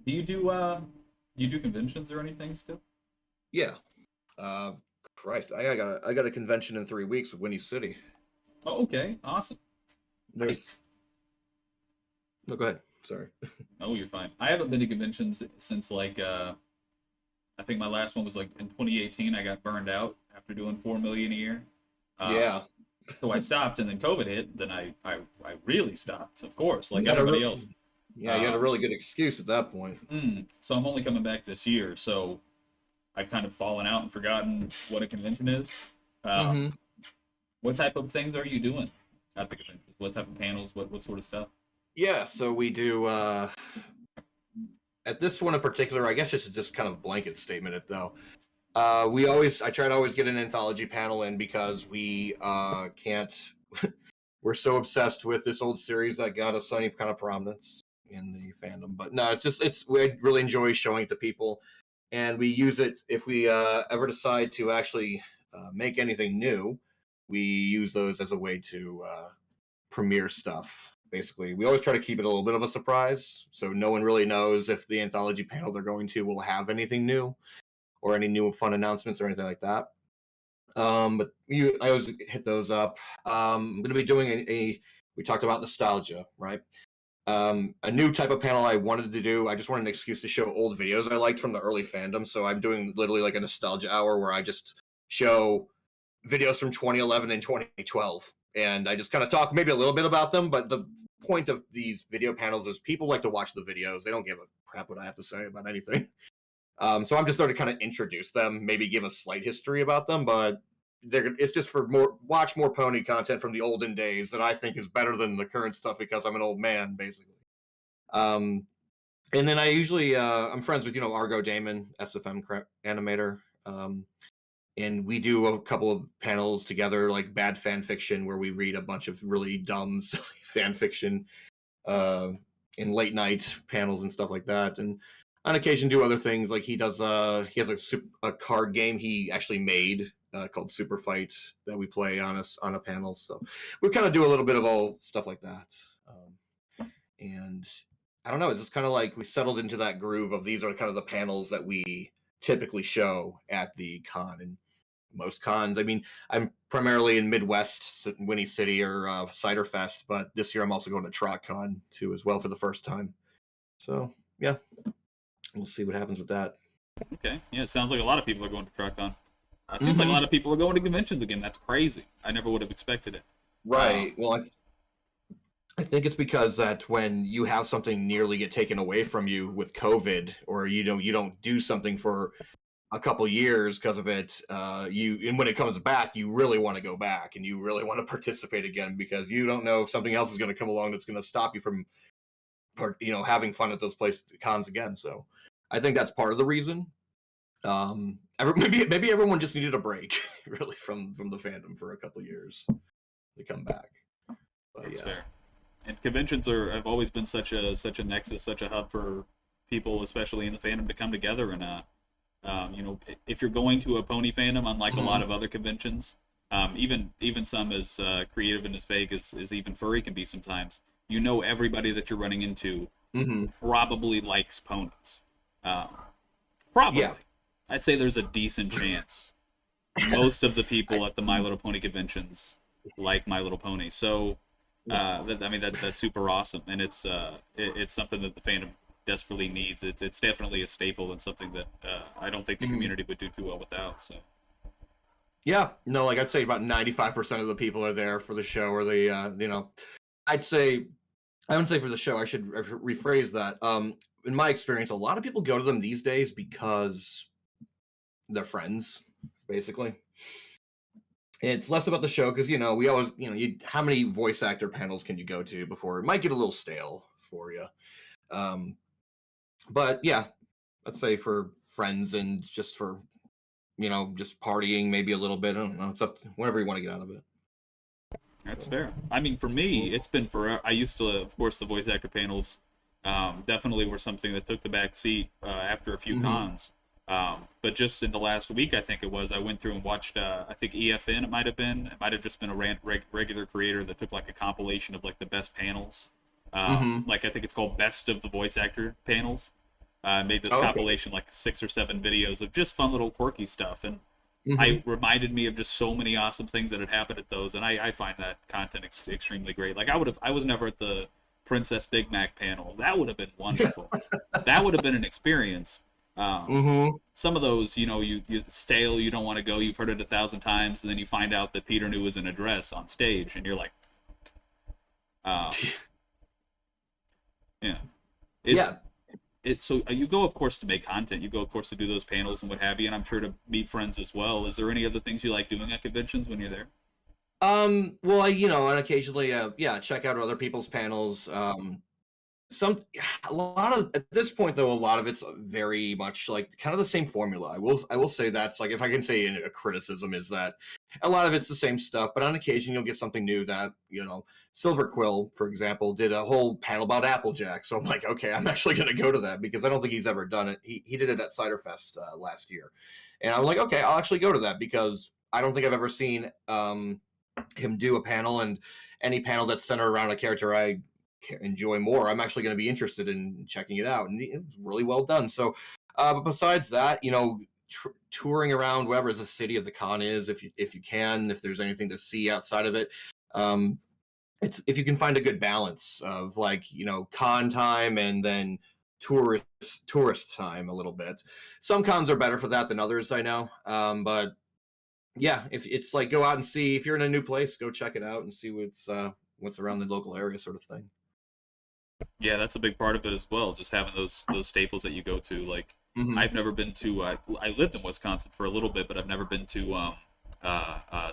Do you do conventions or anything still? Yeah. Uh, Christ, I got a convention in 3 weeks with Winnie City. Oh, okay, awesome. I There's no, go ahead. Sorry. Oh, you're fine. I haven't been to conventions since like I think my last one was like in 2018. I got burned out after doing 4 million a year. Um, Yeah. so I stopped, and then COVID hit. Then I really stopped, of course, like You had a everybody re- else. yeah, you had a Um, really good excuse at that point. so I'm only coming back this year. So I've kind of fallen out and forgotten what a convention is. Um, hmm what type of things are you doing at the conventions? What type of panels? What sort of stuff? Yeah, so we do at this one in particular, I guess it's just kind of blanket statement it though. I try to always get an anthology panel in because we can't we're so obsessed with this old series that got us any kind of prominence in the fandom. But no, it's we really enjoy showing it to people, and we use it if we ever decide to actually make anything new. We use those as a way to premiere stuff. Basically, we always try to keep it a little bit of a surprise, so no one really knows if the anthology panel they're going to will have anything new or any new fun announcements or anything like that. I always hit those up. I'm going to be doing we talked about nostalgia, right? A new type of panel I wanted to do. I just wanted an excuse to show old videos I liked from the early fandom. So I'm doing literally like a nostalgia hour where I just show videos from 2011 and 2012. And I just kind of talk maybe a little bit about them. But the point of these video panels is people like to watch the videos. They don't give a crap what I have to say about anything. So I'm just starting to kind of introduce them, maybe give a slight history about them, but it's just for watch more pony content from the olden days that I think is better than the current stuff because I'm an old man, basically. Um, and then I usually I'm friends with Argo Damon, SFM animator, and we do a couple of panels together, like bad fan fiction, where we read a bunch of really dumb, silly fan fiction uh, in late night panels and stuff like that, and on occasion do other things like he does. He has a card game he actually made called Super Fight that we play on a panel. So we kind of do a little bit of all stuff like that. And I don't know. It's just kind of like we settled into that groove of these are kind of the panels that we typically show at the con. And most cons, I mean, I'm primarily in Midwest, Winnie City or Cider Fest, but this year I'm also going to TrotCon too as well for the first time. So yeah, we'll see what happens with that. Okay, yeah, it sounds like a lot of people are going to TruckCon. It seems like a Mm-hmm. lot of people are going to conventions again. That's crazy. I never would have expected it. Right. Well, I think it's because that when you have something nearly get taken away from you with COVID, or you don't do something for a couple years because of it, and when it comes back, you really want to go back and you really want to participate again because you don't know if something else is going to come along that's going to stop you from having fun at those places cons again. So I think that's part of the reason. Maybe everyone just needed a break really from the fandom for a couple years to come back. But That's yeah. fair. And conventions have always been such a nexus, such a hub for people, especially in the fandom, to come together. And if you're going to a pony fandom, unlike a lot Mm-hmm. of other conventions, even some as creative and as vague as even furry can be sometimes, everybody that you're running into Mm-hmm. probably likes ponies. Um, Probably. Yeah. I'd say there's a decent chance most of the people at the My Little Pony conventions like My Little Pony. So, that's super awesome, and it's something that the fandom desperately needs. It's definitely a staple and something that I don't think the Mhm. community would do too well without. So, Yeah, no, like I'd say about 95% of the people are there for the show, or I'd say I wouldn't say for the show. I should rephrase that. In my experience, a lot of people go to them these days because they're friends, basically. It's less about the show because we always how many voice actor panels can you go to before it might get a little stale for you. Um, but yeah, I'd say for friends and just for just partying maybe a little bit. I don't know. It's up to whatever you want to get out of it. that's So, fair. I mean, for me, well, it's been forever. I used to, of course, the voice actor panels definitely were something that took the back seat after a few mhm. cons. But just in the last week, I think it was, I went through and watched, I think EFN, it might have been. It might have just been a regular creator that took like a compilation of like the best panels. Mhm. Like I think it's called Best of the Voice Actor Panels. Made this Oh, okay. compilation, like 6 or 7 videos of just fun little quirky stuff, and Mhm. I reminded me of just so many awesome things that had happened at those, and I find that content extremely great. Like I was never at the Princess Big Mac panel. That would have been wonderful. That would have been an experience. Mhm. Some of those, you stale, you don't want to go. You've heard it 1,000 times, and then you find out that Peter knew was an address on stage, and you're like, um, yeah. Yeah. So you go, of course, to make content. You go, of course, to do those panels and what have you, and I'm sure to meet friends as well. Is there any other things you like doing at conventions when you're there? Well, and occasionally, yeah, check out other people's panels. Some a lot of at this point though, a lot of it's very much like kind of the same formula. I will say that's like, if I can say a criticism, is that a lot of it's the same stuff, but on occasion you'll get something new. That Silver Quill, for example, did a whole panel about Applejack. So I'm like, okay, I'm actually going to go to that because I don't think he's ever done it. He did it at Cider Fest last year, and I'm like, okay, I'll actually go to that because I don't think I've ever seen him do a panel, and any panel that's centered around a character I enjoy more, I'm actually going to be interested in checking it out, and it was really well done. So, but besides that, touring around wherever the city of the con is, if you can, if there's anything to see outside of it, it's if you can find a good balance of like con time and then tourist time a little bit. Some cons are better for that than others, I know, but yeah, if it's like go out and see, if you're in a new place, go check it out and see what's around the local area, sort of thing. Yeah, that's a big part of it as well. Just having those staples that you go to. Like Mm-hmm. I've never been to. I lived in Wisconsin for a little bit, but I've never been to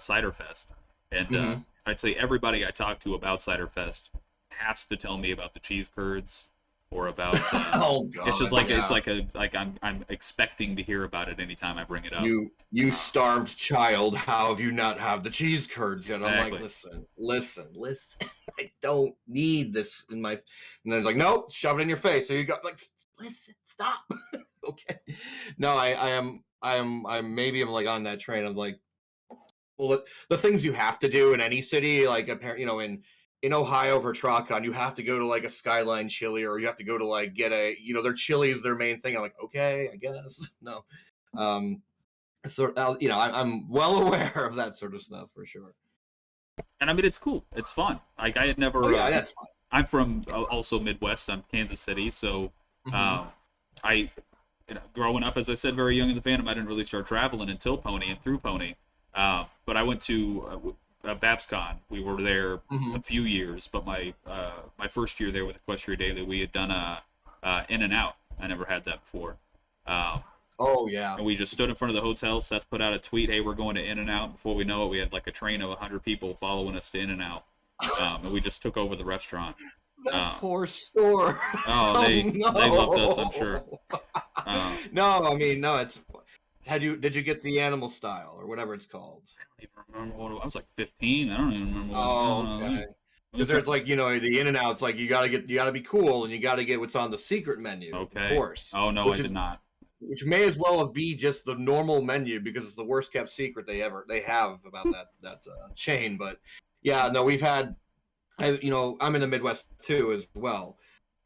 Cider Fest. And Mm-hmm. I'd say everybody I talk to about Cider Fest has to tell me about the cheese curds or about. Oh God, It's just like yeah. it's like I'm expecting to hear about it anytime I bring it up. You starved child, how have you not had the cheese curds yet? Exactly. I'm like, listen. I don't need this in my. And then it's like, nope, shove it in your face. So you got like, listen, stop. Okay. No, I'm maybe I'm like on that train of like, well, the things you have to do in any city, like apparently, in Ohio for TrotCon, you have to go to like a Skyline Chili, or you have to go to like get a, their chili is their main thing. I'm like, okay, I guess. No. So I'm well aware of that sort of stuff for sure. And I mean, it's cool. It's fun. Like I had never. Oh yeah, that's fine. I'm from also Midwest. I'm Kansas City, so Mm-hmm. I, growing up, as I said, very young in the fandom, I didn't really start traveling until Pony and through Pony. But I went to BabsCon. We were there Mm-hmm. a few years, but my first year there with Equestria Daily, we had done a In and Out. I never had that before. Oh yeah. And we just stood in front of the hotel. Seth put out a tweet, "Hey, we're going to In and Out." Before we know it, we had like a train of 100 people following us to In and Out, and we just took over the restaurant. That poor store. Oh, they loved us, I'm sure. No, I mean no. It's did you get the animal style or whatever it's called? I don't even remember what I was like 15. I don't even remember. Oh, okay. Because there's like the In and Outs, like you gotta be cool, and you gotta get what's on the secret menu. Okay. Of course. Oh no, I did not. Which may as well be just the normal menu because it's the worst kept secret they have about that chain. But yeah, no, we've had, I'm in the Midwest too as well,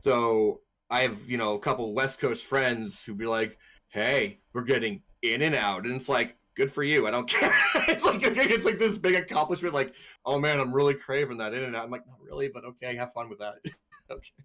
so I have a couple West Coast friends who'd be like, "Hey, we're getting In and Out," and it's like, good for you. I don't care. It's like this big accomplishment. Like, oh man, I'm really craving that In and Out. I'm like, not really, but okay, have fun with that. Okay.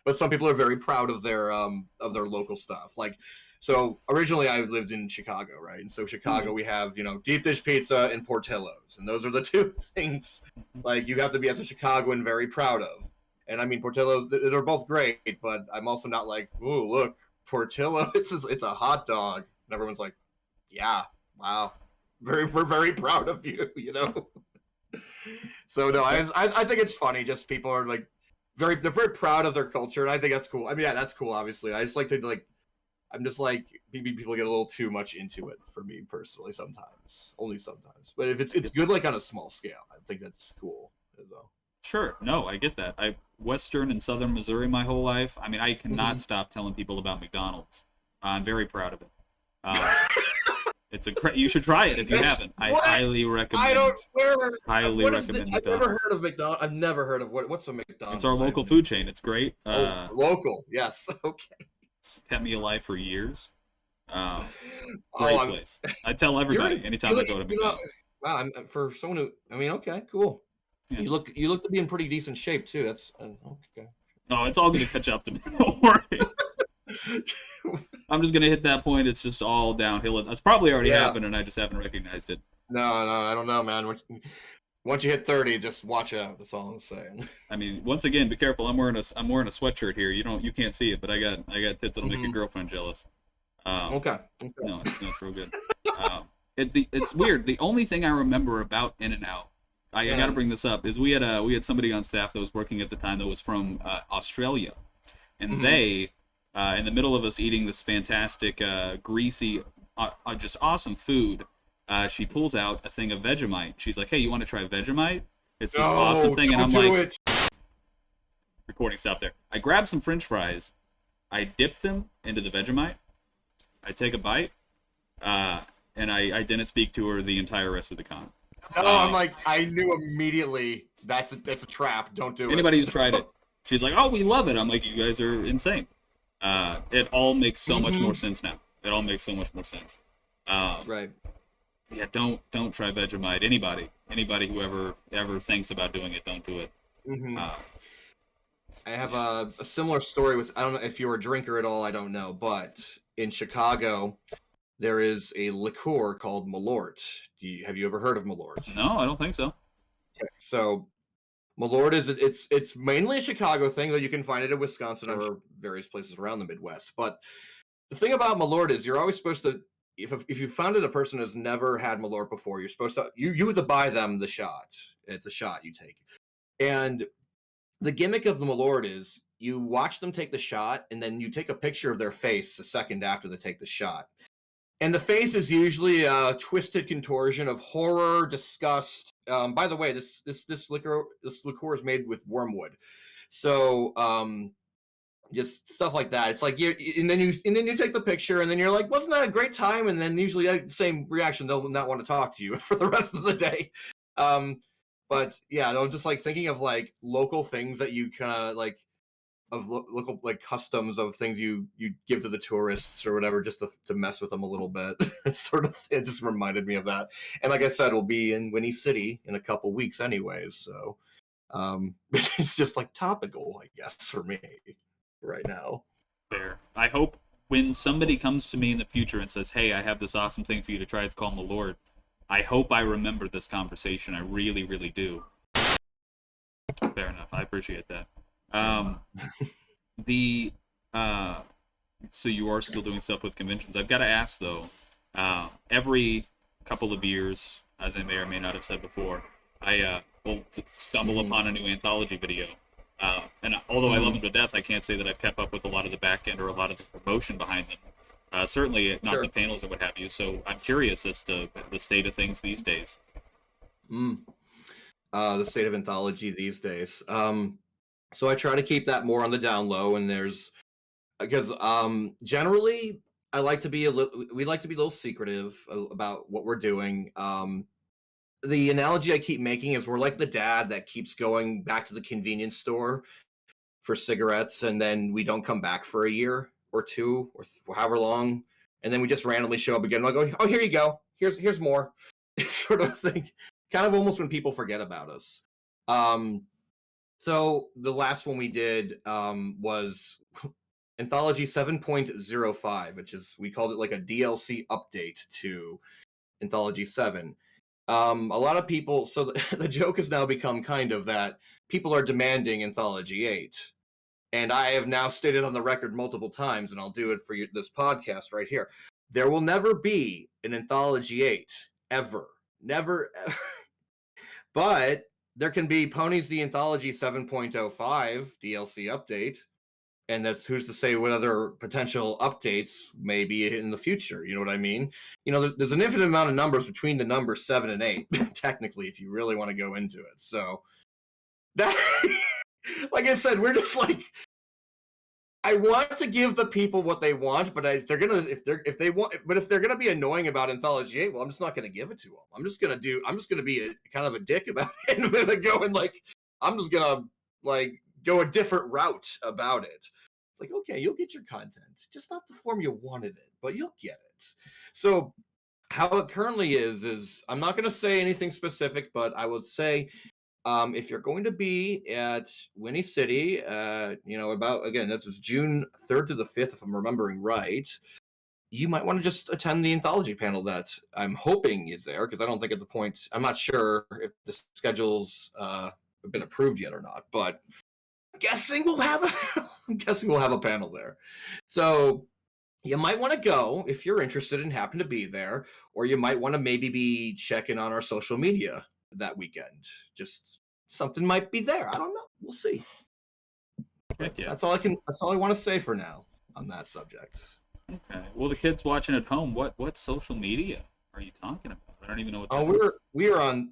But some people are very proud of their local stuff. Like, so originally I lived in Chicago, right? And so Chicago, we have deep dish pizza and Portillo's, and those are the two things like you have to be as a Chicagoan very proud of. And I mean Portillo's, they're both great, but I'm also not like, ooh, look, Portillo, it's a hot dog. And everyone's like, yeah, wow, we're very proud of you, So no, I think it's funny. Just people are like they're very proud of their culture, and I think that's cool. I mean, yeah, that's cool. Obviously, I just like to like. I'm just like maybe people get a little too much into it for me personally. Sometimes, only sometimes. But if it's good, like on a small scale, I think that's cool as well. Sure. No, I get that. I Western and Southern Missouri my whole life. I mean, I cannot stop telling people about McDonald's. I'm very proud of it. It's you should try it if you haven't. I highly recommend. I don't. Highly recommend McDonald's. I've never heard of McDonald's. I've never heard of what's a McDonald's. It's our local food chain. It's great. Local, yes. Okay. It's kept me alive for years. Oh, Great place. I tell everybody you're, anytime I go to McDonald's. wow, for someone who, I mean, okay, cool. Yeah. You look to be in pretty decent shape too. That's okay. No, it's all going to catch up to me. Don't worry. I'm just going to hit that point. It's just all downhill. That's probably already happened, and I just haven't recognized it. No, I don't know, man. Once you hit 30, just watch out. That's all I'm saying. I mean, once again, be careful. I'm wearing a sweatshirt here. You can't see it, but I got tits that'll make your girlfriend jealous. Okay. No, it's real good. It's weird. The only thing I remember about In-N-Out, I got to bring this up, is we had somebody on staff that was working at the time that was from Australia, and they, in the middle of us eating this fantastic, greasy, just awesome food, she pulls out a thing of Vegemite. She's like, "Hey, you want to try Vegemite? It's this awesome thing." And I'm like, recording stop there. I grab some French fries, I dip them into the Vegemite, I take a bite, and I didn't speak to her the entire rest of the con. I'm like, I knew immediately that's a trap. Don't do it. Anybody who's tried it, she's like, "Oh, we love it." I'm like, "You guys are insane." It all makes so much more sense now. It all makes so much more sense. Right. Yeah, don't try Vegemite. Anybody who ever thinks about doing it, don't do it. I have a similar story with, I don't know if you're a drinker at all, I don't know, but in Chicago, there is a liqueur called Malort. Have you ever heard of Malort? No, I don't think so. Okay. So Malort it's mainly a Chicago thing, though you can find it in Wisconsin or various places around the Midwest. But the thing about Malort is you're always supposed to, if you founded a person who's never had Malort before, you're supposed to you have to buy them the shot. It's a shot you take. And the gimmick of the Malort is you watch them take the shot, and then you take a picture of their face a second after they take the shot. And the face is usually a twisted contortion of horror, disgust. By the way, this liqueur is made with wormwood, so just stuff like that. It's like and then you take the picture, and then you're like, "Wasn't that a great time?" And then usually the same reaction. They'll not want to talk to you for the rest of the day. But yeah, I'm just like thinking of like local things that you kind of like, of local like customs of things you give to the tourists or whatever, just to mess with them a little bit. It just reminded me of that. And like I said, we'll be in Winnie City in a couple weeks anyways, so it's just like topical, I guess, for me right now. Fair. I hope when somebody comes to me in the future and says, "Hey, I have this awesome thing for you to try, it's called Malort," I hope I remember this conversation. I really, really do. Fair enough. I appreciate that. So you are still doing stuff with conventions. I've got to ask though, every couple of years, as I may or may not have said before, I will stumble upon a new anthology video. And although I love them to death, I can't say that I've kept up with a lot of the back end or a lot of the promotion behind them. Certainly not the panels or what have you. So I'm curious as to the state of things these days. The state of anthology these days. So I try to keep that more on the down low, and because generally we like to be a little secretive about what we're doing. The analogy I keep making is we're like the dad that keeps going back to the convenience store for cigarettes, and then we don't come back for a year or two or however long, and then we just randomly show up again, like, oh, here you go, here's more, sort of thing. Kind of almost when people forget about us. So the last one we did was Anthology 7.05, which is, we called it like a DLC update to Anthology 7. A lot of people, so the joke has now become kind of that people are demanding Anthology 8. And I have now stated on the record multiple times, and I'll do it for this podcast right here, there will never be an Anthology 8, ever. Never, ever. But there can be Ponies the Anthology 7.05 DLC update, and that's who's to say what other potential updates may be in the future. You know what I mean? You know, there's an infinite amount of numbers between the numbers 7 and 8, technically, if you really want to go into it. So that, like I said, we're just like, I want to give the people what they want, but if they're gonna be annoying about Anthology 8, well, I'm just not gonna give it to them. I'm just gonna be kind of a dick about it. I'm gonna go and I'm just gonna go a different route about it. It's like, okay, you'll get your content, just not the form you wanted it, but you'll get it. So how it currently is I'm not going to say anything specific, but I would say if you're going to be at Winnie City, about, again, this is June 3rd to the 5th, if I'm remembering right, you might want to just attend the anthology panel that I'm hoping is there, because I don't think at the point, I'm not sure if the schedules have been approved yet or not, but I'm guessing we'll have a panel there. So you might want to go if you're interested and happen to be there, or you might want to maybe be checking on our social media that weekend. Just something might be there. I don't know. We'll see. Yeah. That's all I want to say for now on that subject. Okay. Well, the kids watching at home, what social media are you talking about? I don't even know what that is.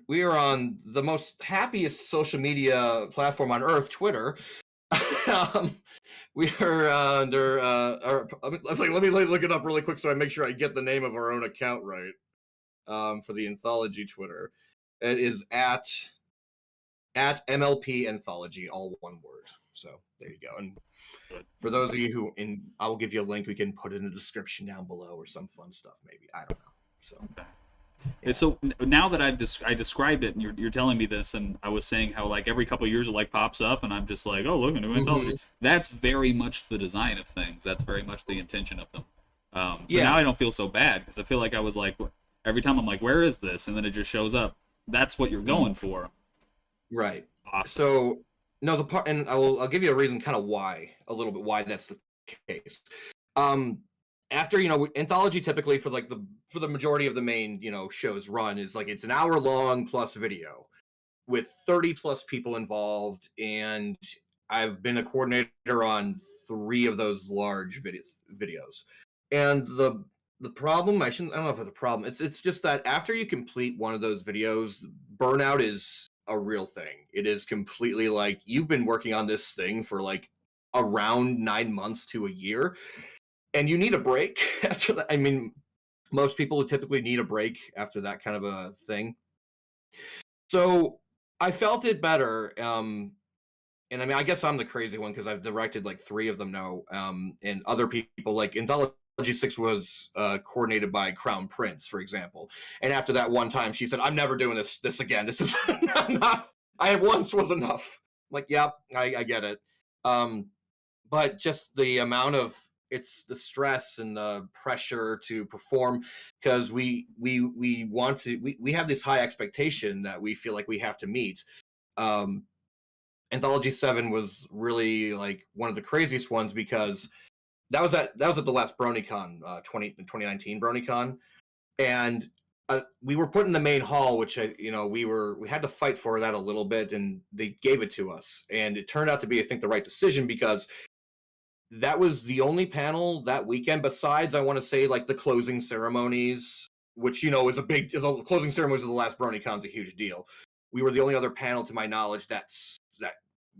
We are on the most happiest social media platform on earth, Twitter. We are under let me look it up really quick so I make sure I get the name of our own account right. For the Anthology Twitter, it is at MLP Anthology, all one word. So there you go. And for those of you I will give you a link. We can put it in the description down below or some fun stuff maybe. I don't know. So. Okay. Yeah. So now that I described it, and you're telling me this, and I was saying how like every couple of years it like pops up, and I'm just like, oh, look, a new anthology. That's very much the design of things. That's very much the intention of them. So now I don't feel so bad, because I feel like I was like, every time I'm like, where is this? And then it just shows up. That's what you're going for. Right. Awesome. So no, the part, and I'll give you a reason, kind of why that's the case. After, anthology typically for the majority of the main, shows run is like, it's an hour long plus video with 30 plus people involved. And I've been a coordinator on 3 of those large videos. And the problem, I don't know if it's a problem. It's just that after you complete one of those videos, burnout is a real thing. It is completely like, you've been working on this thing for like around 9 months to a year. And you need a break after that. I mean, most people would typically need a break after that kind of a thing. So I felt it better. And I mean, I guess I'm the crazy one because I've directed like 3 of them now. And other people, like Anthology 6 was coordinated by Crown Prince, for example. And after that one time, she said, I'm never doing this again. This is not, once was enough. I'm like, yep, I get it. But just the amount of, it's the stress and the pressure to perform, because we have this high expectation that we feel like we have to meet. Anthology 7 was really like one of the craziest ones, because that was at the last BronyCon, 2019 BronyCon, and we were put in the main hall, which we had to fight for that a little bit, and they gave it to us, and it turned out to be, I think, the right decision, because that was the only panel that weekend, besides, I want to say, like the closing ceremonies, which, is the closing ceremonies of the last BronyCon is a huge deal. We were the only other panel, to my knowledge, that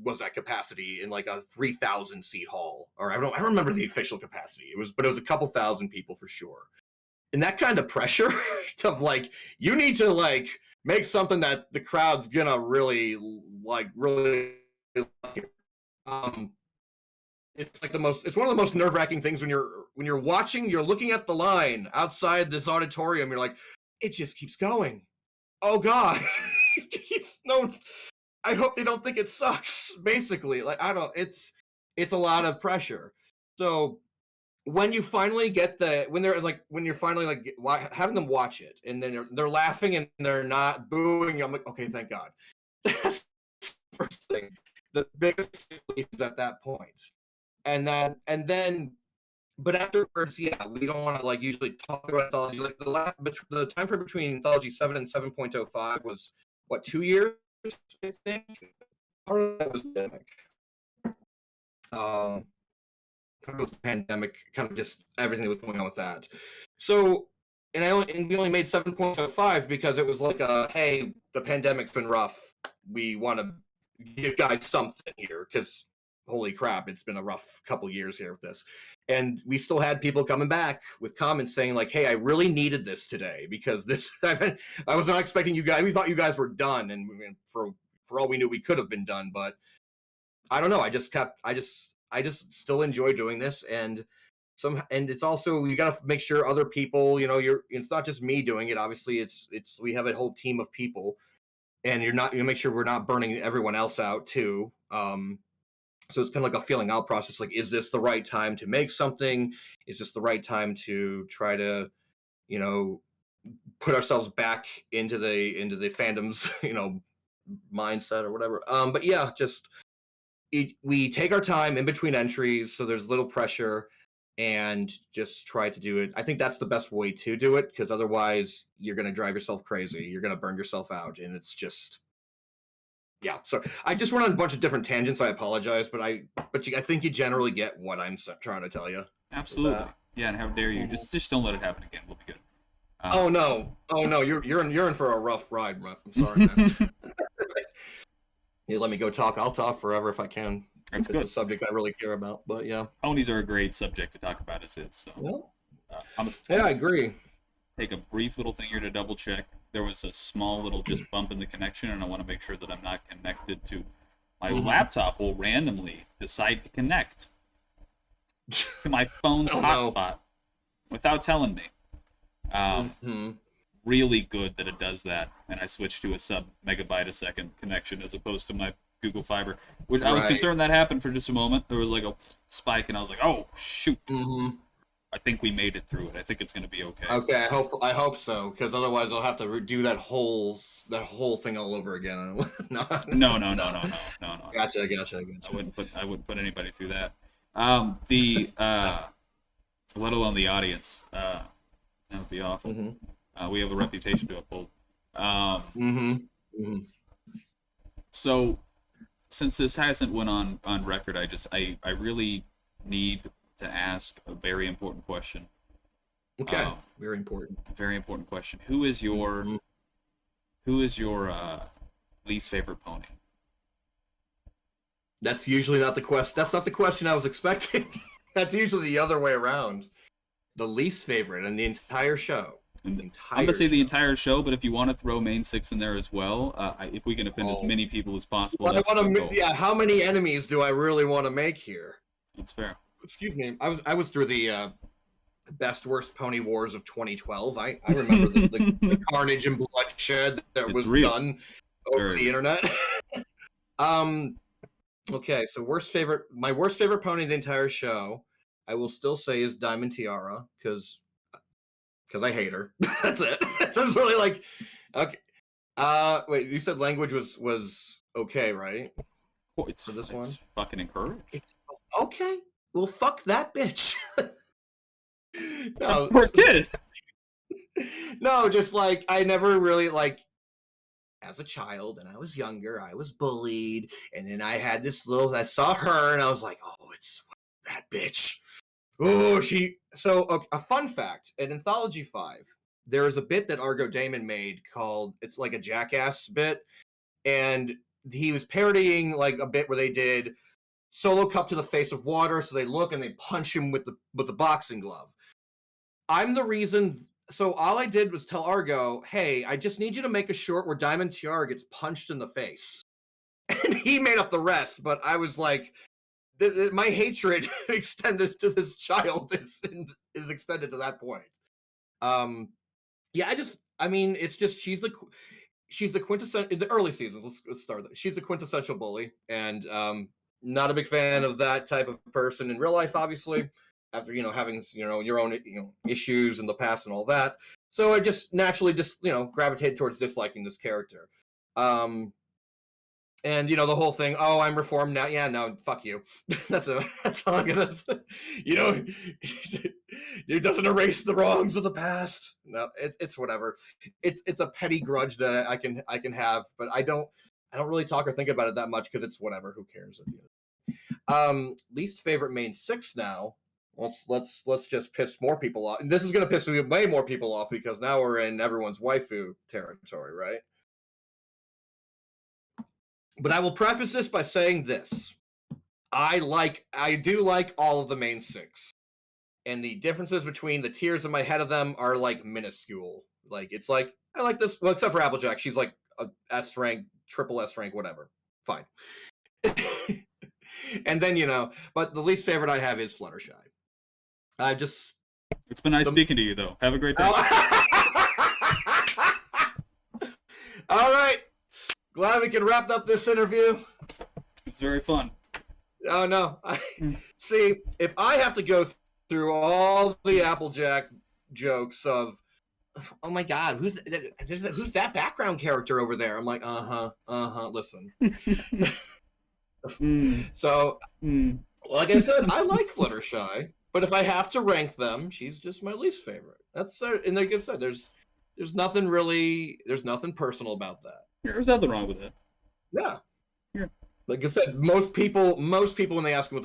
was at capacity in like a 3,000 seat hall, or I don't remember the official capacity. But it was a couple thousand people for sure. And that kind of pressure of like, you need to like make something that the crowd's gonna really like. It's like it's one of the most nerve-wracking things when you're watching, you're looking at the line outside this auditorium, you're like, it just keeps going. Oh God. I hope they don't think it sucks, basically. Like, it's a lot of pressure. So when you finally get when you're finally like having them watch it, and then they're laughing and they're not booing, I'm like, okay, thank God. That's the first thing. The biggest relief is at that point. And then, but afterwards, yeah, we don't want to like usually talk about anthology. Like the time frame between Anthology 7 and 7.05 was what, 2 years, I think. Part of that was pandemic. It was the pandemic, kind of just everything that was going on with that. So, and we only made 7.05 because it was like hey, the pandemic's been rough. We want to give guys something here, because holy crap, it's been a rough couple years here with this. And we still had people coming back with comments saying like, hey, I really needed this today, because this, I was not expecting you guys. We thought you guys were done. And for all we knew, we could have been done. But I don't know. just still enjoy doing this, and it's also, you got to make sure other people, it's not just me doing it. Obviously, it's we have a whole team of people, and you make sure we're not burning everyone else out too. So it's kind of like a feeling out process. Like, is this the right time to make something? Is this the right time to try to, put ourselves back into the fandom's, mindset or whatever. But yeah, we take our time in between entries, so there's little pressure, and just try to do it. I think that's the best way to do it, because otherwise you're going to drive yourself crazy. You're going to burn yourself out, and it's just, yeah. So I just went on a bunch of different tangents. I apologize, but I think you generally get what I'm trying to tell you. Absolutely. Yeah, and how dare you? Just don't let it happen again. We'll be good. Oh no! You're in for a rough ride, bro. I'm sorry, man. You let me go talk. I'll talk forever if I can. That's good. It's a subject I really care about, but yeah. Ponies are a great subject to talk about as is. So. Yeah, I agree. Take a brief little thing here to double check. There was a small little just bump in the connection, and I want to make sure that I'm not connected to my laptop. Will randomly decide to connect to my phone's hotspot without telling me. Really good that it does that, and I switched to a sub-megabyte a second connection as opposed to my Google Fiber, which I was concerned that happened for just a moment. There was like a spike, and I was like, "Oh shoot!" I think we made it through it. I think it's going to be okay. Okay, I hope so, because otherwise I'll have to do that whole thing all over again. No. Gotcha. I wouldn't put anybody through that. Let alone the audience. That would be awful. We have a reputation to uphold. So, since this hasn't went on record, I really need to ask a very important question. Okay, very important. Very important question. Who is your least favorite pony? That's usually not the question. That's not the question I was expecting. That's usually the other way around. The least favorite in the entire show. I'm gonna say the entire show, but if you want to throw main six in there as well, if we can offend as many people as possible, that's the goal. Yeah, how many enemies do I really want to make here? That's fair. Excuse me. I was through the best worst pony wars of 2012. I remember the carnage and bloodshed that was done over the internet. Okay, so my worst favorite pony in the entire show, I will still say, is Diamond Tiara, because I hate her. That's it. It sounds really like, okay. Wait, you said language was okay, right? Well, it's fucking encouraged. Okay. Well, fuck that bitch. No, poor kid. No, just like, I never really, like, as a child, and I was younger, I was bullied, and then I had I saw her, and I was like, oh, it's that bitch. Oh, So, a fun fact, in Anthology 5, there is a bit that Argo Damon made called, it's like a Jackass bit, and he was parodying, like, a bit where they did Solo cup to the face of water, so they look and they punch him with the boxing glove. I'm the reason. So all I did was tell Argo, hey, I just need you to make a short where Diamond Tiara gets punched in the face. And he made up the rest, but I was like, my hatred extended to this child is extended to that point. Yeah, it's just, she's the quintessential, in the early seasons, let's start there. She's the quintessential bully, and not a big fan of that type of person in real life, obviously, after, having, your own, issues in the past and all that. So I just naturally gravitated towards disliking this character. And, the whole thing, oh, I'm reformed now. Yeah, no, fuck you. That's all I'm gonna say. It doesn't erase the wrongs of the past. No, it's whatever. It's a petty grudge that I can have, but I don't really talk or think about it that much, because it's whatever. Who cares? Least favorite main six now. Let's just piss more people off. And this is gonna piss way more people off, because now we're in everyone's waifu territory, right? But I will preface this by saying this. I do like all of the main six. And the differences between the tiers in my head of them are, like, minuscule. Like, it's like, I like this, well, except for Applejack. She's like a S rank, triple S rank, whatever. Fine. And then, but the least favorite I have is Fluttershy. I just... It's been nice speaking to you, though. Have a great day. All right. Glad we can wrap up this interview. It's very fun. Oh, no. See, if I have to go through all the Applejack jokes of, oh my God, who's that background character over there? I'm like, listen. So, like I said, I like Fluttershy, but if I have to rank them, she's just my least favorite. That's and like I said, there's nothing personal about that. There's nothing wrong with it. Yeah. Yeah. Like I said, most people when they ask who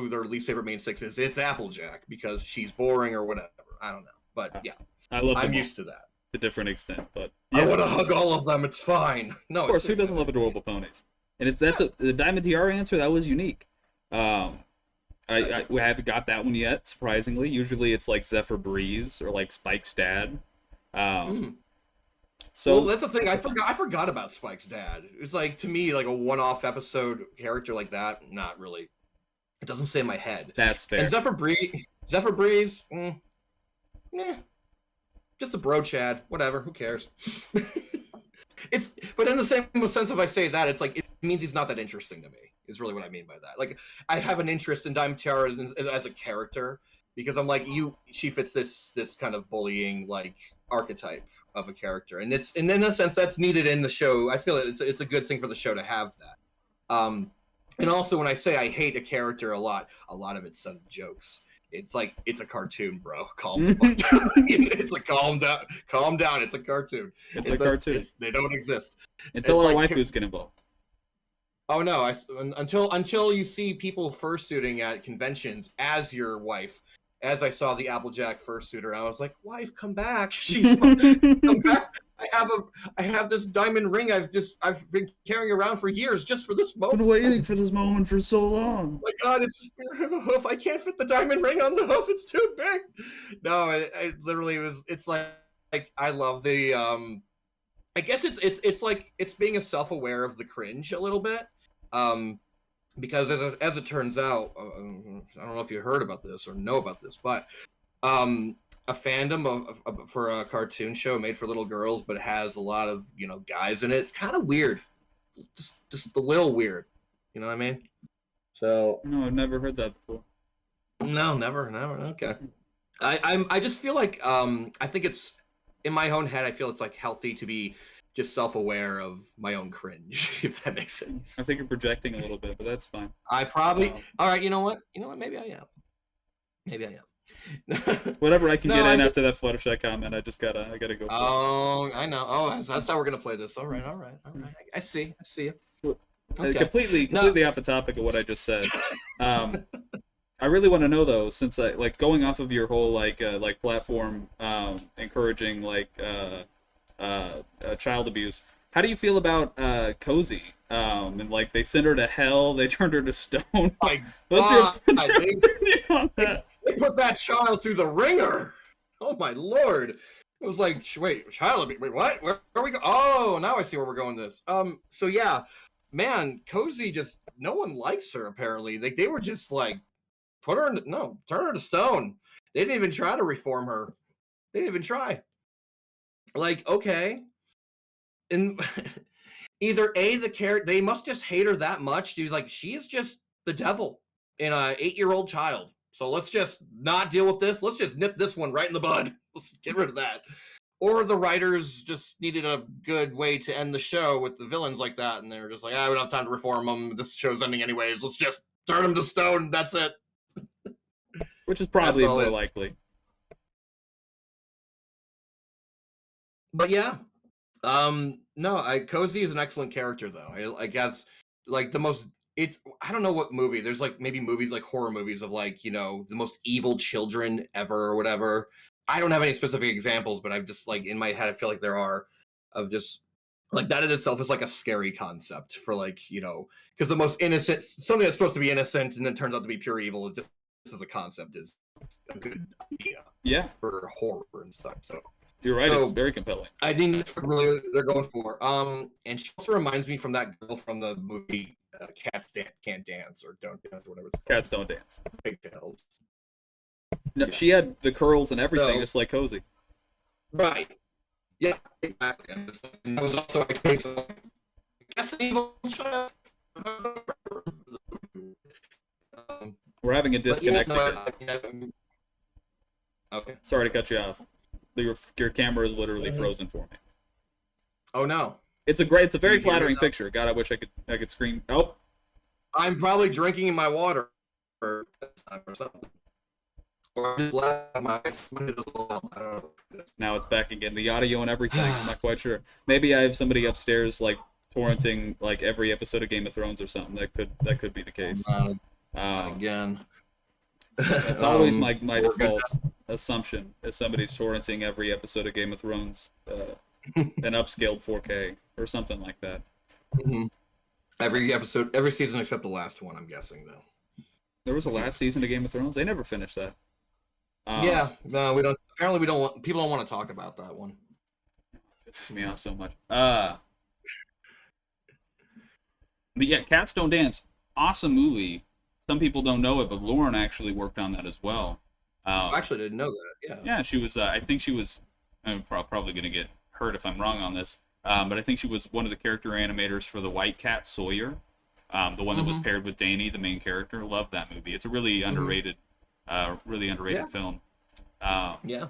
their least favorite main six is, it's Applejack because she's boring or whatever. I don't know, but yeah, I'm used to that. To a different extent, but yeah. I want to hug all of them. It's fine. No, of course, who doesn't love adorable ponies? And the Diamond Tiara answer that was unique. We haven't got that one yet. Surprisingly, usually it's like Zephyr Breeze or like Spike's dad. So well, that's the thing. I forgot about Spike's dad. It's like, to me, like a one-off episode character like that. Not really. It doesn't stay in my head. That's fair. And Zephyr Breeze, just a bro Chad. Whatever. Who cares? But in the same sense, if I say that, it's like it means he's not that interesting to me. Is really what I mean by that. Like, I have an interest in Diamond Tiara as a character because I'm like, she fits this kind of bullying like archetype of a character, and in a sense that's needed in the show. I feel it's a good thing for the show to have that. And also, when I say I hate a character a lot of it's some jokes. It's like, it's a cartoon, bro. Calm the fuck down. It's like, calm down. It's a cartoon. Cartoon. They don't exist until our waifus get involved. Oh no! Until you see people fursuiting at conventions as your wife. As I saw the Applejack fursuiter, I was like, "Wife, come back! She's come back! I have this diamond ring. I've been carrying around for years just for this moment. I've been waiting for this moment for so long. Oh my God, I have a hoof. I can't fit the diamond ring on the hoof. It's too big." No, I literally was. It's like I love the. I guess it's like it's being a self-aware of the cringe a little bit. Because as it turns out, I don't know if you heard about this or know about this, but a fandom for a cartoon show made for little girls, but it has a lot of guys in it. It's kind of weird, just a little weird. You know what I mean? So no, I've never heard that before. No, never. Okay. I just feel like I think it's in my own head. I feel it's like healthy to be just self-aware of my own cringe, if that makes sense. I think you're projecting a little bit, but that's fine. I probably... All right, you know what? Maybe I am. Whatever I can get in after that Fluttershy comment, I gotta go. Oh, I know. Oh, that's how we're gonna play this. All right. I see you. Okay. Completely off the topic of what I just said. I really want to know though, since going off of your whole platform encouraging child abuse. How do you feel about Cozy? And they sent her to hell. They turned her to stone. What's your opinion on that? They put that child through the ringer. Oh my lord! It was like, wait, child abuse? Wait, what? Where are we go? Oh, now I see where we're going with this. So yeah, man, Cozy just no one likes her apparently. They were just like, turn her to stone. They didn't even try to reform her. They didn't even try. Like, okay. And either the character, they must just hate her that much, dude. Like, she is just the devil in a 8-year-old child. So let's just not deal with this. Let's just nip this one right in the bud. Let's get rid of that. Or the writers just needed a good way to end the show with the villains like that, and they were just like, we don't have time to reform them. This show's ending anyways. Let's just turn them to stone. That's it. Which is probably more likely. But yeah, no, Cozy is an excellent character though. I guess the most. I don't know what movie. There's maybe movies horror movies of the most evil children ever or whatever. I don't have any specific examples, but I'm just in my head I feel like there are of just that in itself is a scary concept for because the most innocent, something that's supposed to be innocent and then turns out to be pure evil, just as a concept is a good idea. Yeah, for horror and stuff. So. You're right, it's very compelling. I think that's what really they're going for. And she also reminds me from that girl from the movie Cats Can't Dance or Don't Dance or whatever it's called. Cats Don't Dance. Pigtails. No, Yeah. she had the curls and everything, So- just like Cozy. Right. Yeah, exactly. And it was also a case of, I guess, an evil child. We're having a disconnect again. Okay. Sorry to cut you off. Your camera is literally frozen for me. Oh no. It's a very You hear flattering it now? picture. God, I wish I could screen. Oh, I'm probably drinking my water or something. Or I just left my eyes. I don't know. now it's back again. The audio and everything. I'm not quite sure. Maybe I have somebody upstairs like torrenting like every episode of Game of Thrones or something. That could be the case. Again. It's always my we're default assumption is somebody's torrenting every episode of Game of Thrones, an upscaled 4K or something like that. Mm-hmm. Every episode, every season except the last one, I'm guessing though. There was a last season of Game of Thrones. They never finished that. Yeah, no, we don't. Apparently, we don't want. People don't want to talk about that one. Pisses me off so much. But yeah, Cats Don't Dance, awesome movie. Some people don't know it, but Lauren actually worked on that as well. I actually didn't know that. Yeah. Yeah, she was. I think she was. I'm probably going to get hurt if I'm wrong on this. But I think she was one of the character animators for the White Cat Sawyer, the one that was paired with Danny, the main character. Love that movie. It's a really underrated, film. Yeah.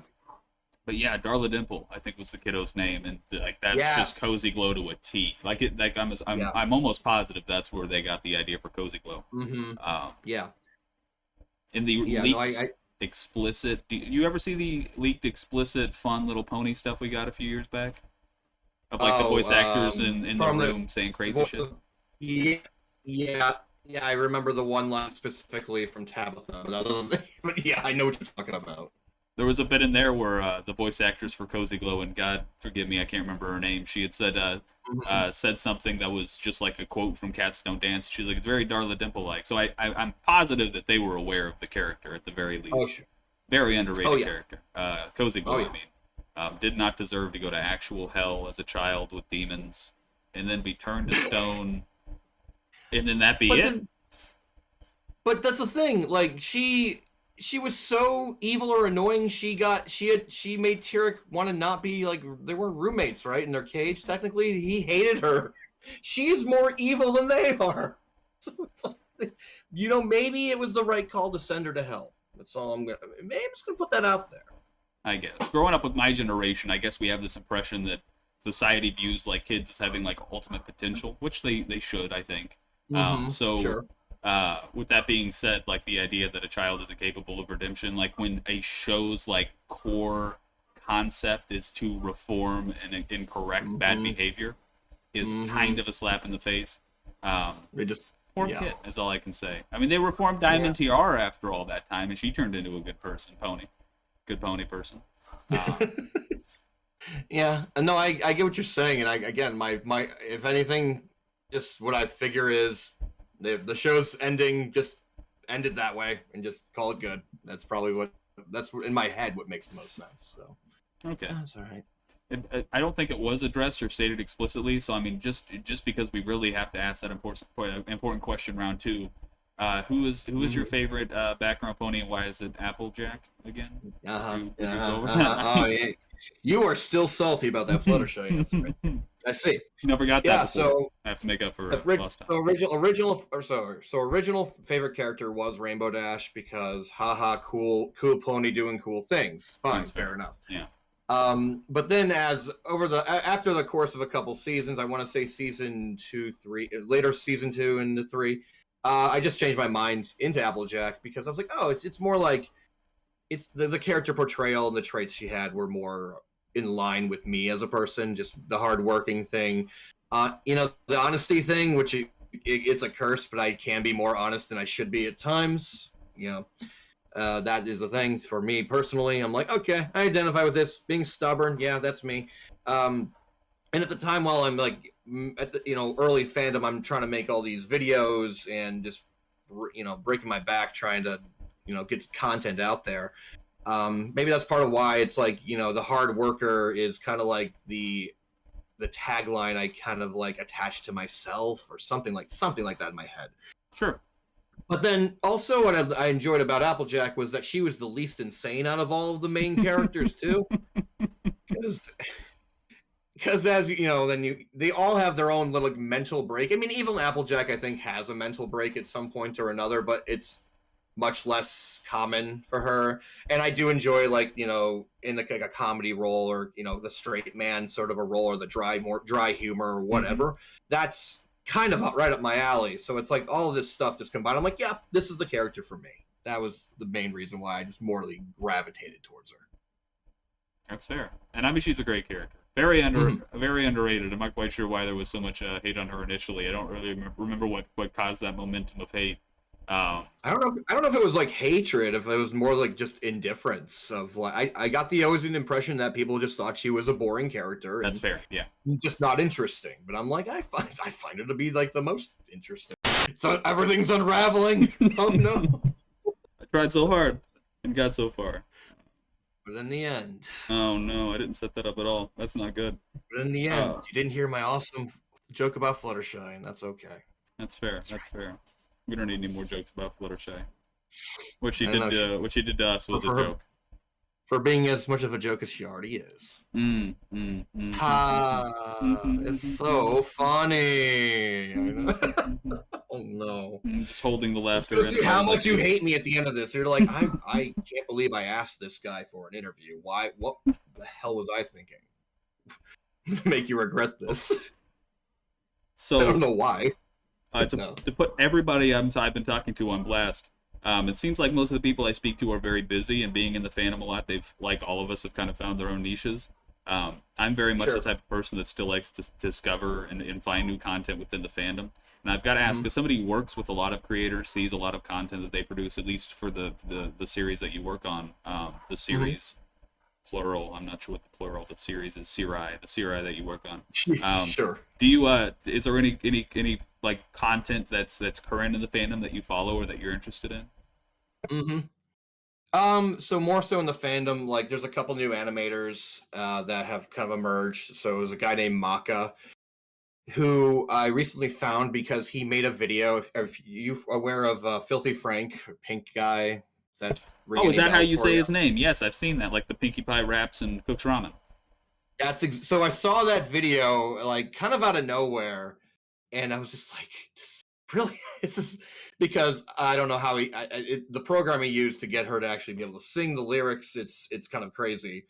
But yeah, Darla Dimple, I think was the kiddo's name, and like that's just Cozy Glow to a T. Like it, like I'm almost positive that's where they got the idea for Cozy Glow. Yeah. In the leaked explicit, do you ever see the leaked explicit fun little pony stuff we got a few years back? Of like the voice actors in the room saying crazy shit. Yeah, I remember the one line specifically from Tabitha. But yeah, I know what you're talking about. There was a bit in there where the voice actress for Cozy Glow, and God forgive me, I can't remember her name. She had said said something that was just like a quote from Cats Don't Dance. She's like, it's very Darla Dimple-like. So I'm positive that they were aware of the character at the very least. Oh, sure. Very underrated character. Cozy Glow, Oh, yeah. I mean. Did not deserve to go to actual hell as a child with demons, and then be turned to stone, and then that be it. But that's the thing. Like she was so evil or annoying. She made Tyrek want to not be like they were roommates, right? In their cage. Technically, he hated her. She's more evil than they are. So it's like, maybe it was the right call to send her to hell. That's all I'm just gonna put that out there. I guess. Growing up with my generation, I guess we have this impression that society views like kids as having like ultimate potential, which they should, I think. Sure. With that being said, like the idea that a child isn't capable of redemption, like when a show's like core concept is to reform and correct bad behavior, is kind of a slap in the face. Poor kid is all I can say. I mean, they reformed Diamond Tiara after all that time, and she turned into a good person, good pony person. Yeah, no, I get what you're saying, and my if anything, just what I figure is the show's ending just ended that way, and just call it good. That's probably that's in my head what makes the most sense. So okay, that's all right. I don't think it was addressed or stated explicitly, so I mean, just because we really have to ask that important question round two. Who is your favorite background pony, and why is it Applejack again? Would you go over that? Oh, yeah. You are still salty about that Fluttershy answer. I see. Never got that before. So I have to make up for lost time. So original favorite character was Rainbow Dash because cool pony doing cool things. Fine, fair enough. Yeah. But then after the course of a couple seasons, I want to say season 2, 3, later season 2 into 3, I just changed my mind into Applejack because I was like, oh, it's more like it's the character portrayal and the traits she had were more in line with me as a person, just the hardworking thing, the honesty thing, which it's a curse, but I can be more honest than I should be at times. That is a thing for me personally. I'm like, okay, I identify with this. Being stubborn, yeah, that's me. And at the time, while I'm like at the early fandom, I'm trying to make all these videos and just breaking my back trying to get content out there. Maybe that's part of why it's like the hard worker is kind of like the the tagline I kind of like attached to myself or something like that in my head. Sure. But then also what I enjoyed about Applejack was that she was the least insane out of all of the main characters too. Because as you know, they all have their own little mental break. I mean, even Applejack I think has a mental break at some point or another, but it's much less common for her. And I do enjoy, like, you know, in like a comedy role, or, you know, the straight man sort of a role, or the more dry humor or whatever. That's kind of right up my alley. So it's like all of this stuff just combined. I'm like, yeah, this is the character for me. That was the main reason why I just morally gravitated towards her. That's fair. And I mean, she's a great character. Very underrated. I'm not quite sure why there was so much hate on her initially. I don't really remember what caused that momentum of hate. I don't know if it was like hatred, if it was more like just indifference of like I got the always an impression that people just thought she was a boring character. That's fair, yeah. Just not interesting. But I'm like, I find her to be like the most interesting. So everything's unraveling. Oh no. I tried so hard and got so far. But in the end. Oh no, I didn't set that up at all. That's not good. But in the end, you didn't hear my awesome joke about Fluttershy, and that's okay. That's fair. That's fair. We don't need any more jokes about Fluttershy. What she did to us was a joke. For being as much of a joke as she already is. It's so funny. Oh no. I'm just holding the last. See how much you hate me at the end of this. You're like, I can't believe I asked this guy for an interview. Why? What the hell was I thinking? Make you regret this. So I don't know why. To put everybody I've been talking to on blast, it seems like most of the people I speak to are very busy, and being in the fandom a lot, they've, like all of us, have kind of found their own niches. I'm very much the type of person that still likes to discover and find new content within the fandom. And I've got to ask, as somebody who works with a lot of creators, sees a lot of content that they produce, at least for the series that you work on, the series, plural, I'm not sure what the plural of the series is, the series that you work on. Sure. Do you, is there any like content that's current in the fandom that you follow or that you're interested in? So more so in the fandom, like there's a couple new animators that have kind of emerged. So there's a guy named Maka, who I recently found because he made a video. If you aware of Filthy Frank, pink guy, is that how you say his name? Yes, I've seen that, like the Pinkie Pie raps and cooks ramen. So I saw that video like kind of out of nowhere, and I was just like, this is because I don't know how the program he used to get her to actually be able to sing the lyrics. It's kind of crazy.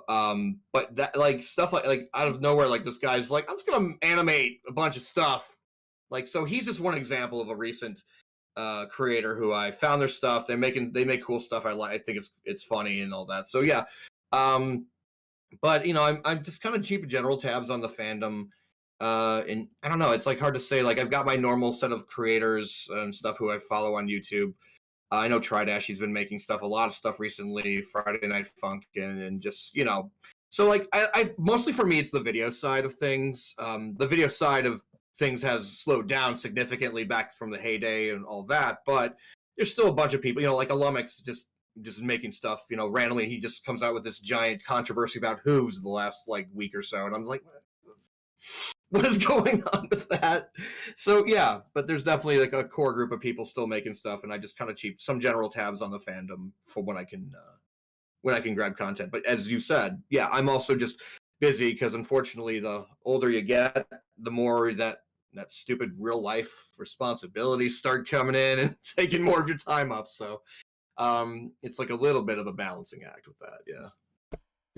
But that, like, stuff like out of nowhere, like this guy's like, I'm just gonna animate a bunch of stuff. Like, so he's just one example of a recent creator who I found their stuff. They make cool stuff. I think it's funny and all that. So yeah. But you know, I'm just kind of keeping general tabs on the fandom. And I don't know, it's like hard to say. Like, I've got my normal set of creators and stuff who I follow on YouTube. I know Tridashy's been making a lot of stuff recently, Friday Night Funk, and just, you know. So, like, I mostly for me, it's the video side of things. The video side of things has slowed down significantly back from the heyday and all that, but there's still a bunch of people, you know, like Alumix just making stuff, you know, randomly. He just comes out with this giant controversy about hooves in the last, like, week or so, and I'm like, what is going on with that? So yeah, but there's definitely like a core group of people still making stuff, and I just kind of keep some general tabs on the fandom for when I can grab content. But as you said, yeah, I'm also just busy because unfortunately, the older you get, the more that stupid real life responsibilities start coming in and taking more of your time up. So it's like a little bit of a balancing act with that. Yeah.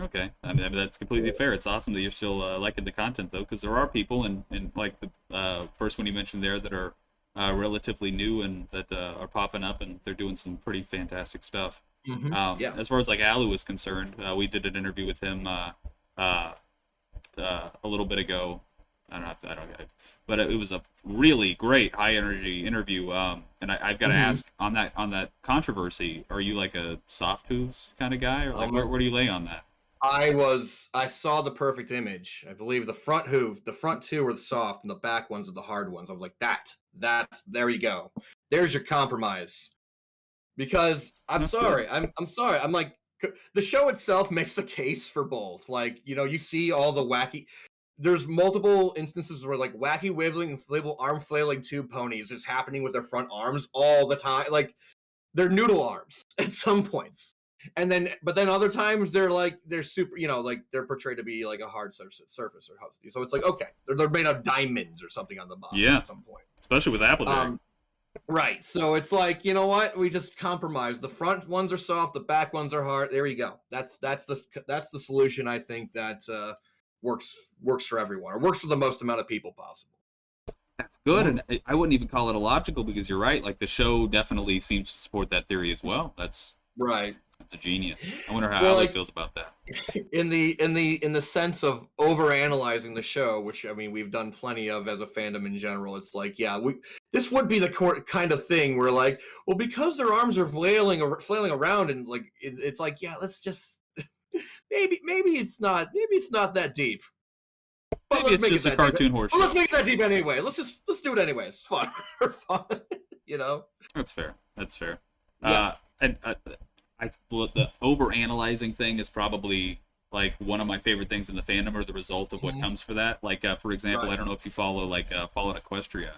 Okay, I mean that's completely fair. It's awesome that you're still liking the content, though, because there are people, and like the first one you mentioned there, that are relatively new and that are popping up, and they're doing some pretty fantastic stuff. Yeah. As far as like Alu is concerned, we did an interview with him a little bit ago. I don't know, but it was a really great high energy interview. And I've got to ask on that controversy, are you like a soft hooves kind of guy, or like where do you lay on that? I saw the perfect image. I believe the front two are the soft and the back ones are the hard ones. I was like, that's there you go. There's your compromise. Because I'm sorry. I'm like, the show itself makes a case for both. Like, you know, you see all the wacky, there's multiple instances where like wacky wiggling inflatable arm flailing tube ponies is happening with their front arms all the time. Like they're noodle arms at some points. And then, but then other times they're super, like they're portrayed to be like a hard surface or house. So it's like, okay, they're made of diamonds or something on the bottom at some point. Especially with Applejack. Right. So it's like, you know what? We just compromise. The front ones are soft, the back ones are hard. There you go. That's the solution. I think that works for everyone, or works for the most amount of people possible. That's good, and I wouldn't even call it illogical because you're right. Like the show definitely seems to support that theory as well. That's right. That's a genius. I wonder how Allie feels about that. In the sense of overanalyzing the show, which I mean we've done plenty of as a fandom in general. It's like, yeah, this would be the kind of thing where like, well, because their arms are flailing around, and like it's like, yeah, let's just maybe it's not that deep. But maybe it's just a cartoon horse show. Let's make it that deep anyway. Let's do it anyway. It's fun. That's fair. Yeah. The over-analyzing thing is probably like one of my favorite things in the fandom, or the result of what comes for that. Like, for example, I don't know if you follow Fallout Equestria,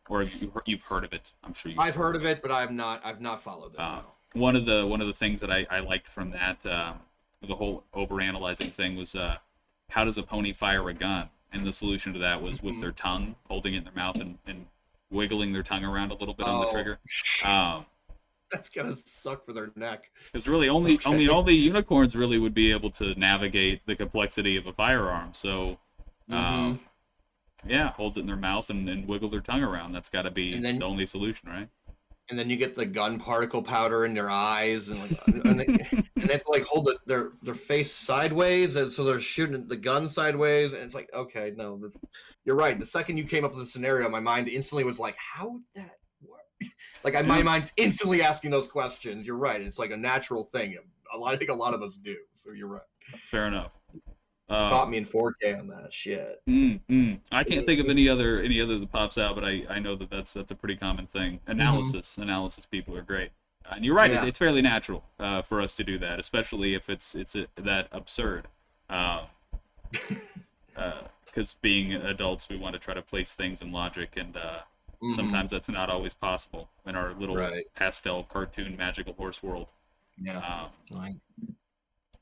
or you've heard of it. I'm sure I've heard of it, but I've not followed it. No. One of the things that I liked from that, the whole over-analyzing thing was how does a pony fire a gun? And the solution to that was with their tongue, holding it in their mouth and wiggling their tongue around a little bit on the trigger. That's gonna suck for their neck. Because really, only unicorns really would be able to navigate the complexity of a firearm. So, hold it in their mouth and wiggle their tongue around. That's got to be the only solution, right? And then you get the gun particle powder in their eyes, and they have to like hold their face sideways, and so they're shooting the gun sideways, and it's like, okay, no, you're right. The second you came up with the scenario, my mind instantly was like, how would that work? Like my mind's instantly asking those questions. You're right. It's like a natural thing. I think a lot of us do. So you're right. Fair enough. Caught me in 4K on that shit. I can't think of any other that pops out, but I know that's a pretty common thing. Analysis people are great, and you're right. It's fairly natural for us to do that, especially if it's that absurd. Because being adults, we want to try to place things in logic, and sometimes that's not always possible in our little pastel cartoon magical horse world. Yeah.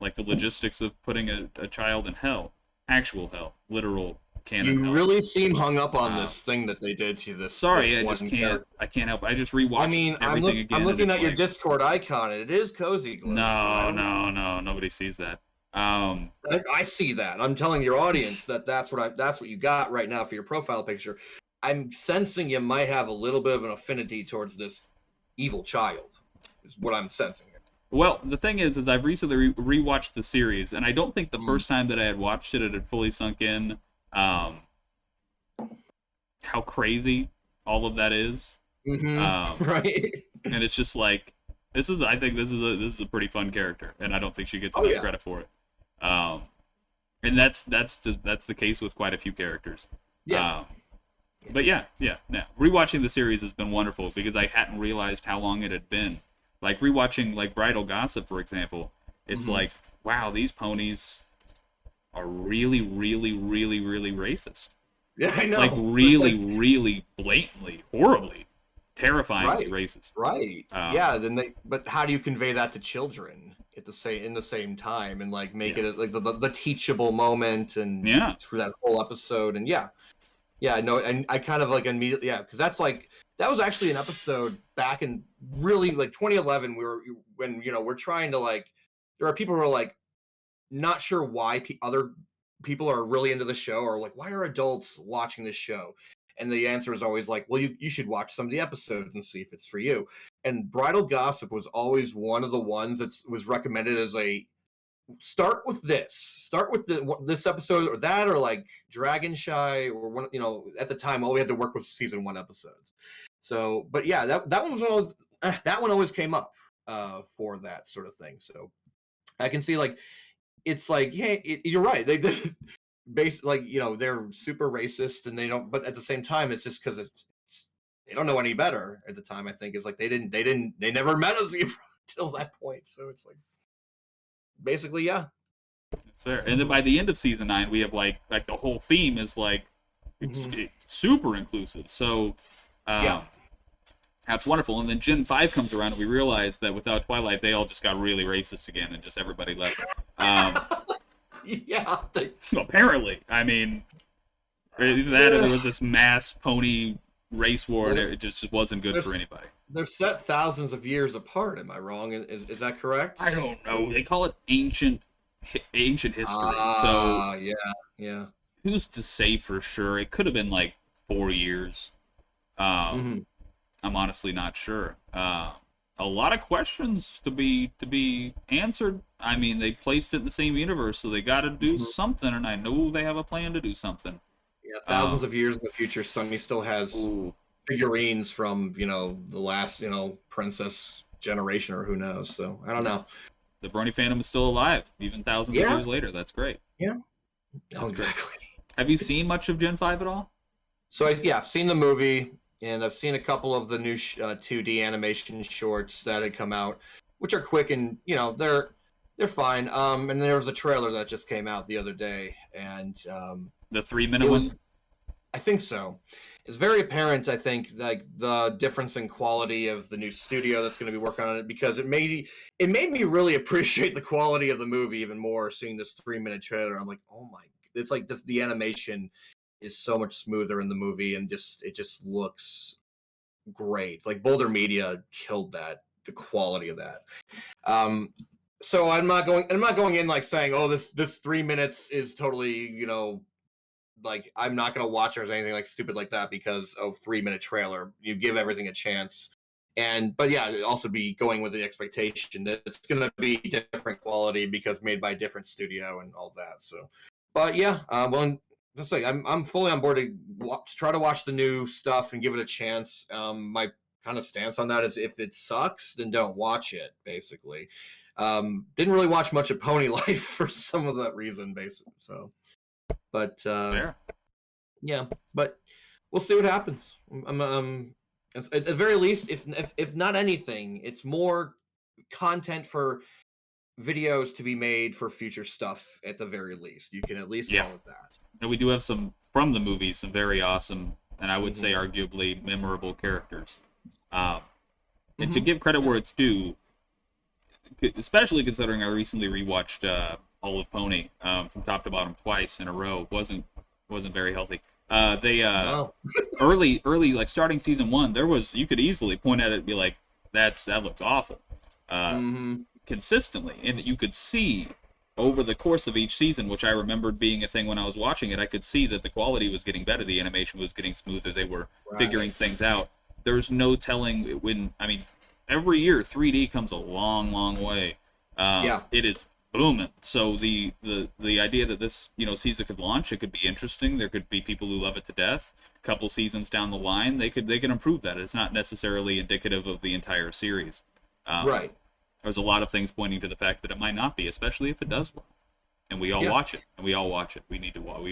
Like the logistics of putting a child in hell, actual hell, literal canon hell. You really seem hung up on this thing that they did to this. Sorry, I just can't. I can't help. I just rewatched everything again. I'm looking at your Discord icon, and it is Cozy Glow. No, nobody sees that. I see that. I'm telling your audience that's what you got right now for your profile picture. I'm sensing you might have a little bit of an affinity towards this evil child. Is what I'm sensing. Well, the thing is I've recently rewatched the series, and I don't think the first time that I had watched it had fully sunk in how crazy all of that is. Right. And it's just like I think this is a pretty fun character, and I don't think she gets enough credit for it. And that's the case with quite a few characters. Yeah. But yeah. Rewatching the series has been wonderful because I hadn't realized how long it had been. Like rewatching like Bridal Gossip, for example, it's like, wow, these ponies are really, really, really, really racist. Yeah, I know. Like really, really blatantly, horribly, terrifyingly racist. Right. But how do you convey that to children in the same time, and like make it like the teachable moment, and through that whole episode, and and I kind of like immediately because that was actually an episode back in really like 2011. We're trying to like, there are people who are like not sure why other people are really into the show, or like why are adults watching this show, and the answer is always like, well, you should watch some of the episodes and see if it's for you. And Bridal Gossip was always one of the ones that was recommended as a start with this episode or that, or like Dragon Shy, or one, at the time all we had to work with season 1 episodes. So, but yeah, that one was that one always came up for that sort of thing. So I can see like it's like, hey, you're right. They did basically like they're super racist, and they don't. But at the same time, it's just because they don't know any better at the time. I think is like they never met a zebra until that point. So it's like basically That's fair. And then by the end of season 9, we have like the whole theme is like it's super inclusive. So Yeah. that's wonderful. And then Gen 5 comes around, and we realize that without Twilight, they all just got really racist again, and just everybody left. Yeah. Apparently, I mean, either that or there was this mass pony race war, and it just wasn't good for anybody. They're set thousands of years apart. Am I wrong? Is that correct? I don't know. They call it ancient history. So yeah. who's to say for sure? It could have been like 4 years. I'm honestly not sure. A lot of questions to be answered. I mean, they placed it in the same universe, so they got to do something, and I know they have a plan to do something. Yeah, thousands of years in the future, Sunny still has figurines from the last princess generation, or who knows. So I don't know. The Brony fandom is still alive, even thousands of years later. That's great. Yeah. That's exactly. Great. Have you seen much of Gen 5 at all? So I've seen the movie, and I've seen a couple of the new 2D animation shorts that had come out, which are quick and they're fine. And there was a trailer that just came out the other day, and the 3-minute one. I think so. It's very apparent, I think, like the difference in quality of the new studio that's going to be working on it, because it made me really appreciate the quality of the movie even more. Seeing this 3-minute trailer, I'm like, oh my! It's like the animation is so much smoother in the movie, and it just looks great. Like Boulder Media killed the quality of that. So I'm not going in like saying, oh, this 3 minutes is totally like I'm not gonna watch it or anything like stupid like that because of 3-minute trailer. You give everything a chance, but yeah, also be going with the expectation that it's gonna be different quality because made by a different studio and all that. So, but yeah, well, just like I'm fully on board to try to watch the new stuff and give it a chance. My kind of stance on that is if it sucks, then don't watch it. Basically, didn't really watch much of Pony Life for some of that reason, basically. So. But yeah, but we'll see what happens. At the very least, if not anything, it's more content for videos to be made for future stuff. At the very least, you can at least call it that. And we do have some from the movie, some very awesome, and I would say arguably memorable characters. And to give credit where it's due, especially considering I recently rewatched all of Pony from top to bottom twice in a row, wasn't very healthy. Early like starting season 1, you could easily point at it and be like, that looks awful. Consistently, and you could see over the course of each season, which I remembered being a thing when I was watching it, I could see that the quality was getting better, the animation was getting smoother, they were figuring things out. There's no telling when, I mean, every year 3D comes a long way. It is booming. So the idea that this season could launch, it could be interesting. There could be people who love it to death. A couple seasons down the line, they can improve that. It's not necessarily indicative of the entire series. Right. There's a lot of things pointing to the fact that it might not be, especially if it does well. And we all watch it. And we all watch it. We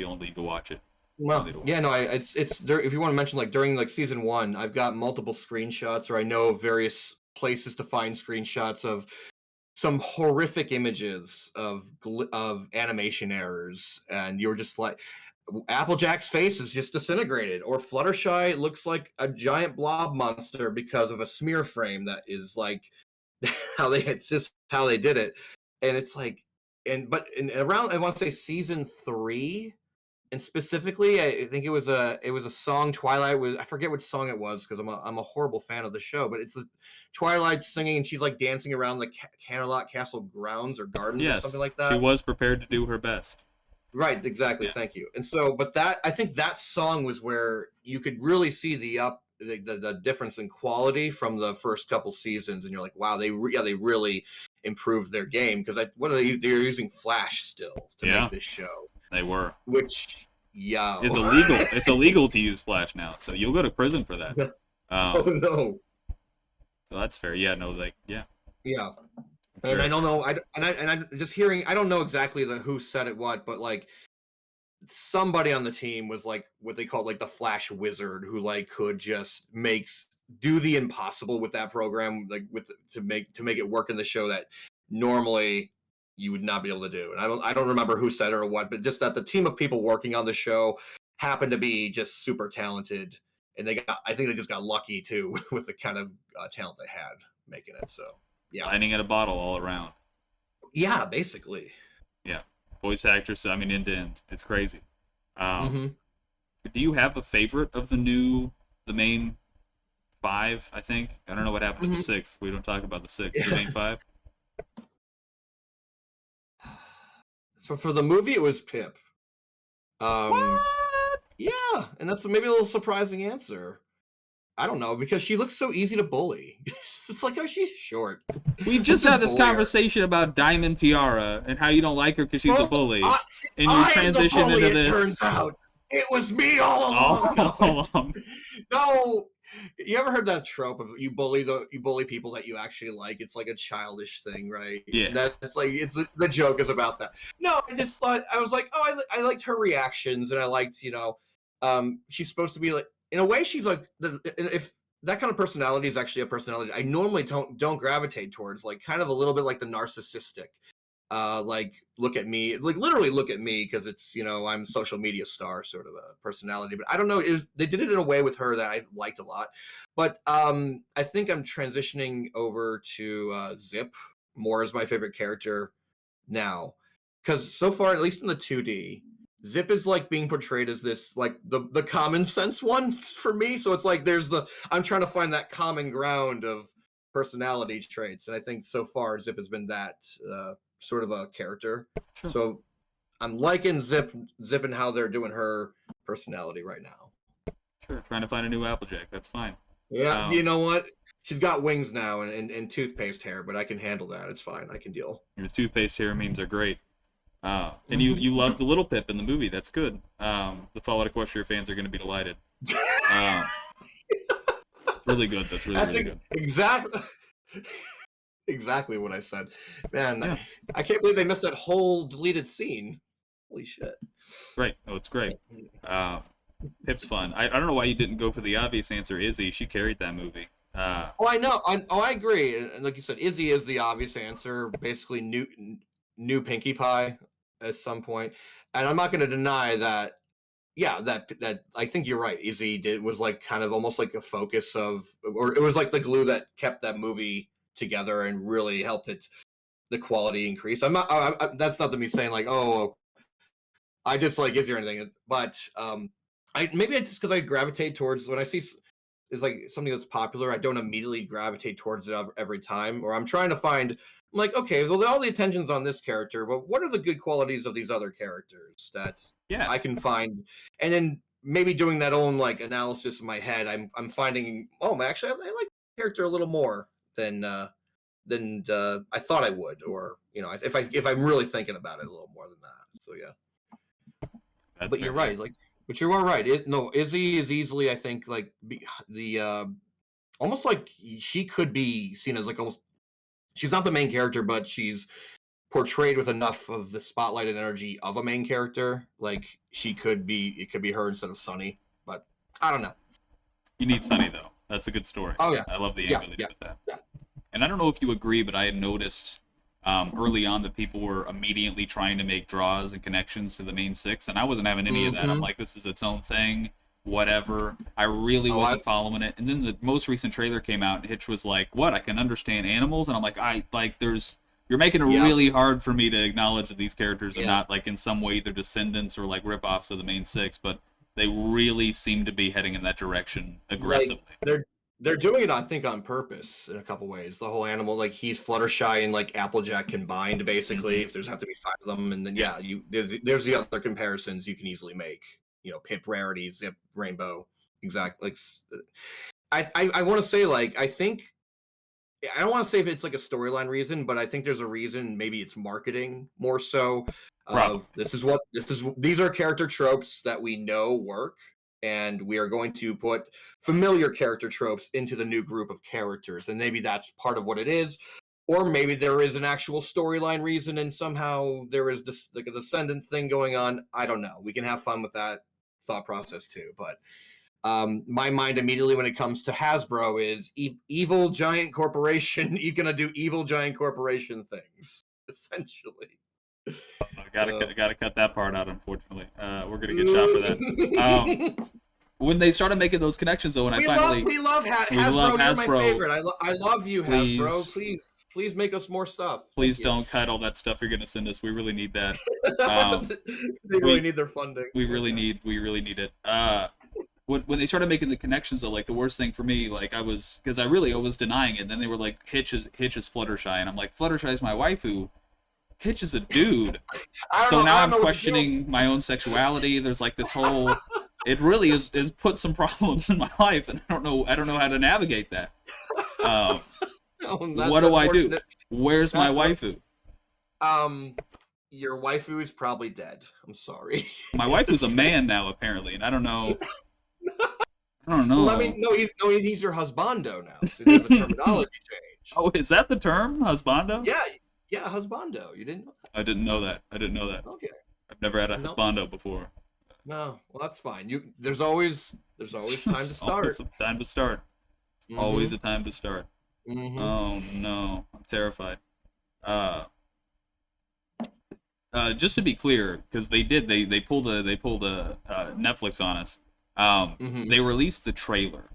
all need to watch it. Well, it's if you want to mention, like during like season 1, I've got multiple screenshots, or I know various places to find screenshots of some horrific images of animation errors, and you're just like, Applejack's face is just disintegrated, or Fluttershy looks like a giant blob monster because of a smear frame that is like it's just how they did it. And it's like, around I want to say season 3. And specifically, I think it was a song Twilight was. I forget which song it was because I'm a horrible fan of the show. But it's Twilight singing, and she's like dancing around the Camelot Castle grounds or gardens or something like that. She was prepared to do her best. Right, exactly. Yeah. Thank you. And so, but I think that song was where you could really see the difference in quality from the first couple seasons, and you're like, wow, they really improved their game, because they're using Flash still to make this show. They were. Which, it's illegal. It's illegal to use Flash now, so you'll go to prison for that. Oh no. So that's fair. Yeah. No. Yeah. And I don't know. I'm just hearing. I don't know exactly who said it what, but like somebody on the team was like what they call like the Flash wizard, who like could just do the impossible with that program, like to make it work in the show that normally you would not be able to do. And I don't remember who said it or what, but just that the team of people working on the show happened to be just super talented, and I think they just got lucky too with the kind of talent they had making it. So yeah, Lightning in a bottle all around. yeah, basically. Yeah, voice actress. I mean, end to end, it's crazy. Mm-hmm. Do you have a favorite of the main five? I think I don't know what happened to the sixth. We don't talk about the sixth. The main five. So for the movie, it was Pip. What? Yeah, and that's maybe a little surprising answer. I don't know, because she looks so easy to bully. It's like, oh, she's short. We just had this conversation about Diamond Tiara and how you don't like her because she's a bully, and you transition into this. It turns out it was me all along. No, you ever heard that trope of you bully people that you actually like? It's like a childish thing, right? Yeah. That's like the joke is about that. No, I just thought I was like, oh, I liked her reactions, and I liked, she's supposed to be like, in a way, she's like if that kind of personality is actually a personality I normally don't gravitate towards, like kind of a little bit like the narcissistic. Like look at me, like literally look at me, because it's, I'm social media star sort of a personality. But I don't know, they did it in a way with her that I liked a lot. But I think I'm transitioning over to Zip more as my favorite character now, because so far, at least in the 2D, Zip is like being portrayed as this, like the common sense one for me. So it's like I'm trying to find that common ground of personality traits, and I think so far Zip has been that sort of a character. Sure. So I'm liking Zip and how they're doing her personality right now. Sure, trying to find a new Applejack. That's fine. Yeah, you know what? She's got wings now and toothpaste hair, but I can handle that. It's fine. I can deal. Your toothpaste hair memes are great. And you loved the little Pip in the movie. That's good. The Fallout Equestria fans are going to be delighted. It's really good. That's really good. Exactly what I said. Man, yeah. I can't believe they missed that whole deleted scene. Holy shit. Right. Oh, it's great. Pip's fun. I don't know why you didn't go for the obvious answer, Izzy. She carried that movie. I know. I agree. And like you said, Izzy is the obvious answer. Basically, new Pinkie Pie at some point. And I'm not going to deny that. Yeah, that I think you're right. Izzy was like kind of almost like a focus of, or it was like the glue that kept that movie together and really helped the quality increase. I'm not. That's not me saying like, oh, I dislike Izzy or anything. But maybe it's just because I gravitate towards, when I see is like something that's popular, I don't immediately gravitate towards it every time. Or I'm trying to find, I'm like, okay, well, all the attention's on this character, but what are the good qualities of these other characters that I can find? And then maybe doing that own like analysis in my head, I'm finding, actually, I like the character a little more than I thought I would, or if I'm really thinking about it a little more than that. So yeah, but you're right, like. But you are right. Izzy is easily, I think, like the almost like she could be seen as like almost. She's not the main character, but she's portrayed with enough of the spotlight and energy of a main character. Like it could be her instead of Sunny. But I don't know. You need Sunny though. That's a good story. Oh yeah, I love the angle they did with that. Yeah. And I don't know if you agree, but I had noticed early on that people were immediately trying to make draws and connections to the main six, and I wasn't having any of that. I'm like, this is its own thing, whatever. I really wasn't following it. And then the most recent trailer came out, and Hitch was like, what, I can understand animals? And I'm like, you're making it really hard for me to acknowledge that these characters are not like in some way either descendants or like ripoffs of the main six, but they really seem to be heading in that direction aggressively. Like, they're doing it, I think, on purpose in a couple ways. The whole animal, like he's Fluttershy and like Applejack combined, basically. If there's have to be 5 of them, and then there's the other comparisons you can easily make. Pip, Rarity, Zip, Rainbow, exactly. Like, I want to say, like, I think I don't want to say if it's like a storyline reason, but I think there's a reason. Maybe it's marketing more so. These are character tropes that we know work. And we are going to put familiar character tropes into the new group of characters. And maybe that's part of what it is. Or maybe there is an actual storyline reason and somehow there is this like a descendant thing going on. I don't know. We can have fun with that thought process too. But my mind immediately when it comes to Hasbro is evil giant corporation. You're going to do evil giant corporation things. essentially. Gotta cut that part out. Unfortunately, we're gonna get shot for that. When they started making those connections, though, and we love Hasbro. You're my favorite. I love you, Hasbro. Please make us more stuff. Please don't cut all that stuff you're gonna send us. We really need that. They really need their funding. We really need it. When they started making the connections, though, like the worst thing for me, like I was denying it. And then they were like, Hitch is Fluttershy, and I'm like, Fluttershy's my waifu. Hitch is a dude. Now I'm questioning my own sexuality. There's like this whole. It really is put some problems in my life, and I don't know how to navigate that. What do I do? Where's my waifu? Your waifu is probably dead. I'm sorry. My waifu's a man now, apparently, and I don't know. Well, I mean, he's your husbando now. So there's a terminology change. Oh, is that the term, husbando? Yeah, husbando. You didn't know that? I didn't know that. Okay. I've never had a husbando before. No, well, that's fine. There's always time to start. Always a time to start. Always a time to start. Oh no, I'm terrified. Just to be clear, because they pulled a Netflix on us. They released the trailer.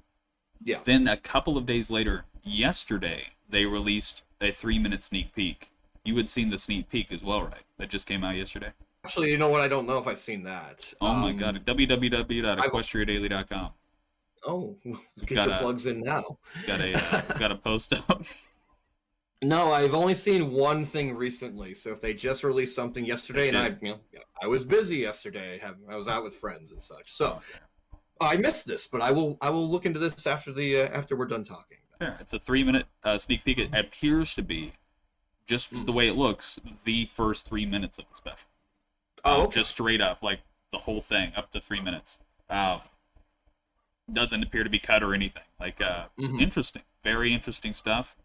Yeah. Then a couple of days later, yesterday, they released a 3-minute sneak peek. You had seen the sneak peek as well, right? That just came out yesterday. Actually, you know what? I don't know if I've seen that. Oh my god! www.equestriadaily.com. Oh, get your plugs in now. Got a post up. No, I've only seen one thing recently. So if they just released something yesterday, and I was busy yesterday, I was out with friends and such. So I missed this, but I will look into this after we're done talking. Sure. It's a 3-minute sneak peek. It appears to be, just the way it looks, the first 3 minutes of the special. Okay. Just straight up, like the whole thing, up to 3 minutes. Doesn't appear to be cut or anything. Like, interesting, very interesting stuff.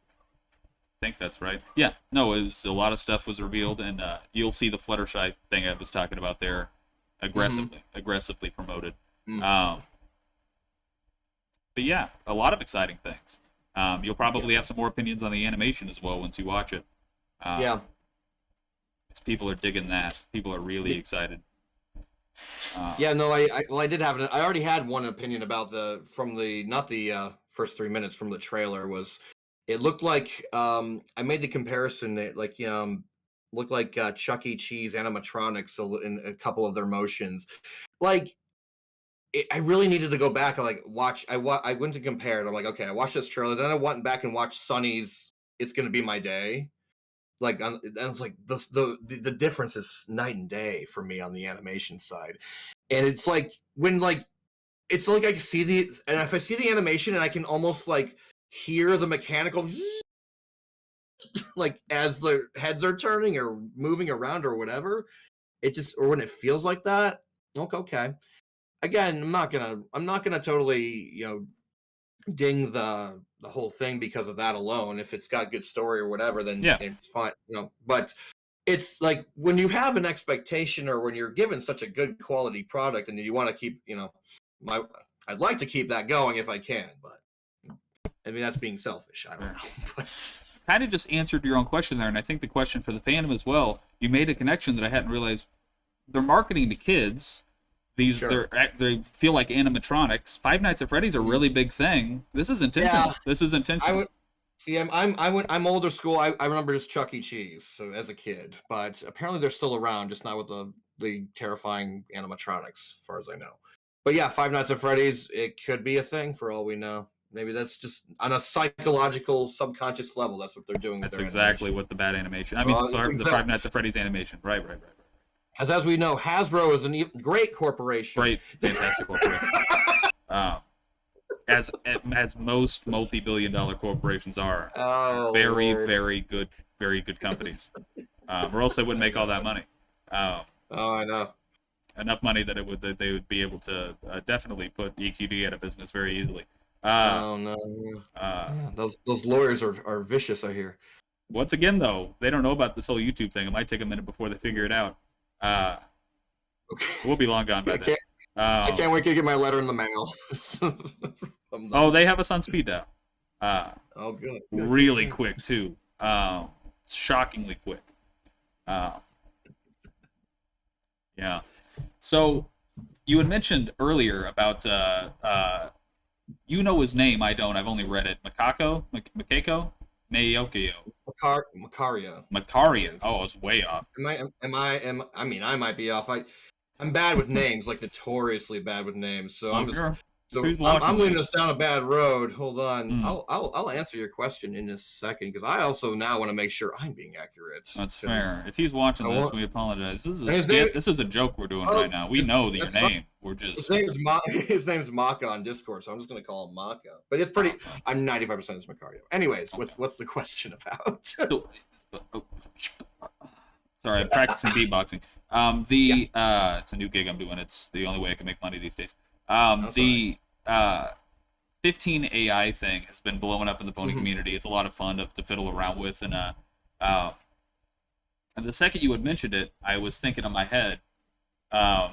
I think that's right. Yeah, no, it was a lot of stuff was revealed, and you'll see the Fluttershy thing I was talking about there, aggressively promoted. But yeah, a lot of exciting things. You'll probably have some more opinions on the animation as well once you watch it. People are digging that. People are really excited. I did have I already had one opinion about not the first 3 minutes from the trailer. Was it looked like I made the comparison that looked like Chuck E. Cheese animatronics in a couple of their motions. Like I really needed to go back and watch. I went to compare it. I'm like, okay, I watched this trailer, then I went back and watched Sunny's "It's Gonna Be My Day." And it's like the difference is night and day for me on the animation side. And it's like it's like I can see and if I see the animation and I can almost hear the mechanical as the heads are turning or moving around or whatever, or when it feels like that, okay. Again, I'm not gonna totally ding the whole thing because of that alone. If it's got good story or whatever, then it's fine. But it's like when you have an expectation or when you're given such a good quality product and you want to keep, I'd like to keep that going if I can, but I mean that's being selfish. I don't know, but kind of just answered your own question there, and I think the question for the fandom as well. You made a connection that I hadn't realized. They're marketing to kids. They feel like animatronics. Five Nights at Freddy's a really big thing. This is intentional. Yeah. This is intentional. I'm older school. I remember just Chuck E. Cheese as a kid, but apparently they're still around, just not with the terrifying animatronics, as far as I know. But yeah, Five Nights at Freddy's, it could be a thing for all we know. Maybe that's just on a psychological, subconscious level. That's what they're doing. That's exactly what the bad animation. I mean, the Five Nights at Freddy's animation. Right. As we know, Hasbro is a great corporation. Great, fantastic corporation. As most multi-billion-dollar corporations are. Oh, very, Lord. very good companies. Or else they wouldn't make all that money. I know. Enough money that they would be able to definitely put EQD out of business very easily. Oh no. Those lawyers are vicious, I hear. Once again, though, they don't know about this whole YouTube thing. It might take a minute before they figure it out. Okay. We'll be long gone by then. I can't wait to get my letter in the mail. Oh, they have us on speed dial. Good. Really quick too. Shockingly quick. Uh, yeah. So you had mentioned earlier about you know his name. I don't. I've only read it. Makako, Mayokio, Macaria, I Macaria. believe. Oh, I was way off. I mean, I might be off. I'm bad with names, like notoriously bad with names. So Well, sure. Who's I'm watching leading this? us down a bad road. Hold on, Hmm. I'll answer your question in a second because I also now want to make sure I'm being accurate That's because fair. If he's watching I this, want. we apologize. This is a And his name, skit. This is a joke we're doing oh, right now. We know that your that's fine. name. We're His just. name's his name's Maka on Discord, so I'm just gonna call him Maka. But it's Oh, pretty. okay. I'm 95% is Macario. Anyways, Okay. what's the question about? So, oh, sorry, I'm practicing beatboxing. Yeah, It's a new gig I'm doing. It's the only way I can make money these days. I'm sorry. The 15 AI thing has been blowing up in the pony Mhm. community. It's a lot of fun to fiddle around with, uh, and the second you had mentioned it, I was thinking in my head, um,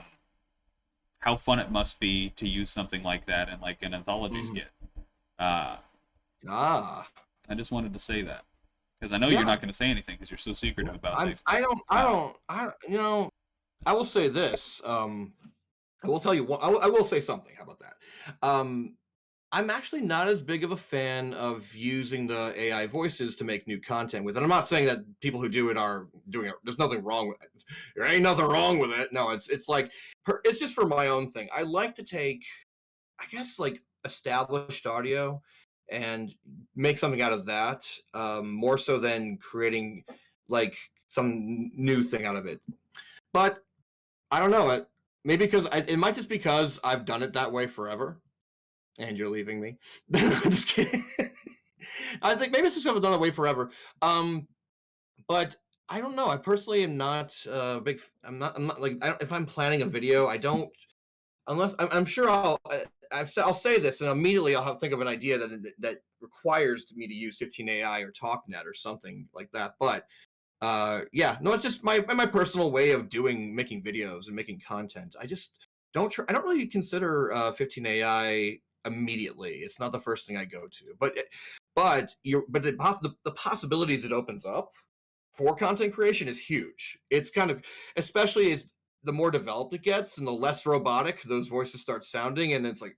how fun it must be to use something like that in like an anthology Mhm. skit. Uh, Ah, I just wanted to say that because I know you're yeah. not going to say anything because you're so secretive about I'm. things. I Uh, don't. I. You know. I will say this. I will tell you what. I will say something. How about that? Um, I'm actually not as big of a fan of using the AI voices to make new content with it. I'm not saying that people who do it are doing it. There's nothing wrong with it. There ain't nothing wrong with it. No, it's like it's just for my own thing. I like to take, I guess, like established audio and make something out of that, more so than creating like some new thing out of it. But I don't know it. Maybe because it might just because I've done it that way forever and you're leaving me. I'm just kidding. I think maybe it's just I've done it way forever. Um, but I don't know. I personally am not big. I'm not like if I'm planning a video, I don't unless I'm sure I'll say this and immediately I'll think of an idea that requires me to use 15 AI or TalkNet or something like that. But yeah, no, it's just my personal way of making videos and making content. I just I don't really consider 15 AI immediately. It's not the first thing I go to, but the possibilities it opens up for content creation is huge. It's kind of, especially as the more developed it gets and the less robotic those voices start sounding, and it's like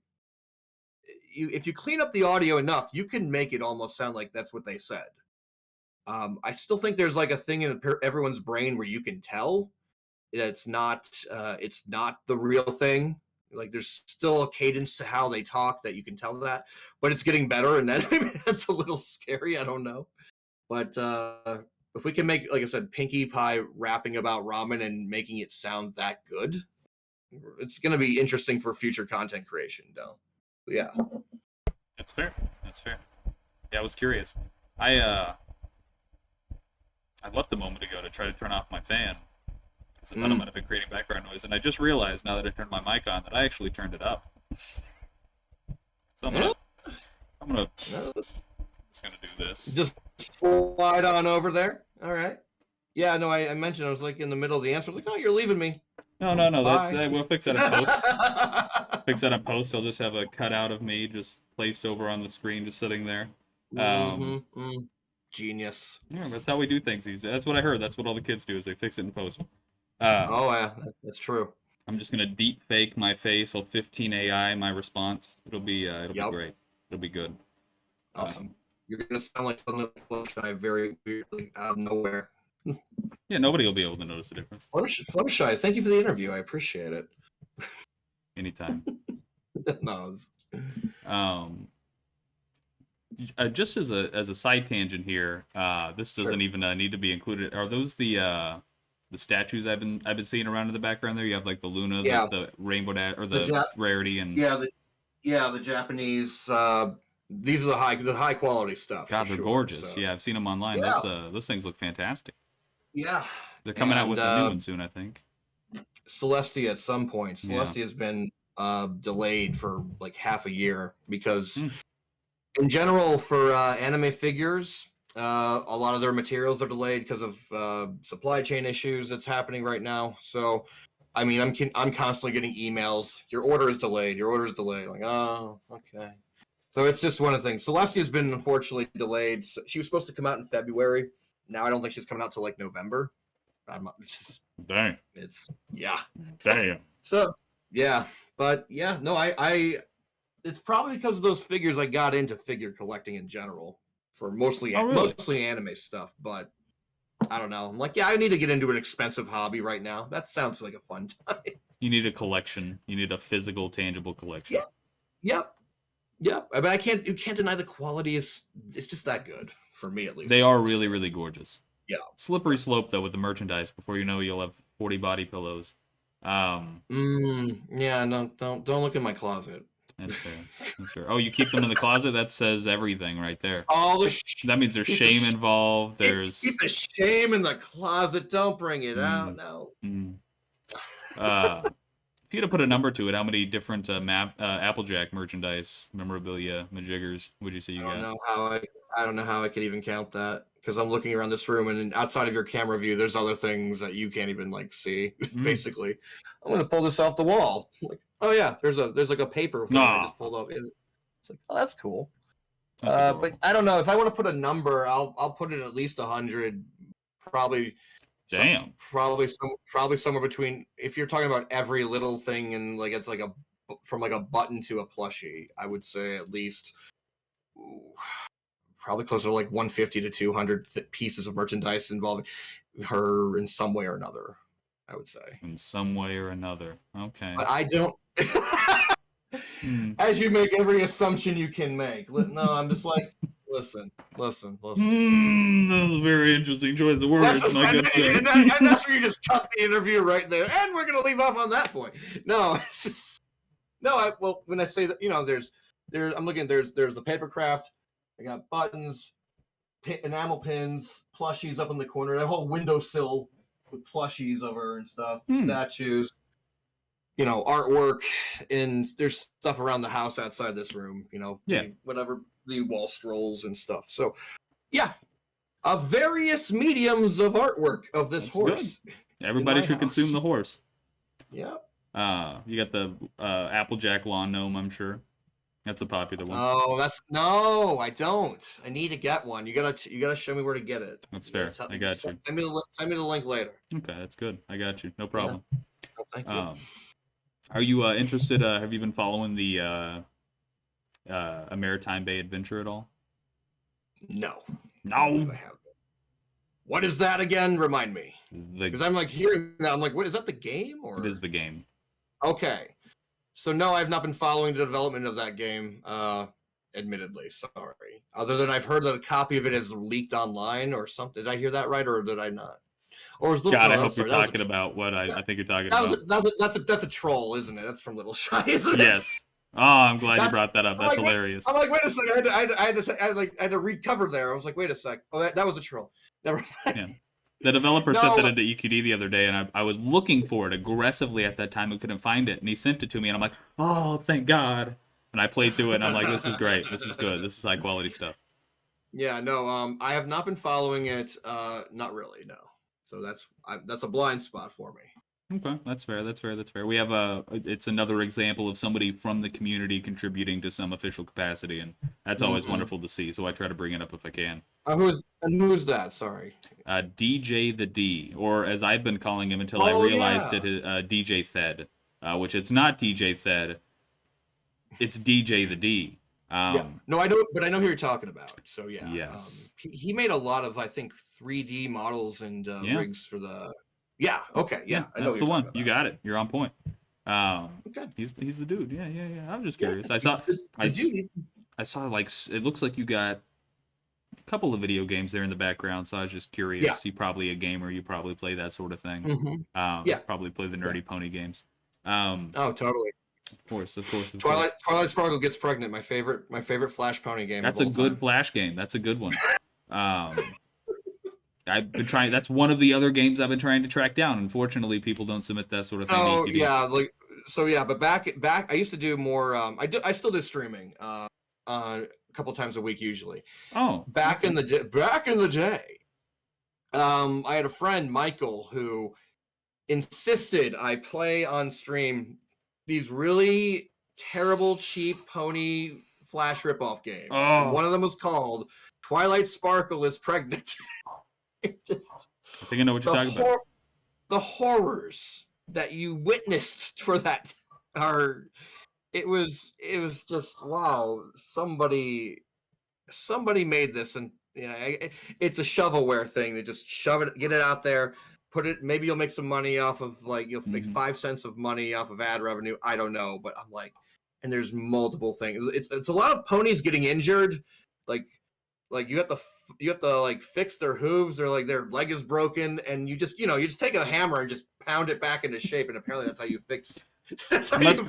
if you clean up the audio enough, you can make it almost sound like that's what they said. I still think there's like a thing in everyone's brain where you can tell it's not the real thing. Like there's still a cadence to how they talk that you can tell that, but it's getting better, and that's a little scary. I don't know, but if we can make, like I said, Pinkie Pie rapping about ramen and making it sound that good, it's going to be interesting for future content creation, though. Yeah. that's fair. That's fair. Yeah, I was curious. I I left a moment ago to try to turn off my fan because I thought it might Mm. have been creating background noise, and I just realized now that I turned my mic on that I actually turned it up. So I'm gonna No, just gonna do this. just slide on over there. All right. Yeah, no, I mentioned I was like in the middle of the answer. I was like, oh, you're leaving me. No, no, no. That's Bye. we'll fix that in post. Fix that in post. I'll just have a cutout of me just placed over on the screen, just sitting there. Mm-hmm. Genius. Yeah, that's how we do things these days. That's what I heard. That's what all the kids do is they fix it in post. Um, Oh, yeah, that's true. I'm just gonna deep fake my face. I'll 15 AI my response. It'll be Yep. great. It'll be good. Awesome. You're gonna sound like something like Fluttershy very weirdly out of nowhere. Yeah, nobody will be able to notice the difference. Fluttershy, thank you for the interview. I appreciate it. Anytime. No, Um, just as a side tangent here, this doesn't sure. even need to be included. Are those the statues I've been seeing around in the background there? You have like the Luna, Yeah, the rainbow or the the rarity, and yeah, the Japanese. These are the high quality stuff for God, they're sure. gorgeous. So Yeah, I've seen them online. yeah, Those things look fantastic. yeah, They're coming out and with a new one soon, I think. Celestia at some point. Yeah. Celestia has been delayed for like half a year because Hmm. in general for anime figures a lot of their materials are delayed because of supply chain issues that's happening right now. So I mean I'm constantly getting emails, your order is delayed, your order is delayed. I'm like, oh, okay. So it's just one of the things. Celestia's been unfortunately delayed. She was supposed to come out in February. Now I don't think she's coming out till like November. It's just, Dang. yeah. Damn. So yeah, but yeah, no, I it's probably because of those figures I got into figure collecting in general for mostly Oh, really? anime stuff. But I don't know. I'm like, yeah, I need to get into an expensive hobby right now. That sounds like a fun time. You need a collection. You need a physical, tangible collection. Yeah. Yep. Yep. I mean, you can't deny the quality is it's just that good for me at least. They are really, really gorgeous. Yeah. Slippery slope though with the merchandise. Before you know, you'll have 40 body pillows. Yeah. No. Don't look in my closet. That's fair. That's fair. Oh, you keep them in the closet? That says everything right there. All the that means there's shame involved. There's keep the shame in the closet. Don't bring it out. No. If you had to put a number to it, how many different Applejack merchandise, memorabilia, majiggers would you say you got? I don't know how I could even count that because I'm looking around this room and outside of your camera view, there's other things that you can't even like see. Basically, I'm gonna pull this off the wall. Like, oh yeah, there's like a paper thing I just pulled up. It's like, oh, that's cool. But I don't know if I want to put a number. I'll put it at least 100. Probably. Damn. Probably somewhere between. If you're talking about every little thing and like it's like from like a button to a plushie, I would say at least. Probably closer to like 150 to 200 pieces of merchandise involving her in some way or another, I would say. In some way or another. Okay. But I don't... As you make every assumption you can make. No, I'm just like, listen. That was a very interesting choice of words. And that's where you just cut the interview right there. And we're going to leave off on that point. No, it's just... No, well, when I say that, I'm looking, there's the paper craft. I got buttons, enamel pins, plushies up in the corner, that whole windowsill with plushies of her and stuff, statues, artwork, and there's stuff around the house outside this room, whatever, the wall scrolls and stuff. So, yeah, various mediums of artwork of this horse. Good. Everybody should consume the horse. Yeah. You got the Applejack lawn gnome, I'm sure. That's a popular one. Oh, no, I don't. I need to get one. You gotta show me where to get it. That's fair. I got you. Send me the link later. Okay, that's good. I got you. No problem. Yeah. Oh, thank you. Are you interested? Have you been following the a Maritime Bay Adventure at all? No. No. I haven't. What is that again? Remind me. Because I'm like hearing that. I'm like, what is that? The game or? It is the game. Okay. So no, I've not been following the development of that game, admittedly, sorry. Other than I've heard that a copy of it is leaked online or something. Did I hear that right, or did I not? Or was Little? God, I hope you're talking about what I think you're talking about. That's a troll, isn't it? That's from Little Shy, isn't it? Yes. Oh, I'm glad you brought that up. That's hilarious. I'm like, wait a second. I had to recover there. I was like, wait a sec. Oh, that was a troll. Never mind. Yeah. The developer sent that into EQD the other day, and I was looking for it aggressively at that time and couldn't find it. And he sent it to me, and I'm like, oh, thank God. And I played through it, and I'm like, this is great. This is good. This is high-quality stuff. Yeah, no, I have not been following it. Not really, no. So that's a blind spot for me. Okay, that's fair. We have it's another example of somebody from the community contributing to some official capacity, and that's always wonderful to see. So I try to bring it up if I can. Who's that? Sorry. DJ the D, or as I've been calling him until I realized it, DJ Thed, which it's not DJ Thed, it's DJ the D. Yeah. No, I don't, but I know who you're talking about. So yeah. Yes. He made a lot of, I think, 3D models and rigs for the. Yeah. Okay. Yeah. I know that's the one. You got it. You're on point. Okay. He's the dude. Yeah. I'm just curious. I saw like it looks like you got a couple of video games there in the background, so I was just curious. Yeah. You're probably a gamer. You probably play that sort of thing. Mm-hmm. Probably play the nerdy pony games. Oh, totally. Of course. Twilight Sparkle Gets Pregnant. My favorite Flash Pony game. That's a good Flash game. That's a good one. I've been trying. That's one of the other games I've been trying to track down. Unfortunately, people don't submit that sort of thing. But back. I used to do more. I still do streaming. A couple times a week usually. Oh. Back in the day. I had a friend, Michael, who insisted I play on stream these really terrible, cheap pony Flash ripoff games. Oh. One of them was called Twilight Sparkle is Pregnant. I think I know what you're talking about. the horrors that you witnessed for that are it was just wow, somebody made this, and it's a shovelware thing. They just shove it, get it out there, put it. Maybe you'll make some money off of like you'll make 5 cents of money off of ad revenue. I don't know, but I'm like, and there's multiple things. It's a lot of ponies getting injured, like you have to like fix their hooves or like their leg is broken, and you just take a hammer and just pound it back into shape, and apparently that's how you fix.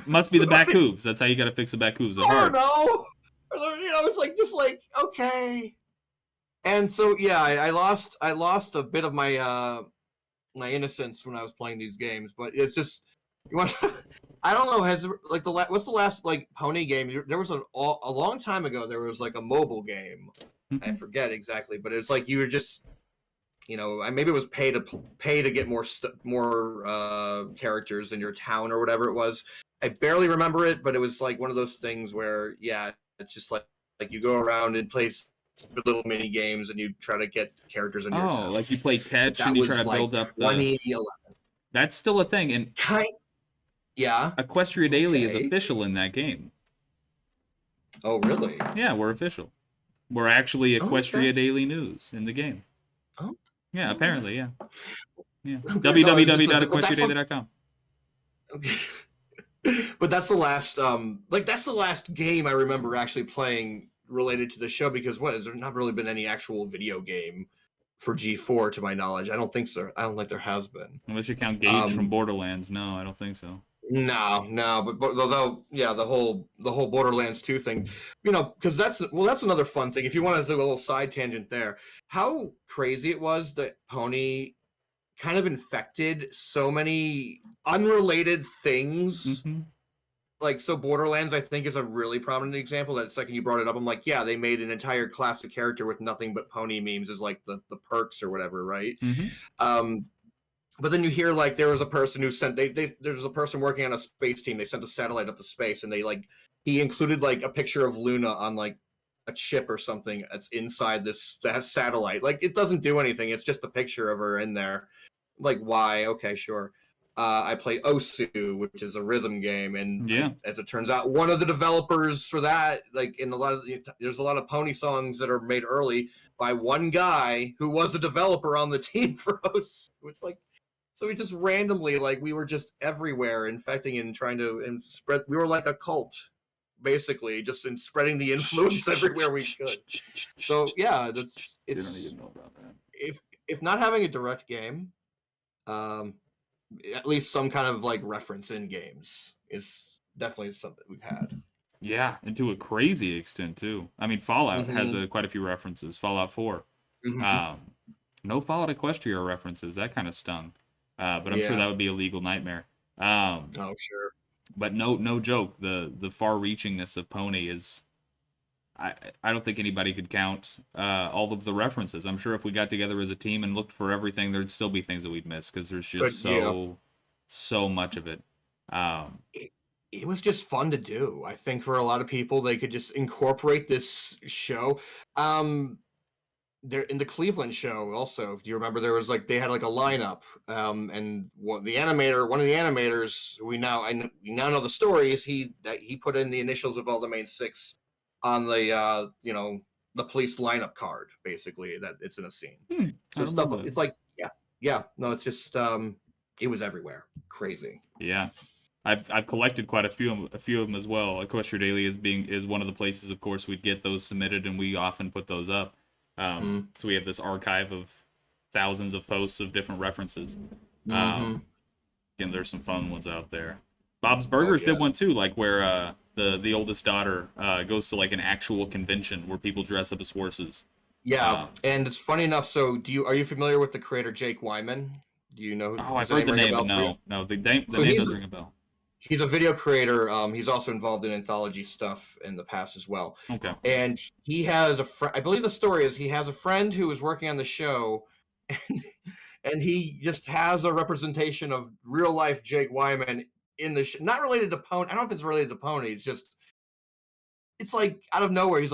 Must be the back hooves. That's how you got to fix the back hooves. They're hard. No. It's like just like okay, and so yeah, I lost a bit of my my innocence when I was playing these games, but it's just I don't know. Has like what's the last like pony game? There was a long time ago. There was like a mobile game. I forget exactly, but it's like you were just maybe it was pay to get more characters in your town or whatever it was. I barely remember it, but it was like one of those things where it's just like you go around and play little mini games and you try to get characters in your town. Like you play catch and you try to build up 2011. That's still a thing, and yeah, Equestria Daily is official in that game. Oh really? Yeah, we're official. We're actually Equestria Daily News in the game. Oh. Yeah, apparently, yeah. Yeah. Okay, www.equestriadaily.com. Okay. But that's the last that's the last game I remember actually playing related to the show, because has there not really been any actual video game for G4 to my knowledge? I don't think so. I don't think there has been. Unless you count Gage from Borderlands. No, I don't think so. No, but although the whole Borderlands 2 thing, because that's another fun thing. If you want to do a little side tangent there, how crazy it was that Pony kind of infected so many unrelated things. Like, so Borderlands, I think, is a really prominent example. That second you brought it up, I'm like, yeah, they made an entire classic character with nothing but pony memes as like the perks or whatever, right? But then you hear like there was a person who sent there was a person working on a space team. They sent a satellite up to space, and he included like a picture of Luna on like a chip or something that's inside that satellite. Like, it doesn't do anything. It's just a picture of her in there. Like, why? Okay, sure. I play Osu, which is a rhythm game, and as it turns out, one of the developers for that, like in there's a lot of pony songs that are made early by one guy who was a developer on the team for Osu. It's like, so we just randomly, like, we were just everywhere infecting and trying to spread. We were like a cult, basically, just in spreading the influence everywhere we could. So yeah, it's. You don't even know about that. If not having a direct game, at least some kind of like reference in games is definitely something we've had. Yeah, and to a crazy extent too. I mean, Fallout has quite a few references. Fallout 4. No Fallout Equestria references. That kind of stung. But I'm sure that would be a legal nightmare. Oh, sure. But no joke. The far-reachingness of Pony is. I don't think anybody could count all of the references. I'm sure if we got together as a team and looked for everything, there'd still be things that we'd miss, because there's just so much of it. It was just fun to do. I think for a lot of people, they could just incorporate this show. There in the Cleveland show also, do you remember there was like they had like a lineup, and one of the animators we now know the story is he put in the initials of all the main six on the the police lineup card, basically, that it's in a scene. So stuff, it's like it's just it was everywhere. Crazy. Yeah. I've collected quite a few of them as well. Equestria Daily is one of the places, of course, we'd get those submitted, and we often put those up. So we have this archive of thousands of posts of different references. Again, there's some fun ones out there. Bob's Burgers did one too, like where the oldest daughter goes to like an actual convention where people dress up as horses. Yeah, and it's funny enough. So, are you familiar with the creator Jake Wyman? Do you know? I've heard the name, but no, the name doesn't ring a bell. He's a video creator. He's also involved in anthology stuff in the past as well. Okay. And he has a friend. I believe the story is he has a friend who is working on the show, and he just has a representation of real life Jake Wyman in the show. Not related to Pony. I don't know if it's related to Pony. It's like out of nowhere. He's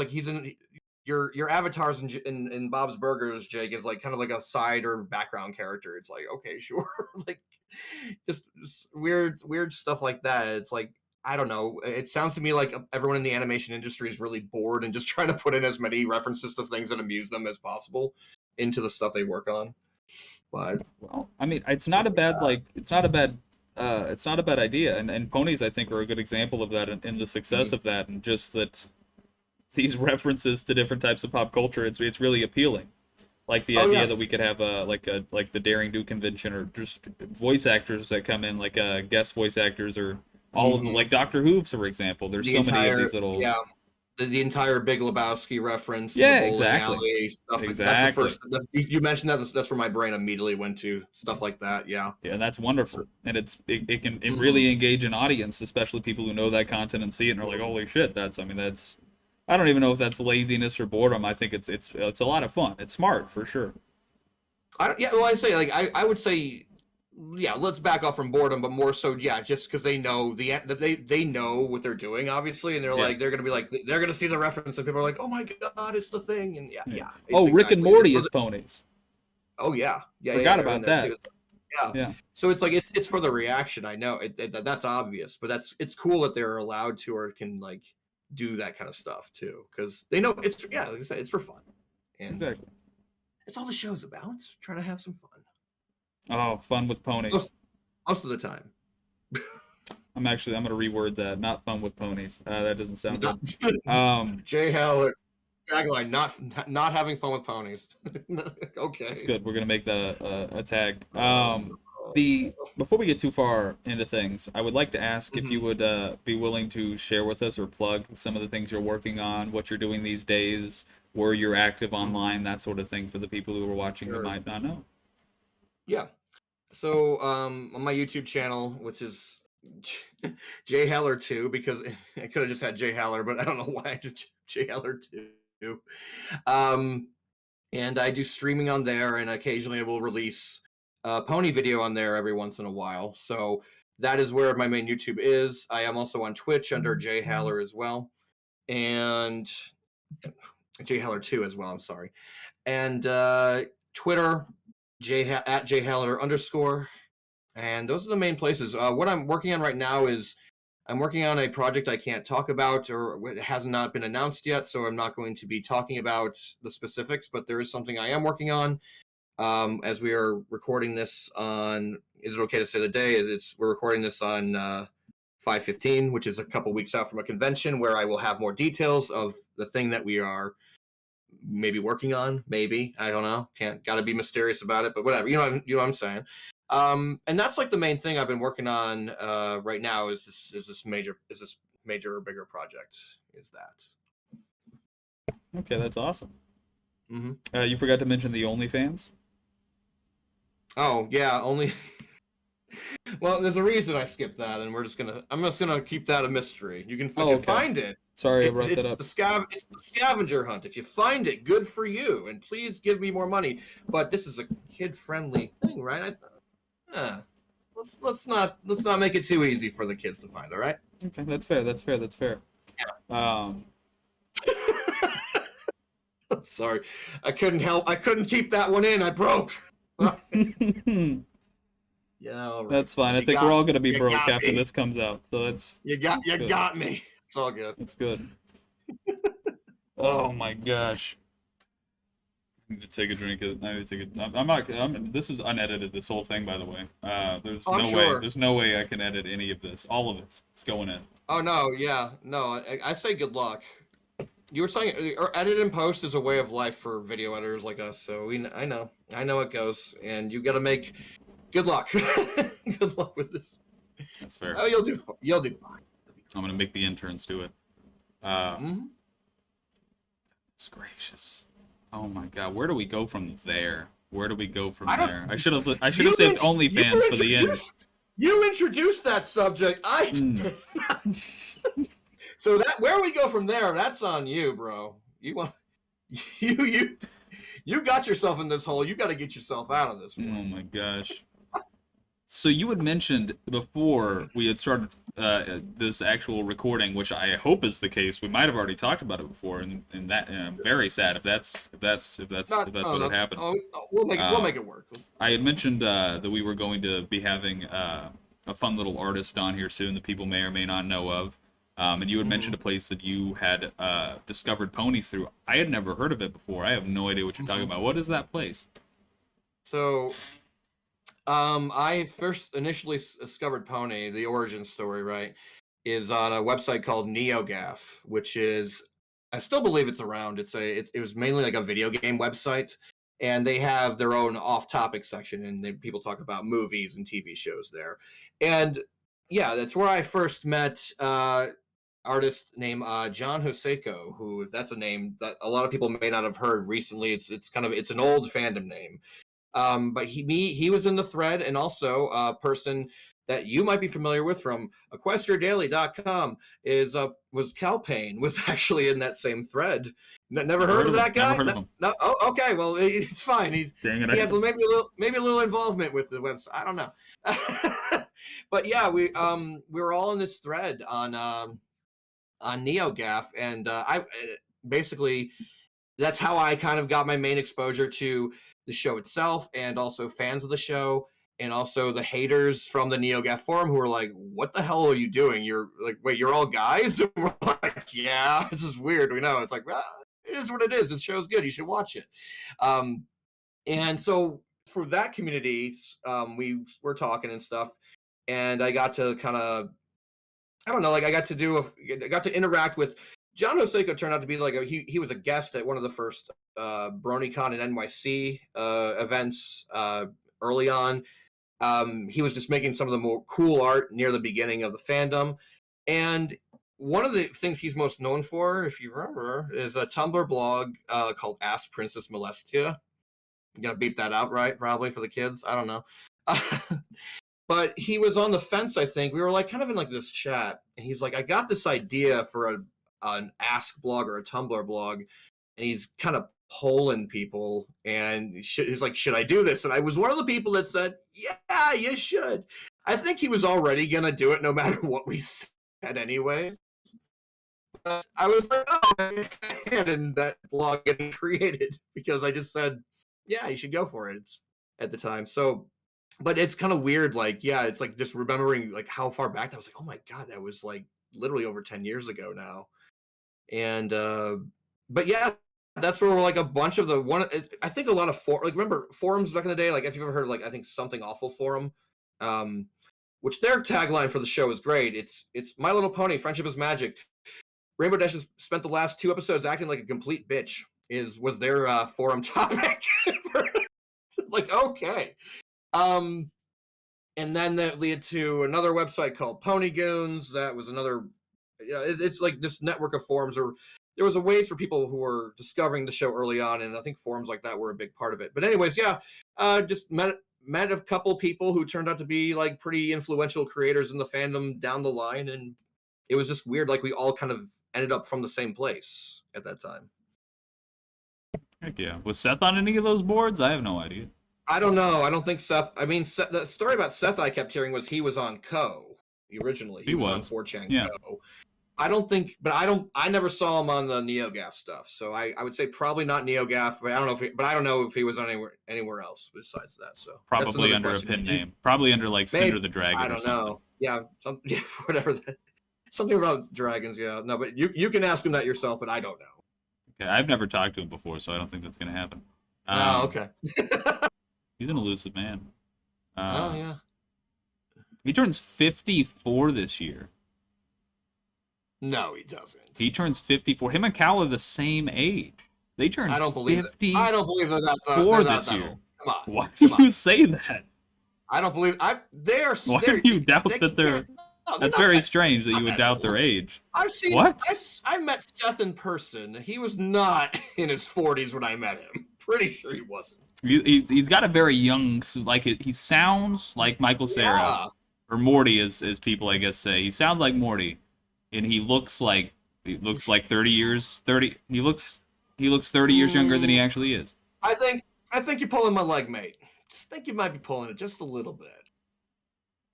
your avatars in Bob's Burgers, Jake, is like kind of like a side or background character. It's like, okay, sure. Like just weird stuff like that. It's like, I don't know. It sounds to me like everyone in the animation industry is really bored and just trying to put in as many references to things that amuse them as possible into the stuff they work on. But Well, I mean, it's not a bad it's not a bad idea, and ponies I think are a good example of that, in the success of that, and just that these references to different types of pop culture, it's really appealing. Like the idea that we could have like the Daring Do convention, or just voice actors that come in, like guest voice actors, or all of the, like Doctor Who, for example. There's the so many entire of these little the entire Big Lebowski reference, and the yeah, bowling exactly, alley stuff. That's the exactly. first. You mentioned that. That's where my brain immediately went to. Stuff like that. Yeah. Yeah, and that's wonderful, and it can really engage an audience, especially people who know that content and see it and are like, holy shit, that's I don't even know if that's laziness or boredom. I think it's a lot of fun. It's smart for sure. Well, I say like I would say, yeah. Let's back off from boredom, but more so, yeah, just because they know they know what they're doing, obviously, and they're gonna be like they're gonna see the reference, and people are like, oh my god, it's the thing, and yeah. Oh, Rick and Morty is ponies. Oh yeah, Forgot about that. Yeah. So it's like it's for the reaction. I know that's obvious, but it's cool that they're allowed to or can like do that kind of stuff too, because they know it's like I said, it's for fun. And exactly. It's all the show's about. Trying to have some fun. Oh, fun with ponies. Most of the time. I'm gonna reword that. Not fun with ponies. That doesn't sound good. JHaller tagline: not having fun with ponies. Okay. That's good. We're gonna make that a tag. Before we get too far into things, I would like to ask if you would be willing to share with us or plug some of the things you're working on, what you're doing these days, where you're active online, that sort of thing, for the people who are watching who might not know. Yeah. So on my YouTube channel, which is JHaller 2, because I could have just had JHaller, but I don't know why I did JHaller 2. And I do streaming on there, and occasionally I will release a pony video on there every once in a while. So that is where my main YouTube is. I am also on Twitch under JHaller as well, and JHaller 2 as well. I'm sorry, and Twitter at JHaller_, and those are the main places. What I'm working on right now is I'm working on a project I can't talk about, or it has not been announced yet, so I'm not going to be talking about the specifics, but there is something I am working on. As we are recording this on, is it okay to say the day? We're recording this on 5/15, which is a couple weeks out from a convention where I will have more details of the thing that we are maybe working on. Maybe, I don't know. Gotta be mysterious about it, but whatever. You know what I'm saying. And that's like the main thing I've been working on right now is this major or bigger project. Is that? Okay, that's awesome. You forgot to mention the OnlyFans. Oh yeah, only. Well, there's a reason I skipped that, and I'm just gonna keep that a mystery. You can find it. Sorry, I brought that up. It's the scavenger hunt. If you find it, good for you, and please give me more money. But this is a kid-friendly thing, right? Let's not make it too easy for the kids to find. All right? Okay, that's fair. Yeah. Sorry, I couldn't keep that one in. I broke. Yeah, all right. That's fine. I think we're all gonna be broke after this comes out. So that's you got me. It's all good. It's good. Oh my gosh. I need to take a drink. I'm not. This is unedited. This whole thing, by the way. There's no way I can edit any of this. All of it. It's going in. Oh no, yeah, no. I say good luck. You were saying, or edit and post is a way of life for video editors like us. So I know it goes, and you got to make. Good luck. Good luck with this. That's fair. Oh, you'll do fine. I'm gonna make the interns do it. It's gracious. Oh my god, where do we go from there? I should have saved OnlyFans for the end. You introduced that subject. So where we go from there, that's on you, bro. You got yourself in this hole. You got to get yourself out of this one. Oh my gosh. So you had mentioned before we had started this actual recording, which I hope is the case. We might have already talked about it before, and that and I'm very sad if that's No, what had no. happened. Oh, we'll Uh, make it work. I had mentioned that we were going to be having a fun little artist on here soon that people may or may not know of. And you had mentioned a place that you had discovered ponies through. I had never heard of it before. I have no idea what you're talking about. What is that place? So, I first initially discovered Pony, the origin story, right, is on a website called NeoGaf, which is, I still believe it's around. It was mainly like a video game website, and they have their own off-topic section, and people talk about movies and TV shows there. And yeah, that's where I first met artist named John Hoseko, who, if that's a name that a lot of people may not have heard recently, it's an old fandom name. But he was in the thread, and also a person that you might be familiar with from EquestriaDaily.com was Calpain, was actually in that same thread. Never Never heard heard of of him. that Never guy? heard of No, him. no. Oh, okay. Well, it's fine. Dang it! He has maybe a little involvement with the website. I don't know. But yeah, we were all in this thread on NeoGaf, and I basically, that's how I kind of got my main exposure to the show itself, and also fans of the show, and also the haters from the NeoGaf forum who were like, "What the hell are you doing? You're like, wait, you're all guys?" And we're like, "Yeah, this is weird." We know it's like, well, it is what it is. This show's good. You should watch it. And so for that community, we were talking and stuff, and I got to kind of, I don't know, like I got to interact with John Hoseko. Turned out to be like he was a guest at one of the first BronyCon and NYC events early on. He was just making some of the more cool art near the beginning of the fandom, and one of the things he's most known for, if you remember, is a Tumblr blog called Ask Princess Molestia. You gotta beep that out, right? Probably for the kids. I don't know. But he was on the fence, I think. We were like kind of in like this chat, and he's like, I got this idea for an Ask blog or a Tumblr blog, and he's kind of polling people, and he's like, should I do this? And I was one of the people that said, yeah, you should. I think he was already gonna do it no matter what we said anyway. I was like, oh, and that blog getting created because I just said, yeah, you should go for it at the time. So, but it's kind of weird. Like, yeah, it's like just remembering like how far back that was. Like, oh my god, that was like literally over 10 years ago now. And but yeah, that's where like a bunch of the one. I think a lot of like remember forums back in the day. Like if you've ever heard of, like, I think Something Awful forum, which their tagline for the show is great. It's My Little Pony, friendship is magic. Rainbow Dash has spent the last 2 episodes acting like a complete bitch. Was their forum topic? Like, okay. And then that led to another website called Pony Goons. That was another. It's like this network of forums, or there was a ways for people who were discovering the show early on, and I think forums like that were a big part of it. But anyways, yeah, just met a couple people who turned out to be like pretty influential creators in the fandom down the line, and it was just weird. Like we all kind of ended up from the same place at that time. Heck yeah. Was Seth on any of those boards? I have no idea. I don't know. I don't think Seth. I mean, the story about Seth I kept hearing was he was on Co. Originally, he was on 4chan yeah. Co. I don't think, but I never saw him on the NeoGaf stuff. So I would say probably not NeoGaf. But I don't know I don't know if he was on anywhere else besides that. So probably under a pin name. Probably under like Cinder the Dragon. I don't know. Yeah, whatever. Something about dragons. Yeah, no, but you can ask him that yourself, but I don't know. Okay, I've never talked to him before, so I don't think that's gonna happen. Oh, okay. He's an elusive man. Oh yeah. He turns 54 this year. No, he doesn't. He turns 54. Him and Cal are the same age. They turned. I don't believe 50 it. I don't believe they're this year. Come on. Why do you say that? I don't believe. They are. Why do you doubt that they're? That's very strange that you would doubt their age. I've seen. What? I met Seth in person. He was not in his 40s when I met him. Pretty sure he wasn't. He's got a very young, like he sounds like Michael Cera, or Morty, as people I guess say. He sounds like Morty, and he looks like 30 years. He looks 30 years younger than he actually is. I think you're pulling my leg, mate. Just think you might be pulling it just a little bit.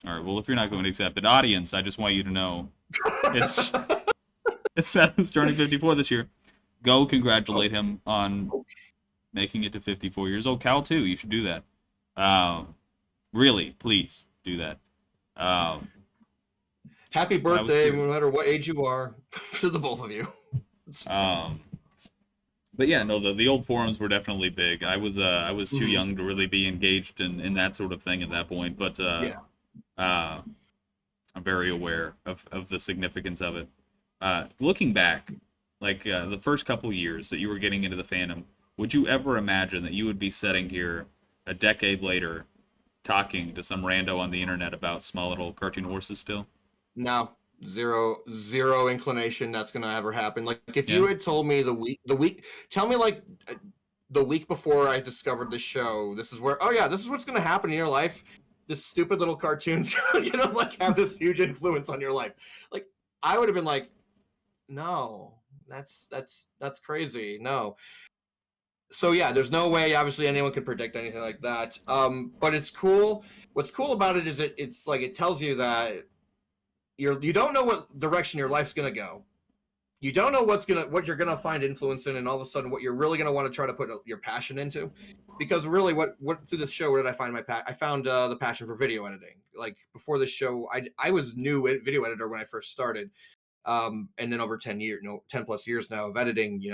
All right. Well, if you're not going to accept it, audience, I just want you to know it's Seth is turning 54 this year. Go congratulate him on making it to 54 years old. Cal too. You should do that. Really, please do that. Happy birthday, no matter what age you are, to the both of you. But yeah, no, the old forums were definitely big. I was too young to really be engaged in that sort of thing at that point, but I'm very aware of the significance of it. Looking back, like the first couple years that you were getting into the fandom, would you ever imagine that you would be sitting here a decade later talking to some rando on the internet about small little cartoon horses still? No. Zero inclination that's gonna ever happen. Like if you had told me the week tell me like the week before I discovered the show, this is what's gonna happen in your life. This stupid little cartoon's gonna like have this huge influence on your life. Like I would have been like, no, that's crazy. No. So yeah, there's no way obviously anyone can predict anything like that. But it's cool. What's cool about it is it's like it tells you that you don't know what direction your life's gonna go. You don't know what you're gonna find influence in, and all of a sudden what you're really gonna want to try to put your passion into. Because really, what through this show, where did I find I found the passion for video editing. Like before this show, I was new video editor when I first started, and then over 10 plus years now of editing,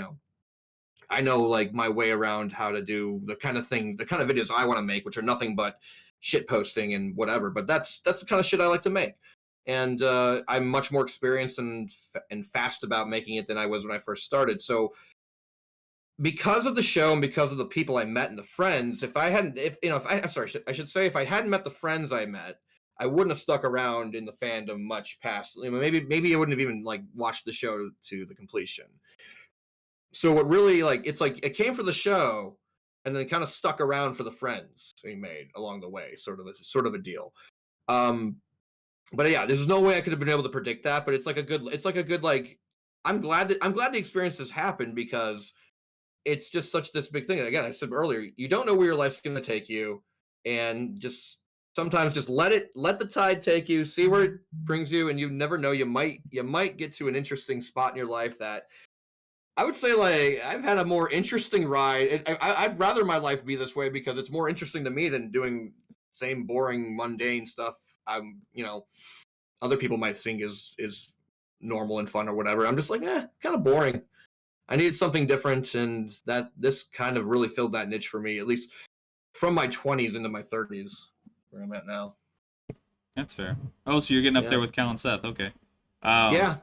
I know like my way around how to do the kind of videos I want to make, which are nothing but shit posting and whatever. But that's the kind of shit I like to make. And I'm much more experienced and fast about making it than I was when I first started. So because of the show and because of the people I met and the friends, if I hadn't met the friends I met, I wouldn't have stuck around in the fandom much past. Maybe I wouldn't have even like watched the show to the completion. So what really it came for the show and then kind of stuck around for the friends we made along the way, sort of a deal. But yeah, there's no way I could have been able to predict that, but it's like a good I'm glad the experience has happened because it's just such this big thing. Again, I said earlier, you don't know where your life's going to take you, and just sometimes just let the tide take you, see where it brings you, and you never know, you might get to an interesting spot in your life that I would say like I've had a more interesting ride. I'd rather my life be this way because it's more interesting to me than doing same boring mundane stuff. Other people might think is normal and fun or whatever. I'm just like, kind of boring. I needed something different, and that this kind of really filled that niche for me, at least from my 20s into my 30s, where I'm at now. That's fair. Oh, so you're getting up there with Cal and Seth. Okay. Yeah.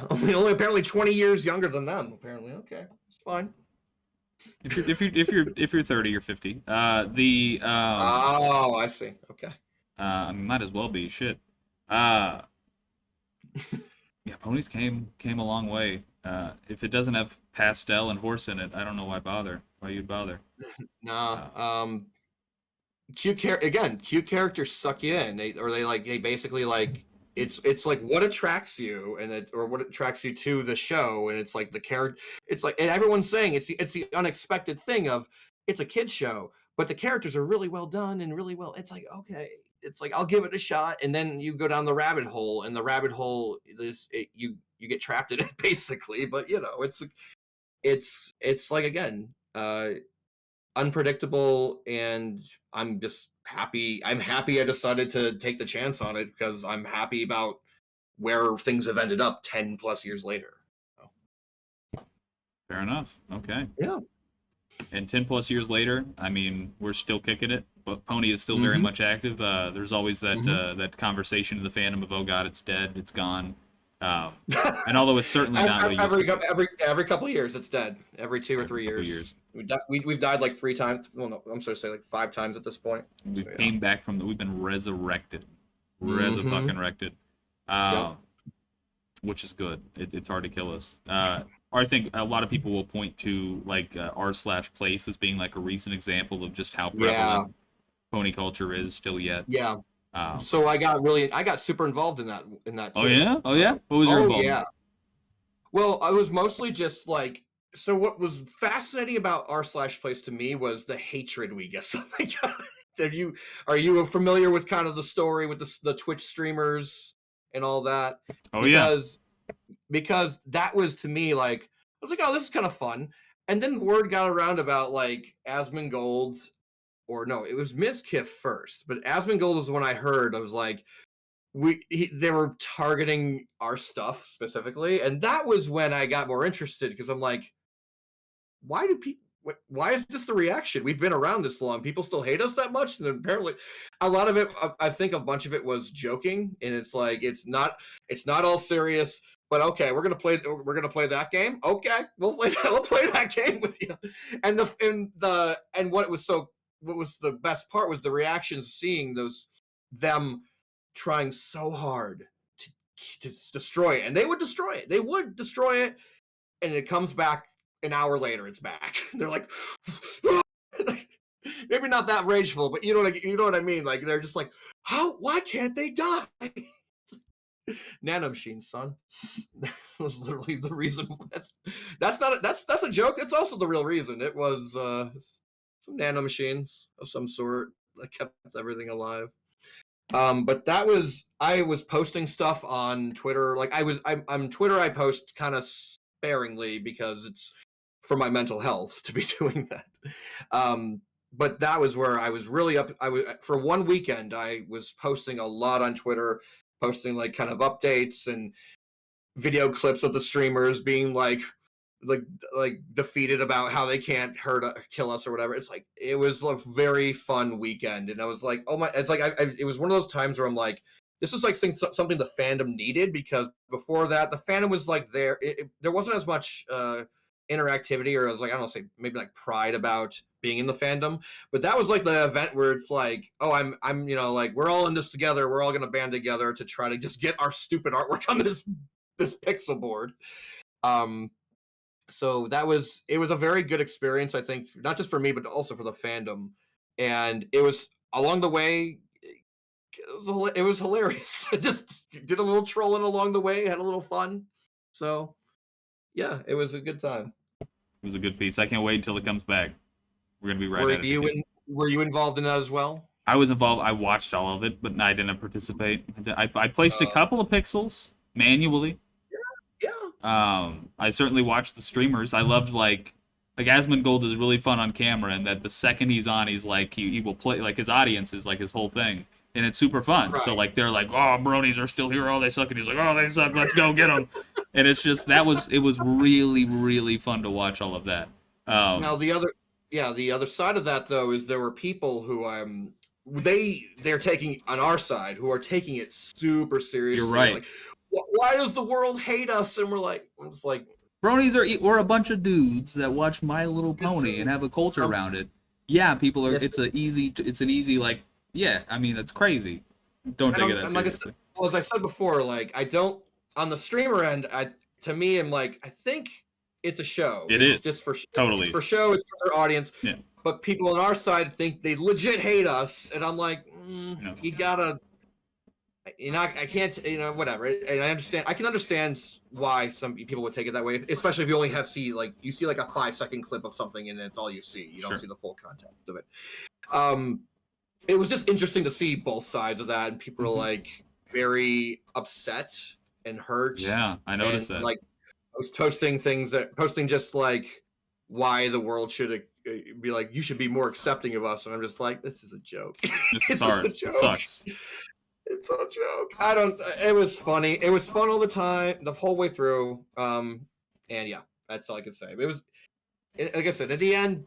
Only apparently 20 years younger than them. Apparently, okay, it's fine. If you're 30 or 50, I see. Okay. I mean, might as well be shit. Yeah, Ponies came a long way. If it doesn't have pastel and horse in it, I don't know why bother. Why you'd bother? No. Cute characters suck you in. They basically like it's like what attracts you or what attracts you to the show, and it's like the character. It's like, and everyone's saying it's the unexpected thing of it's a kid show, but the characters are really well done and really well. It's like, okay, it's like I'll give it a shot, and then you go down the rabbit hole, and the rabbit hole is you get trapped in it basically. But it's like again. Unpredictable, and I'm just happy. I'm happy I decided to take the chance on it because I'm happy about where things have ended up 10 plus years later. Fair enough. Okay. Yeah. And 10 plus years later, I mean, we're still kicking it, but Pony is still very much active. There's always that that conversation in the fandom of, oh God, it's dead, it's gone. And although it's certainly not every couple of years, it's dead. Every 2 or 3 years. We've died like 3 times. Well, no, I'm sorry to say like 5 times at this point. We've been resurrected, fucking wrecked. Which is good. It's hard to kill us. I think a lot of people will point to like r/place as being like a recent example of just how prevalent pony culture is still yet. Yeah. So I got super involved in that too. Oh yeah? What was your involvement? Yeah. Well, I was mostly just like, so what was fascinating about r/place to me was the hatred we get. So like, Are you familiar with kind of the story with the Twitch streamers and all that? Oh yeah. Because that was, to me, like, I was like, oh, this is kind of fun. And then word got around about like Asmongold, or no, it was Mizkif first, but Asmongold was the one I heard. I was like, they were targeting our stuff specifically, and that was when I got more interested, because I'm like, why do people? Why is this the reaction? We've been around this long. People still hate us that much, and apparently, a lot of it. I think a bunch of it was joking, and it's like it's not all serious. But okay, we're gonna play that game. Okay, we'll play that game with you. And what was the best part was the reactions, seeing them trying so hard to destroy it, and they would destroy it. And it comes back an hour later. It's back. They're like, maybe not that rageful, but you know what I mean. Like, they're just like, why can't they die? Nanomachines, son. That was literally the reason. That's a joke. It's also the real reason. It was some nanomachines of some sort that kept everything alive. But I was posting stuff on Twitter. Like, on Twitter, I post kind of sparingly because it's for my mental health to be doing that. But that was where I was really up. For one weekend, I was posting a lot on Twitter, posting like kind of updates and video clips of the streamers being like defeated about how they can't kill us or whatever. It's like, it was a very fun weekend, and I was like, oh my! It's like it was one of those times where I'm like, this is like something the fandom needed, because before that, the fandom was like there wasn't as much interactivity, or I was like, I don't know, say maybe like pride about being in the fandom. But that was like the event where it's like, oh, I'm like, we're all in this together. We're all gonna band together to try to just get our stupid artwork on this pixel board. So it was a very good experience, I think, not just for me, but also for the fandom. And it was, along the way, it was hilarious. I just did a little trolling along the way, had a little fun. So yeah, it was a good time. It was a good piece. I can't wait until it comes back. We're gonna be right at it. Were you involved in that as well? I was involved. I watched all of it, but I didn't participate. I placed a couple of pixels manually. Yeah. I certainly watched the streamers. I loved like Asmongold is really fun on camera, and that the second he's on, he's like he will play, like, his audience is like his whole thing, and it's super fun. Right. So like they're like, oh, bronies are still here, oh, they suck, and he's like, oh, they suck, let's go get them. And it's just it was really, really fun to watch all of that. Now the other side of that, though, is there were people who they're taking on our side, who are taking it super seriously. You're right. Like, why does the world hate us? And I'm just like, bronies we're a bunch of dudes that watch My Little Pony and have a culture around it. Yeah, people are. Yes, it's an easy like. Yeah, I mean, that's crazy. Don't take it that seriously. As I said before, like, I don't, on the streamer end. To me, I'm like, I think it's a show. It's just for totally. It's for show. It's for their audience. Yeah. But people on our side think they legit hate us, and I'm like, no. You gotta. I can't, whatever. And I can understand why some people would take it that way, especially if you only see like a 5-second clip of something and it's all you see. You don't see the full context of it. It was just interesting to see both sides of that, and people are like very upset and hurt. Yeah, I noticed that. Like, I was posting just like why the world should be like, you should be more accepting of us, and I'm just like, this is a joke. This is hard. It sucks. It's a joke. It was funny. It was fun all the time, the whole way through. And yeah, that's all I can say. It was, like I said, at the end,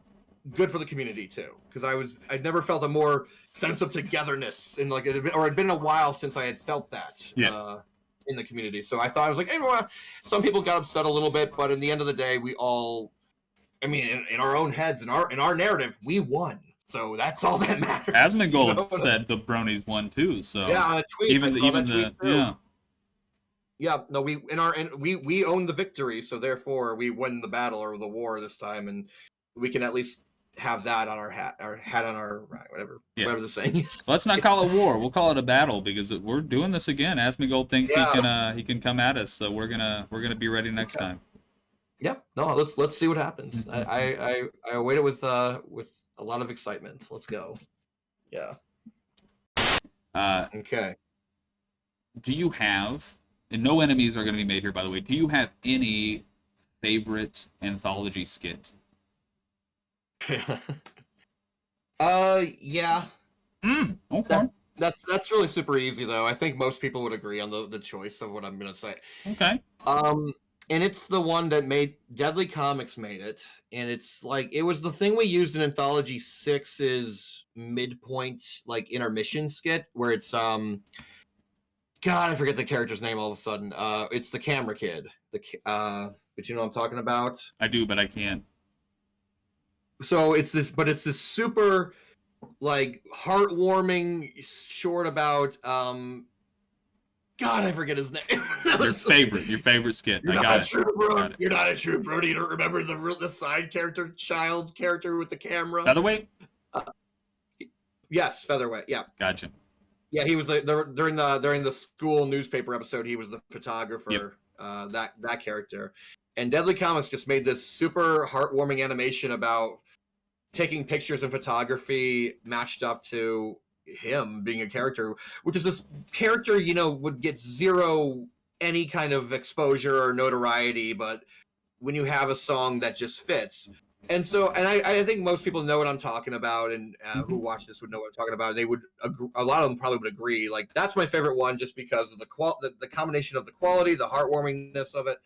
good for the community too, because I'd never felt a more sense of togetherness in like it'd been a while since I had felt that. Yeah. In the community. So I thought, I was like, hey, some people got upset a little bit, but in the end of the day, we all, I mean, in our own heads, in our narrative, we won. So that's all that matters. Asmongold said the bronies won too. So yeah, on a tweet. Yeah, no, we own the victory, so therefore we win the battle or the war this time, and we can at least have that on our hat on our whatever the saying is. Let's not call it war. We'll call it a battle, because we're doing this again. Asmongold thinks he can come at us, so we're gonna be ready next time. Yeah, no, let's see what happens. I await it with a lot of excitement. Let's go. Yeah. Uh, Okay. do you have, and no enemies are going to be made here, by the way, do you have any favorite anthology skit? Yeah. Okay. That's really super easy though. I think most people would agree on the choice of what I'm gonna say. Okay. Um, and it's the one that made Deadly Comics made it, and it's like it was the thing we used in Anthology 6's midpoint like intermission skit where it's God, I forget the character's name all of a sudden. It's the camera kid. But you know what I'm talking about? I do, but I can't. So it's this super like heartwarming short about God, I forget his name. Your favorite skit. You're I not got a it. true bro. Got it. You're not a true bro. You don't remember the side character, child character with the camera. Featherweight? Uh, yes, Featherweight. Yeah, Gotcha. yeah. He was during the school newspaper episode. He was the photographer. Yep. That character, and Deadly Comics just made this super heartwarming animation about taking pictures and photography matched up to him being a character, which is this character, you know, would get zero any kind of exposure or notoriety, but when you have a song that just fits. And so, and I think most people know what I'm talking about, and who watch this would know what I'm talking about. And they would a lot of them probably would agree. Like that's my favorite one, just because of the combination of the quality, the heartwarmingness of it,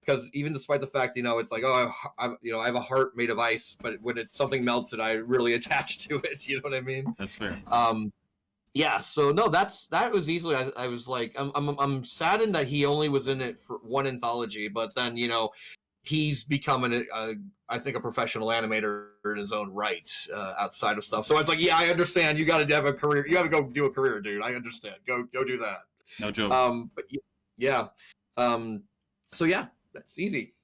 because even despite the fact, you know, it's like, oh, I have a heart made of ice, but when it's something melts it, I really attach to it. You know what I mean? That's fair. Yeah. So no, that was easily. I was like, I'm saddened that he only was in it for one anthology, but then you know, he's becoming I think a professional animator in his own right outside of stuff. So it's like, yeah, I understand. You got to have a career. You got to go do a career, dude. I understand. Go do that. No joke. But yeah. So yeah. That's easy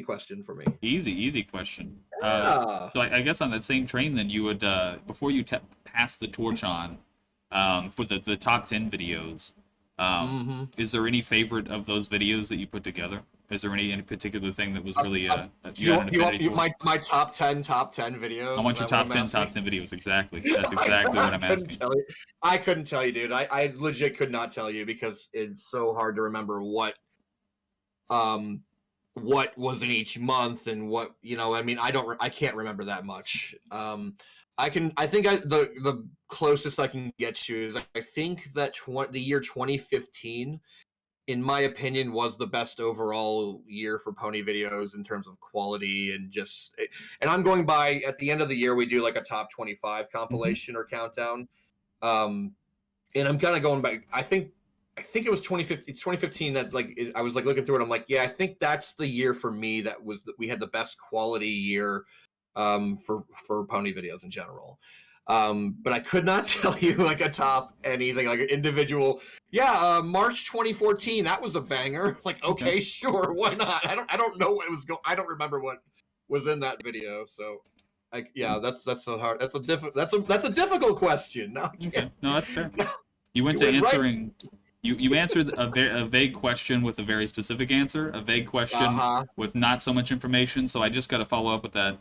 question for me. Easy question. Yeah. So I guess on that same train, then you would before you pass the torch on for the top 10 videos. Is there any favorite of those videos that you put together? Is there any particular thing that was really you had an affinity for? My top 10 videos? I want your top 10 videos, exactly. That's exactly what I'm asking. I couldn't tell you, dude. I legit could not tell you because it's so hard to remember what was in each month and what, you know, I mean, I can't remember that much. I think the closest I can get to is I think that the year 2015, in my opinion, was the best overall year for pony videos in terms of quality and just, and I'm going by at the end of the year, we do like a top 25 compilation or countdown. And I'm kind of going by, I think it was 2015 that like I was like looking through it. I'm like, yeah, I think that's the year for me that we had the best quality year for pony videos in general. But I could not tell you like a top anything like an individual. Yeah, March 2014, that was a banger. Like, okay, sure, why not? I don't know what was I don't remember what was in that video. So, that's so hard. That's a difficult question. No, okay. No, that's fair. You went to answering. Right. You answered a vague question with a very specific answer, a vague question with not so much information. So I just got to follow up with that.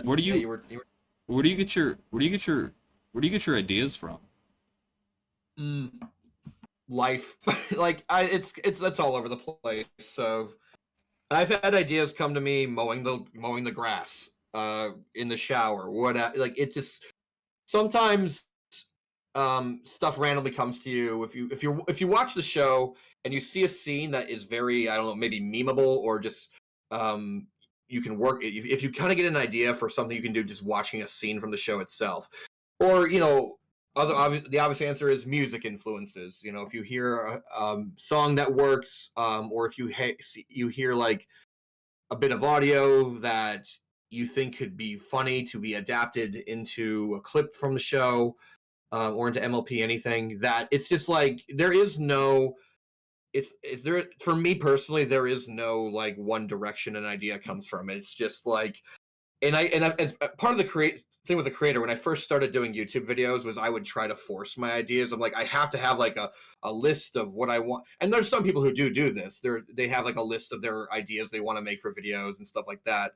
Where do you get your ideas from? Life, like it's all over the place. So I've had ideas come to me mowing the grass, in the shower. Like it just sometimes. Stuff randomly comes to you if you watch the show and you see a scene that is very, I don't know, maybe memeable or just you can work if you kind of get an idea for something you can do just watching a scene from the show itself, or you know, the obvious answer is music influences. You know, if you hear a song that works, or if you hear like a bit of audio that you think could be funny to be adapted into a clip from the show. Or into MLP, anything that it's just like there is no, it's there for me personally. There is no like one direction an idea comes from. It's just like, and part of the thing with the creator when I first started doing YouTube videos was I would try to force my ideas. I'm like, I have to have like a list of what I want. And there's some people who do this. They have like a list of their ideas they want to make for videos and stuff like that.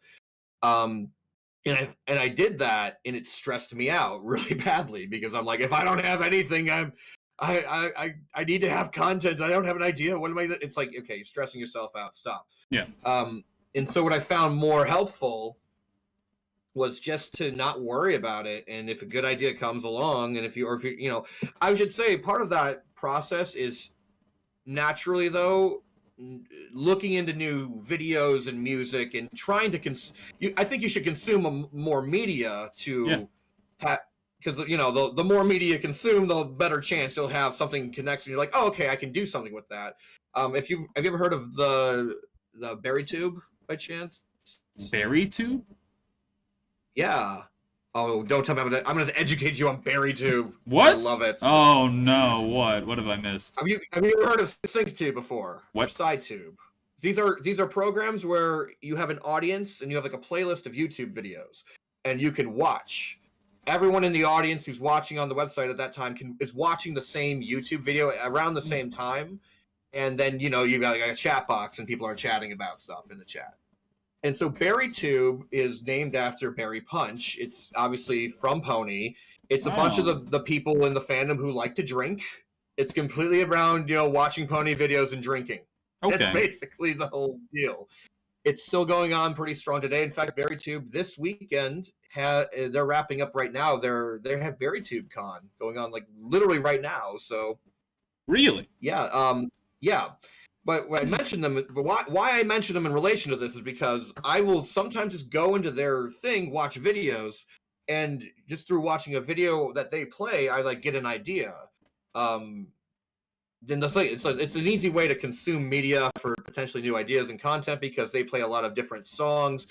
And I did that, and it stressed me out really badly because I'm like, if I don't have anything, I need to have content. I don't have an idea. What am I? It's like, okay, you're stressing yourself out. Stop. Yeah. And so what I found more helpful was just to not worry about it. And if a good idea comes along, and if you, I should say part of that process is naturally though, looking into new videos and music and trying to I think you should consume more media to because the more media you consume, the better chance you'll have something connects and you're like, oh, okay, I can do something with that. Have you ever heard of the berry tube by chance? Berry tube? Yeah. Oh, don't tell me I'm gonna educate you on berry tube. What? I love it. Oh no, what have I missed? Have you ever heard of SyncTube before? What? Or SciTube? These are programs where you have an audience and you have like a playlist of YouTube videos, and you can watch. Everyone in the audience who's watching on the website at that time is watching the same YouTube video around the same time, and then you got like a chat box and people are chatting about stuff in the chat. And so BerryTube is named after Berry Punch. It's obviously from Pony. It's a bunch of the people in the fandom who like to drink. It's completely around, watching Pony videos and drinking. Okay. That's basically the whole deal. It's still going on pretty strong today. In fact, BerryTube this weekend, they're wrapping up right now. They have BerryTube Con going on like literally right now. So really? Yeah. Yeah. But I mentioned them. Why I mention them in relation to this is because I will sometimes just go into their thing, watch videos, and just through watching a video that they play, I like get an idea. Then it's an easy way to consume media for potentially new ideas and content because they play a lot of different songs.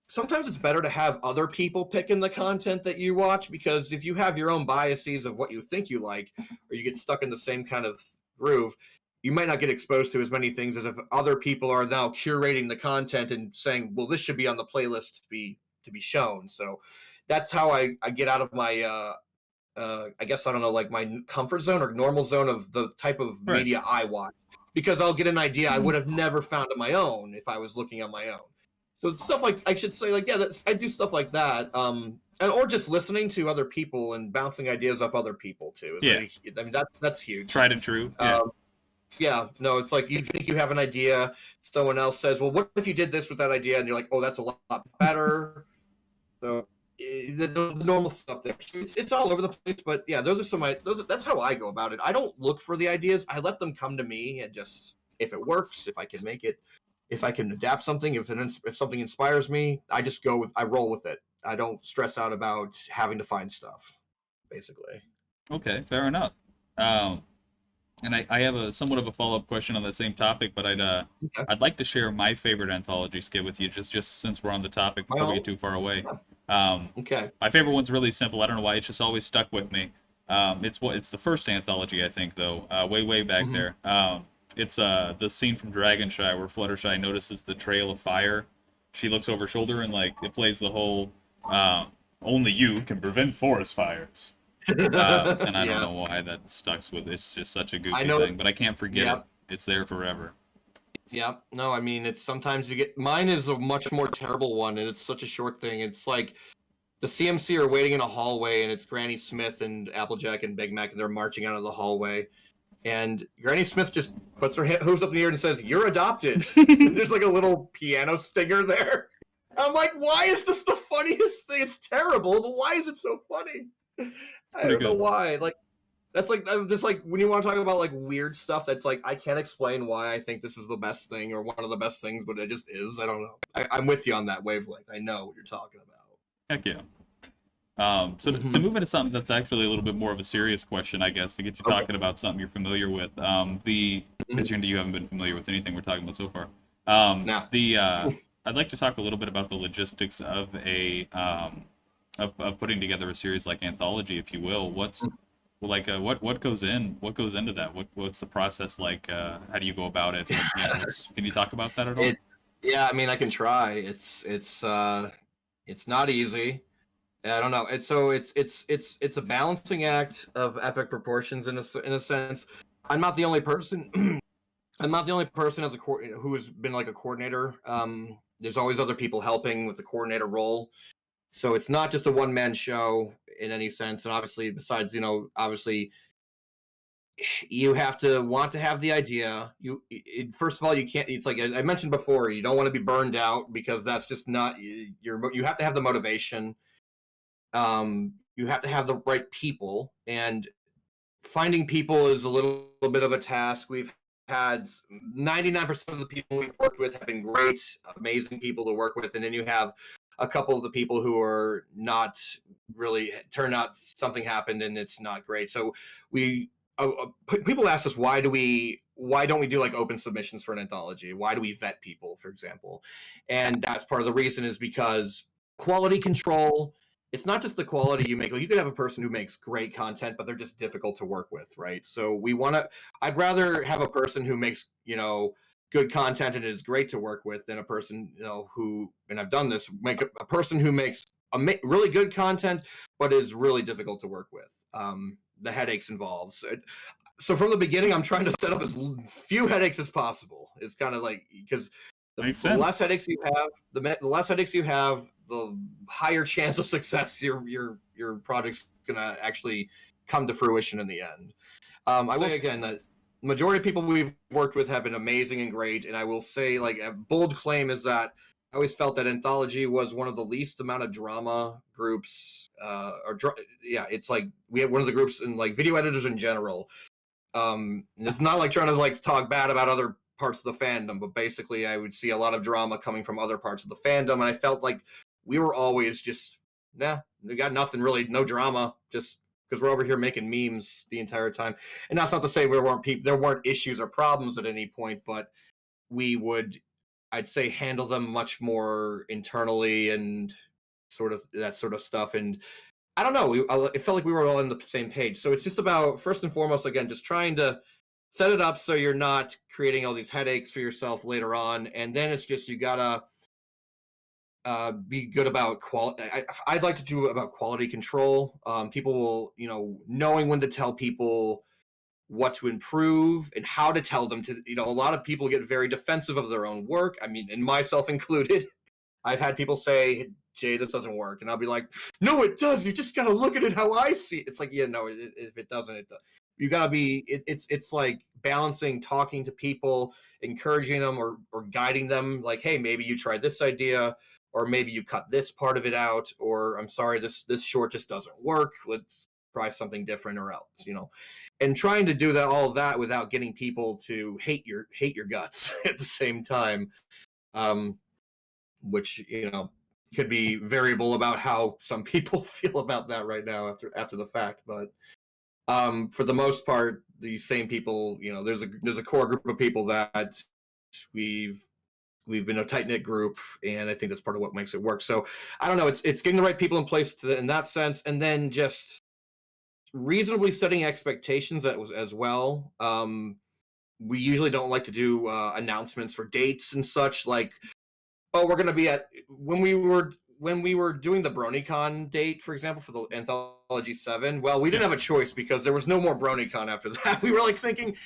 Sometimes it's better to have other people picking the content that you watch because if you have your own biases of what you think you like, or you get stuck in the same kind of groove, you might not get exposed to as many things as if other people are now curating the content and saying, well, this should be on the playlist to be shown. So that's how I get out of my, I guess, I don't know, like my comfort zone or normal zone of the type of media I watch, because I'll get an idea I would have never found on my own if I was looking on my own. So stuff like, I should say, like, yeah, I do stuff like that. Or just listening to other people and bouncing ideas off other people too. I mean, that's huge. Tried and true. Yeah, no, it's like you think you have an idea, someone else says, well, what if you did this with that idea? And you're like, oh, that's a lot better. So the normal stuff there. It's all over the place, but yeah, that's how I go about it. I don't look for the ideas. I let them come to me, and just, if it works, if I can make it, if I can adapt something, if something inspires me, I roll with it. I don't stress out about having to find stuff, basically. Okay, fair enough. And I have a somewhat of a follow-up question on that same topic, but I'd like to share my favorite anthology skit with you, just since we're on the topic before we get too far away. Okay. My favorite one's really simple. I don't know why, it's just always stuck with me. It's the first anthology, I think, though, way back there. It's the scene from Dragonshy where Fluttershy notices the trail of fire. She looks over her shoulder and like it plays the whole "Only you can prevent forest fires." And I don't know why that stuck with it. It's just such a goofy thing, but I can't forget it. It's there forever. Yeah, no, I mean, it's sometimes you get, mine is a much more terrible one, and it's such a short thing. It's like the CMC are waiting in a hallway, and it's Granny Smith and Applejack and Big Mac, and they're marching out of the hallway. And Granny Smith just puts her hooves up in the air and says, "You're adopted." There's like a little piano stinger there. I'm like, why is this the funniest thing? It's terrible, but why is it so funny? I don't know why. Like, that's like when you want to talk about like weird stuff that's like, I can't explain why I think this is the best thing or one of the best things, but it just is. I don't know. I'm with you on that wavelength. I know what you're talking about. Heck yeah. So to move into something that's actually a little bit more of a serious question, I guess, to get you talking about something you're familiar with. Because you haven't been familiar with anything we're talking about so far. I'd like to talk a little bit about the logistics of of putting together a series like Anthology, if you will. What goes into that? What's the process like? How do you go about it? Can you talk about that at all? Yeah, I mean, I can try. It's not easy. I don't know. It's a balancing act of epic proportions in a sense. I'm not the only person. I'm not the only person who has been like a coordinator there's always other people helping with the coordinator role. So it's not just a one-man show in any sense. And obviously, besides, obviously you have to want to have the idea. First of all, you can't. It's like I mentioned before. You don't want to be burned out because that's just not. You have to have the motivation. You have to have the right people, and finding people is a little bit of a task. We've had 99% of the people we've worked with have been great, amazing people to work with, and then you have a couple of the people who are not really, turn out something happened and it's not great. So we people ask us, why don't we do like open submissions for an anthology? Why do we vet people, for example? And that's part of the reason, is because quality control. It's not just the quality you make. Like, you could have a person who makes great content, but they're just difficult to work with, right? So I'd rather have a person who makes, good content and is great to work with than a person, who, and I've done this, make a person who makes really good content, but is really difficult to work with. The headaches involved. So from the beginning, I'm trying to set up as few headaches as possible. It's kind of like, because the less headaches you have, the less headaches you have, the higher chance of success your project's gonna actually come to fruition in the end. I will say again that the majority of people we've worked with have been amazing and great, and I will say, like, a bold claim is that I always felt that Anthology was one of the least amount of drama groups. It's like we have one of the groups in, like, video editors in general. It's not like trying to, like, talk bad about other parts of the fandom, but basically I would see a lot of drama coming from other parts of the fandom, and I felt like we were always just, we got nothing really, no drama, just because we're over here making memes the entire time. And that's not to say there weren't issues or problems at any point, but we would, I'd say, handle them much more internally and sort of that sort of stuff. And I don't know, it felt like we were all on the same page. So it's just about, first and foremost, again, just trying to set it up so you're not creating all these headaches for yourself later on. And then it's just, you gotta be good about quality. I'd like to do about quality control. People will, knowing when to tell people what to improve and how to tell them to, a lot of people get very defensive of their own work. I mean, and myself included. I've had people say, Jay, this doesn't work. And I'll be like, no, it does. You just got to look at it how I see it. It's like, if it doesn't, it does. You got to be, it's like balancing, talking to people, encouraging them or guiding them. Like, hey, maybe you try this idea, or maybe you cut this part of it out, or I'm sorry, this short just doesn't work. Let's try something different or else, and trying to do all of that without getting people to hate your guts at the same time. Which, could be variable about how some people feel about that right now after the fact. But for the most part, the same people, there's a core group of people that we've been a tight-knit group, and I think that's part of what makes it work. So I don't know, it's getting the right people in place in that sense, and then just reasonably setting expectations as well. We usually don't like to do announcements for dates and such, like, oh, we're going to be at, when we were doing the BronyCon date, for example, for the Anthology 7, well, we didn't have a choice because there was no more BronyCon after that. We were like thinking,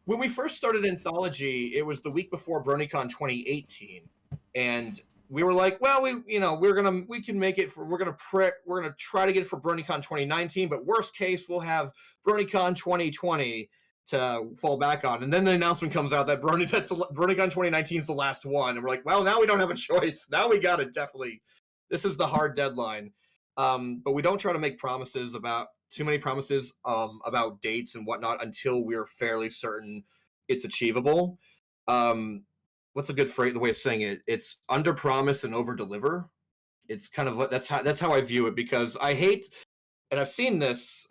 when we first started Anthology, it was the week before BronyCon 2018, and we were like, well, we can make it for, we're going to try to get it for BronyCon 2019, but worst case, we'll have BronyCon 2020 to fall back on. And then the announcement comes out that BronyCon 2019 is the last one, and we're like, well, now we don't have a choice. Now we gotta definitely, this is the hard deadline. But we don't try to make too many promises about dates and whatnot until we're fairly certain it's achievable. What's a good phrase, the way of saying it? It's under promise and over deliver. It's kind of, that's how I view it, because I hate, and I've seen this,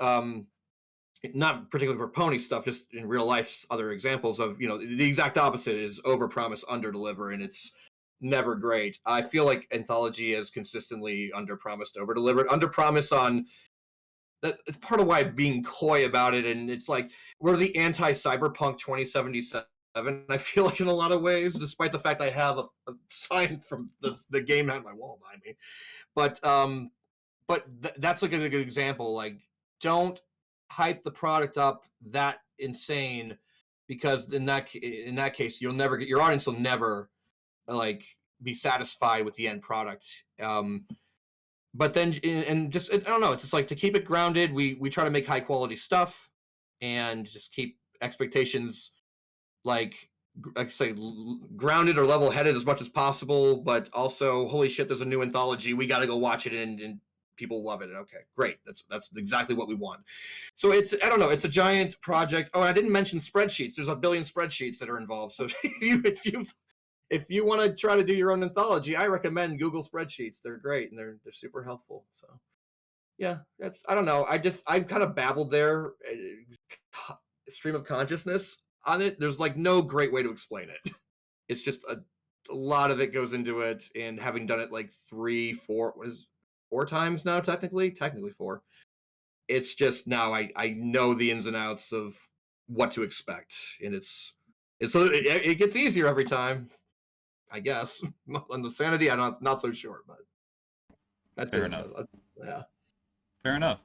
not particularly for pony stuff, just in real life, other examples of, the exact opposite is over promise, under deliver, and it's never great. I feel like Anthology has consistently under promised, over delivered. Under promise on that, it's part of why I'm being coy about it, and it's like we're the anti-Cyberpunk 2077. I feel like in a lot of ways, despite the fact I have a sign from the game on my wall behind me, but that's like a good example. Like, don't hype the product up that insane, because in that case, you'll never get, your audience will never, like, be satisfied with the end product. But then, and just, I don't know, it's just like to keep it grounded. We try to make high quality stuff and just keep expectations like I say grounded or level headed as much as possible. But also, holy shit, there's a new anthology. We got to go watch it, and people love it. Okay, great. That's exactly what we want. So it's, I don't know, it's a giant project. Oh, and I didn't mention spreadsheets. There's a billion spreadsheets that are involved. So if you want to try to do your own anthology, I recommend Google spreadsheets. They're great and they're super helpful. So yeah, that's, I don't know. I kind of babbled there, stream of consciousness on it. There's like no great way to explain it. It's just a lot of it goes into it, and having done it like 4 times now, technically four. It's just now I know the ins and outs of what to expect, and it gets easier every time, I guess. On the sanity, I'm not so sure, but that's Fair enough. Yeah. Fair enough.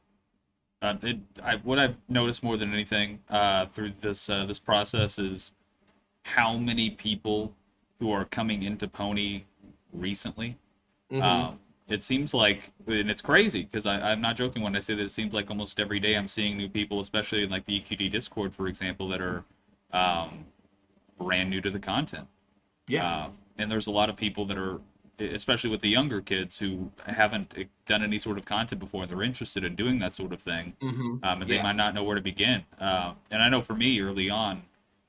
What I've noticed more than anything through this process is how many people who are coming into Pony recently. Mm-hmm. It seems like, and it's crazy because I'm not joking when I say that it seems like almost every day I'm seeing new people, especially in like the EQD Discord, for example, that are brand new to the content. Yeah. And there's a lot of people that are, especially with the younger kids who haven't done any sort of content before, and they're interested in doing that sort of thing, Mm-hmm. and they might not know where to begin. And I know for me, early on,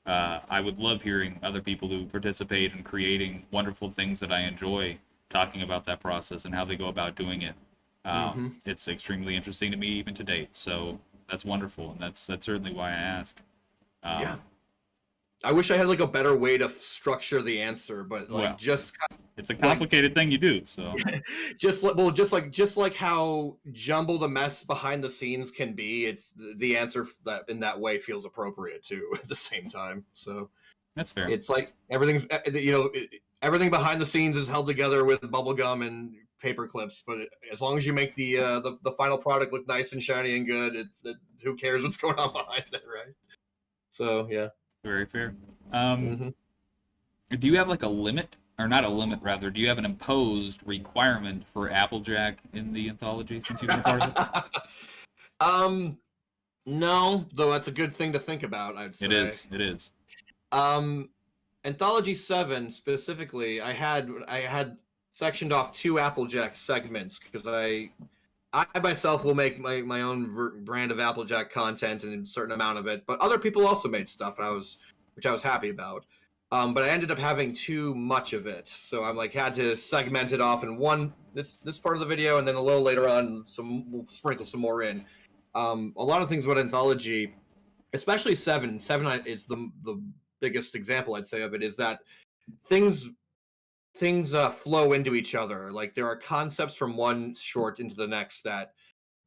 I would love hearing other people who participate in creating wonderful things that I enjoy, talking about that process and how they go about doing it. It's extremely interesting to me even to date. So that's wonderful, and that's certainly why I ask. Yeah. I wish I had like a better way to structure the answer, but like Well, just it's a complicated thing you do. So just like how jumbled a mess behind the scenes can be, it's the answer that in that way feels appropriate too at the same time. So that's fair. it's like everything's, everything behind the scenes is held together with bubble gum and paper clips, but as long as you make the final product look nice and shiny and good, who cares what's going on behind it, right? So yeah. Very fair. Mm-hmm. Do you have like a limit, or not a limit, rather? Do you have an imposed requirement for Applejack in the anthology since you've been part of it? No, though that's a good thing to think about, I'd say. It is. It is. Anthology 7 specifically, I had sectioned off 2 Applejack segments because I myself will make my own brand of Applejack content and a certain amount of it, but other people also made stuff, and which I was happy about. But I ended up having too much of it, so I'm like had to segment it off in this part of the video, and then a little later on, we'll sprinkle some more in. A lot of things about Anthology, especially 7 is the biggest example I'd say of it, is that things flow into each other. Like there are concepts from one short into the next that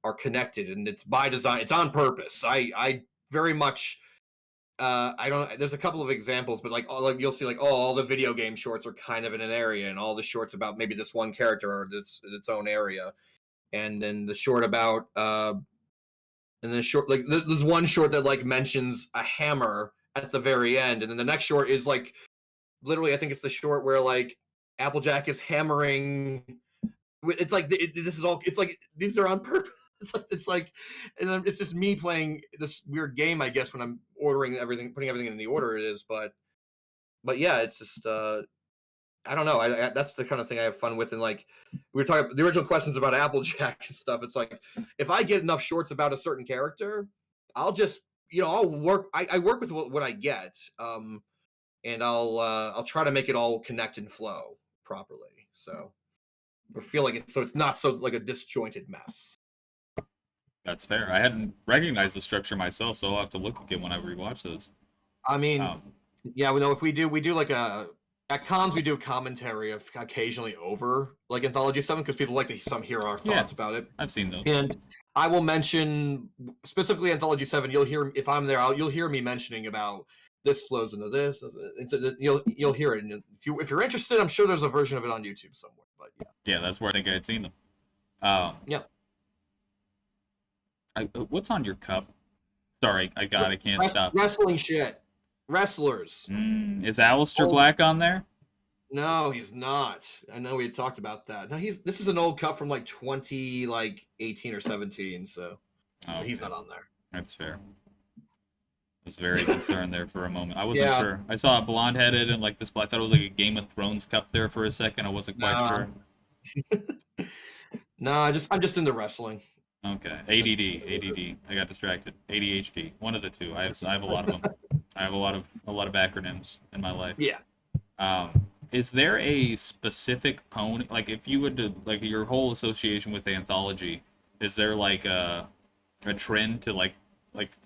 are connected, and it's by design. It's on purpose. I very much. I don't. There's a couple of examples, but like you'll see, like all the video game shorts are kind of in an area, and all the shorts about maybe this one character or its own area, and then the short about and then short like there's one short that like mentions a hammer at the very end, and then the next short is like literally I think it's the short where like Applejack is hammering. It's like this is all. It's like these are on purpose. It's like, and it's just me playing this weird game, I guess, when I'm ordering everything, putting everything in the order it is. But yeah, it's just I don't know. That's the kind of thing I have fun with. And like we were talking about the original questions about Applejack and stuff. It's like if I get enough shorts about a certain character, I'll just I'll work. I work with what I get, and I'll try to make it all connect and flow properly. So. Or feel like it's not so like a disjointed mess. That's fair. I hadn't recognized the structure myself, so I'll have to look again when I rewatch those. I mean, yeah, we know if we do like at cons we do a commentary of occasionally over like Anthology 7 because people like to hear our thoughts about it. I've seen those. And I will mention specifically Anthology 7. You'll hear if I'm there. You'll hear me mentioning about this flows into this. You'll hear it. And if you're interested, I'm sure there's a version of it on YouTube somewhere. But yeah. Yeah, that's where I think I had seen them. Yeah. What's on your cup? Sorry, I can't stop. Wrestling shit. Wrestlers. Is Allyster Black on there? No, he's not. I know we had talked about that. No, this is an old cut from like 18 or 17, so Oh, he's okay. not on there. That's fair. I was very concerned there for a moment. I wasn't Yeah, sure. I saw it blonde-headed and like this. I thought it was like a Game of Thrones cup there for a second. I wasn't quite nah, sure. nah. I'm just into wrestling. Okay. That's ADD. I got distracted. ADHD. One of the two. I have a lot of them. I have a lot of acronyms in my life. yeah. Is there a specific pony, like if you would do, like your whole association with Anthology, is there like a trend to like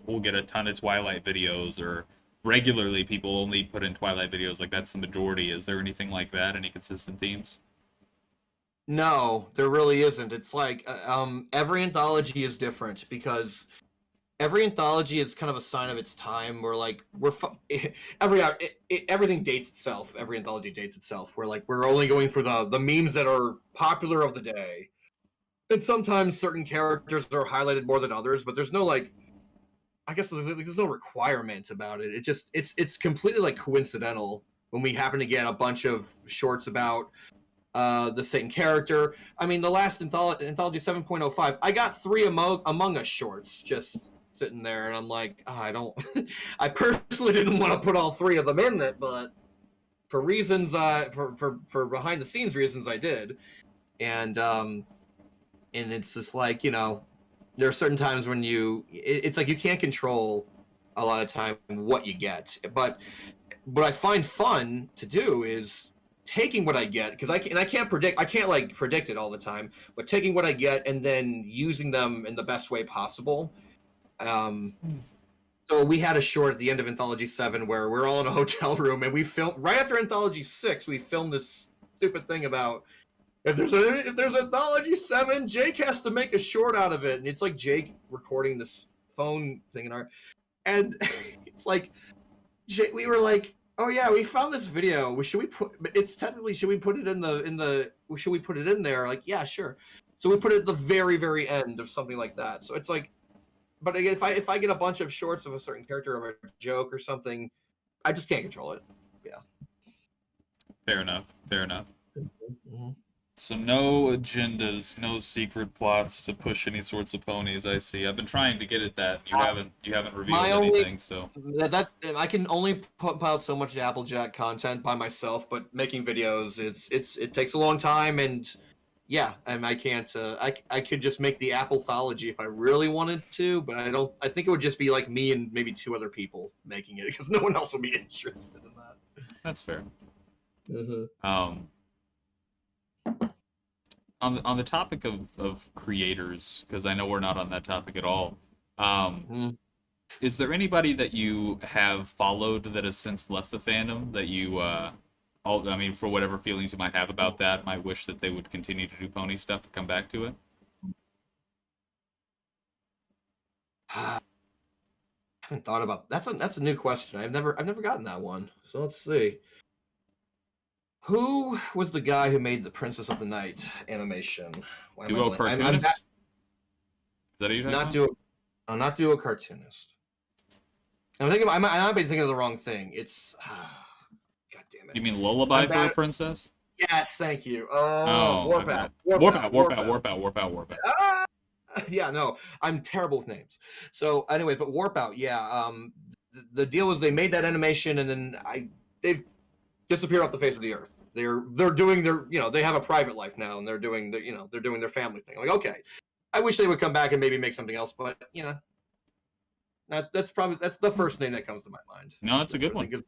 we'll get a ton of Twilight videos, or regularly people only put in Twilight videos, like that's the majority. Is there anything like that? Any consistent themes? No, there really isn't. It's like every anthology is different because every anthology is kind of a sign of its time. We're like everything dates itself. Every anthology dates itself. We're only going for the memes that are popular of the day, and sometimes certain characters are highlighted more than others. But there's no like, I guess there's no requirement about it. It's completely like coincidental when we happen to get a bunch of shorts about the same character. I mean, the last anthology 7.05, I got three Among Us shorts just sitting there, and I'm like, oh, I don't. I personally didn't want to put all three of them in it, but for reasons, for behind the scenes reasons, I did, and it's just like there are certain times when it's like you can't control a lot of time what you get, but what I find fun to do is taking what I get, because I can't like predict it all the time, but taking what I get and then using them in the best way possible. Um, so we had a short at the end of Anthology 7 where we're all in a hotel room, and we filmed right after Anthology 6. We filmed this stupid thing about if there's Anthology 7, Jake has to make a short out of it, and it's like Jake recording this phone thing and it's like we were like, oh yeah, we found this video. Should we put? It's technically, should we put it in the? Should we put it in there? Like, yeah, sure. So we put it at the very end of something like that. So it's like, but again, if I get a bunch of shorts of a certain character or a joke or something, I just can't control it. Yeah. Fair enough. Fair enough. Mm-hmm. So no agendas, no secret plots to push any sorts of ponies. I see. I've been trying to get at that. You haven't revealed anything. So That I can only pump out so much Applejack content by myself, but making videos it takes a long time, and yeah, and I can't. I could just make the Applethology if I really wanted to, but I don't. I think it would just be like me and maybe two other people making it because no one else would be interested in that. that's fair. Mm-hmm. Um, on the topic of creators, because I know we're not on that topic at all. Mm-hmm. Is there anybody that you have followed that has since left the fandom that you, I mean, for whatever feelings you might have about that, might wish that they would continue to do pony stuff and come back to it? I haven't thought about that's a new question. I've never gotten that one. So let's see. Who was the guy who made the Princess of the Night animation? Why am I Duo blank- cartoonist? Is that what you're talking not about? do I'm not do a cartoonist. I'm thinking. I might be thinking of the wrong thing. It's God damn it. You mean Lullaby I'm for bad a Princess? Yes, thank you. Oh, Warp okay. out. Warp out. Ah! Yeah, no, I'm terrible with names. So anyway, but Warp Out, yeah. The deal was they made that animation, and then they've disappeared off the face of the earth. They're doing their they have a private life now, and they're doing they're doing their family thing. Like, okay, I wish they would come back and maybe make something else, but that's the first name that comes to my mind. No, that's a good one. Because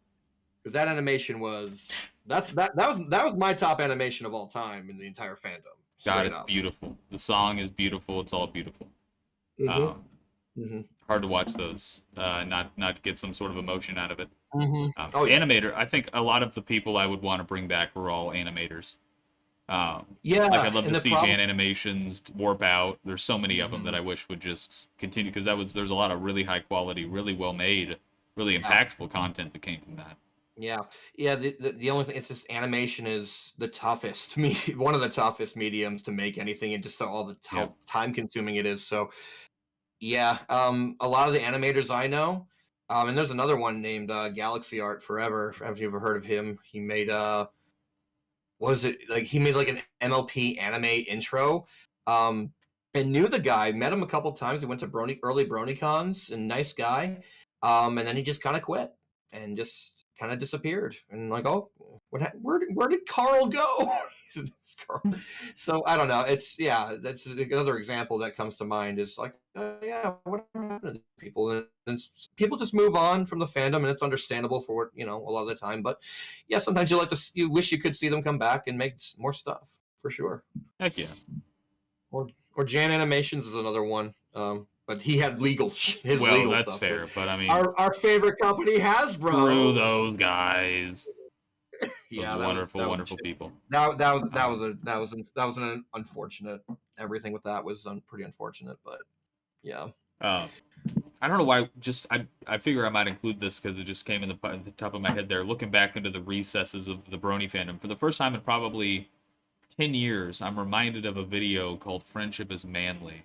that animation was that was my top animation of all time in the entire fandom. God, it's Up. beautiful. The song is beautiful. It's all beautiful. Hard to watch those, not get some sort of emotion out of it. Animator. I think a lot of the people I would want to bring back were all animators. Yeah, like I'd love to see Jan Animations, Warp Out. There's so many of them that I wish would just continue, because there's a lot of really high quality, really well made, really impactful content that came from that. Yeah. The only thing, it's just animation is the toughest one of the toughest mediums to make anything, and just all the how time consuming it is. So yeah, a lot of the animators I know, and there's another one named Galaxy Art Forever. Have you ever heard of him? He made was it like he made like an MLP anime intro, and knew the guy, met him a couple times. He went to early BronyCons, and nice guy, and then he just kind of quit and just kind of disappeared. And like, oh, where did Carl go? Carl. So I don't know. It's that's another example that comes to mind. Is like, yeah, what happened to people? And people just move on from the fandom, and it's understandable for a lot of the time. But yeah, sometimes you wish you could see them come back and make more stuff for sure. Heck yeah. Or Jan Animations is another one. But he had legal stuff. That's fair, but I mean, our favorite company, Hasbro. Screw those guys. Yeah, those wonderful people. That was an unfortunate. Everything with that was pretty unfortunate, but yeah. I don't know why. I figure I might include this because it just came in the top of my head there. Looking back into the recesses of the Brony fandom for the first time in probably 10 years, I'm reminded of a video called "Friendship is Manly."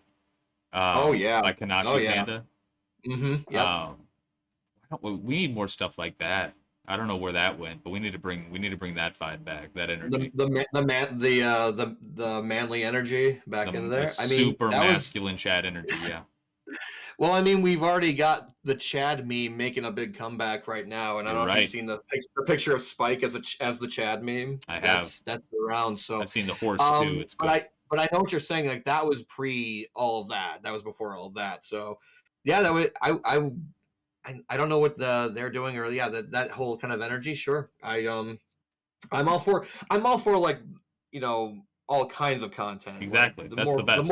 Oh yeah, by Kanashi yeah. Panda. Mm-hmm. Yeah. We need more stuff like that. I don't know where that went, but we need to bring that vibe back, that energy. The manly energy back in there. I mean, super masculine Chad energy. Yeah. Well, I mean, we've already got the Chad meme making a big comeback right now, and I don't know if you've seen the picture of Spike as the Chad meme. I have. That's around. So I've seen the horse too. It's good. But I know what you're saying. Like that was pre all of that. That was before all of that. So yeah, that would I don't know what they're doing, or that whole kind of energy. Sure, I'm all for like all kinds of content. Exactly. Like, the best.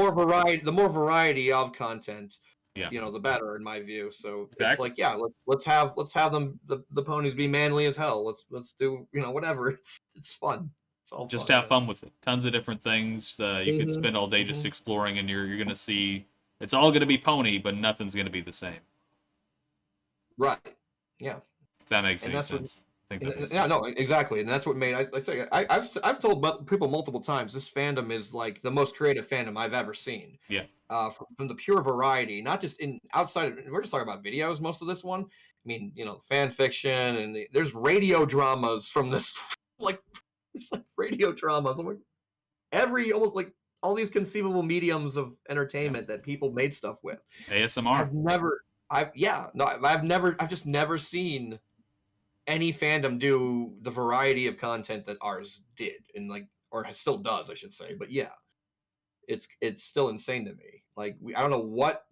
The more variety of content, yeah, the better in my view. So exactly. it's like, let's have them the ponies be manly as hell. Let's do whatever. It's fun. It's all just fun, have fun with it. Tons of different things. You could spend all day just mm-hmm. exploring, and you're gonna see it's all gonna be pony, but nothing's gonna be the same. Right. Yeah. If that makes any sense. No, exactly, and that's what made I've told people multiple times this fandom is like the most creative fandom I've ever seen. Yeah. From the pure variety, not just outside of, we're just talking about videos. Most of this one, I mean, fan fiction, and there's radio dramas from this, like, it's like radio dramas. I'm like almost like all these conceivable mediums of entertainment that people made stuff with. ASMR. I've just never seen any fandom do the variety of content that ours did, and or still does, I should say. But yeah, it's still insane to me. Like I don't know what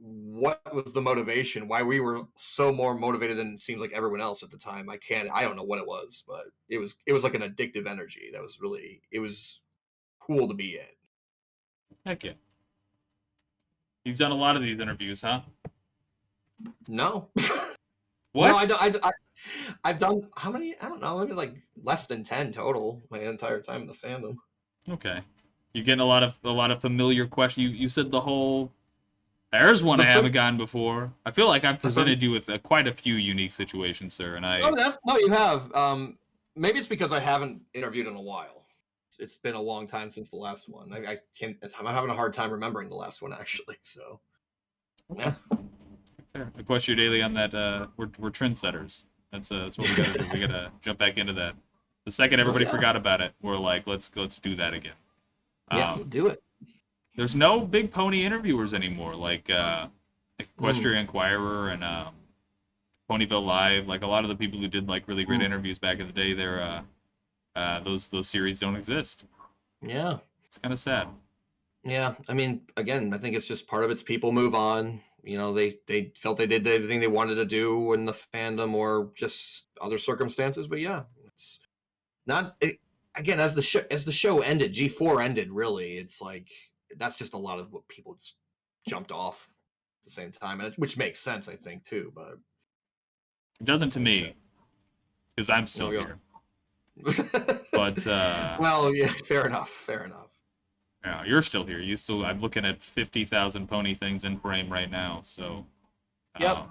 was the motivation, why we were so more motivated than it seems like everyone else at the time. I don't know what it was, but it was like an addictive energy that was really, it was cool to be in. Heck yeah. You've done a lot of these interviews, huh? No. What? No, I've done how many? I don't know. Maybe like less than 10 total my entire time in the fandom. Okay, you're getting a lot of familiar questions. You said the whole. There's one I haven't gotten before. I feel like I've presented you with quite a few unique situations, sir, and I. No, you have. Maybe it's because I haven't interviewed in a while. It's been a long time since the last one. I'm having a hard time remembering the last one actually. So. Yeah. Fair. Equestria Daily on that. We're trendsetters. That's what we gotta do. We gotta jump back into that. The second everybody forgot about it, we're like, let's do that again. Yeah, do it. There's no big pony interviewers anymore, like Equestria Inquirer and Ponyville Live. Like a lot of the people who did like really great interviews back in the day, those series don't exist. Yeah, it's kind of sad. Yeah, I mean, again, I think it's just part of it's people move on. They felt they did everything they wanted to do in the fandom, or just other circumstances. But yeah, it's not. Again, as the show ended, G4 ended. Really, it's like that's just a lot of what people just jumped off at the same time, which makes sense, I think, too. But it doesn't to me, because I'm still here. But well, yeah, fair enough. Yeah, you're still here. I'm looking at 50,000 pony things in frame right now. So. Yep.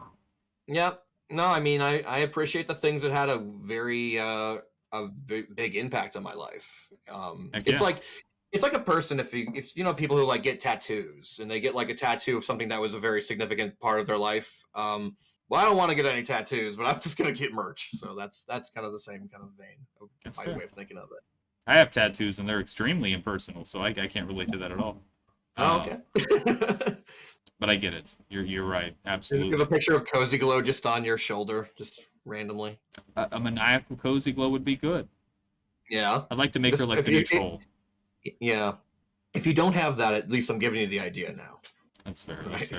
No, I mean, I appreciate the things that had a very big impact on my life. It's like a person if people who like get tattoos and they get like a tattoo of something that was a very significant part of their life. Well, I don't want to get any tattoos, but I'm just gonna get merch. So that's kind of the same kind of vein of my way of thinking of it. I have tattoos and they're extremely impersonal, so I can't relate to that at all. Oh, Um, okay. but I get it. You're right. You have a Absolutely. picture of Cozy Glow just on your shoulder, just randomly. A maniacal cozy glow would be good. Yeah. I'd like to make her Just like if the new you, troll. yeah. If you don't have that, at least I'm giving you the idea now. That's fair. That's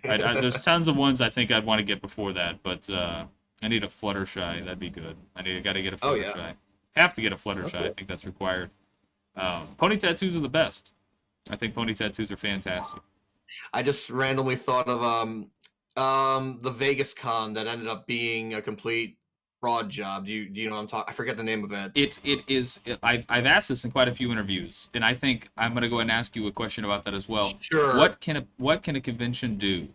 Right. fair. There's tons of ones I think I'd want to get before that, but I need a Fluttershy. That'd be good. Got to get a Oh yeah. Fluttershy. Have to get a Fluttershy. I Okay. think that's required. Pony tattoos are the best. I think pony tattoos are fantastic. I just randomly thought of the Vegas con that ended up being a complete fraud job. Do you know what I'm talking? I forget the name of it. It is. I've asked this in quite a few interviews, and I think I'm going to go ahead and ask you a question about that as well. Sure. What can a convention do?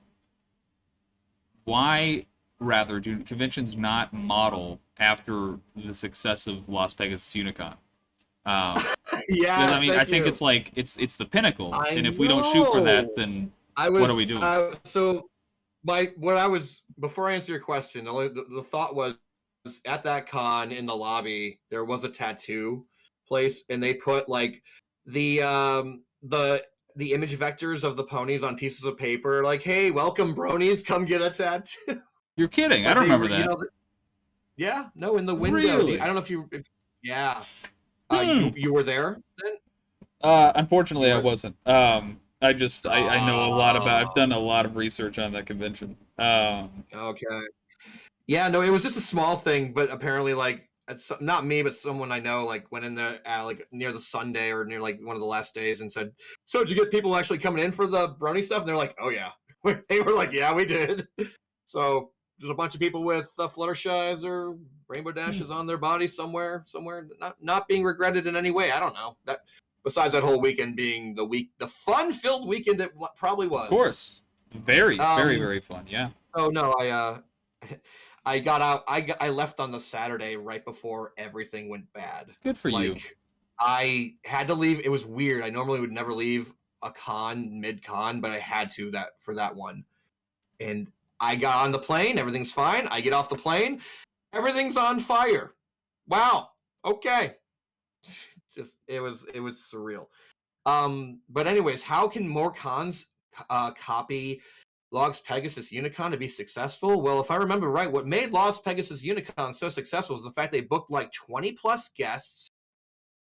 Why rather do conventions not model after the success of Las Vegas Unicon? Because Yeah, I mean, I thank think you. it's like it's the pinnacle, I and if we don't shoot for know. that, then I what was are we doing? so my what I was before I answer your question. The thought was at that con in the lobby there was a tattoo place, and they put like the um the the image vectors of the ponies on pieces of paper, like, "Hey, welcome, bronies, come get a tattoo." You're kidding? I But don't they remember were, that. yeah, no, in the window. I Really? don't know if yeah, Hmm. you were there then. You Unfortunately, I were. wasn't. I know a lot about. I've done a lot of research on that convention. Okay. Yeah, no, it was just a small thing, but apparently, like, not me, but someone I know, like, went in there like near the Sunday or near like one of the last days and said, "So, did you get people actually coming in for the brony stuff?" And they're like, "Oh yeah," they were like, "Yeah, we did." So there's a bunch of people with Fluttershies or Rainbow Hmm. Dashes on their body somewhere, not being regretted in any way. I don't know that. Besides that whole weekend being the fun-filled weekend it probably Of was. course. Very, very, Um, very fun. Yeah. Oh no, I got out. I left on the Saturday right before everything went bad. Good for you. Like I had to leave. It was weird. I normally would never leave a con mid con, but I had to that for that one. And I got on the plane. Everything's fine. I get off the plane. Everything's on fire. Wow. Okay. Just it was surreal. But anyways, how can more cons copy Lost Pegasus Unicon to be successful? Well, if I remember right, what made Lost Pegasus Unicon so successful was the fact they booked like 20 plus guests,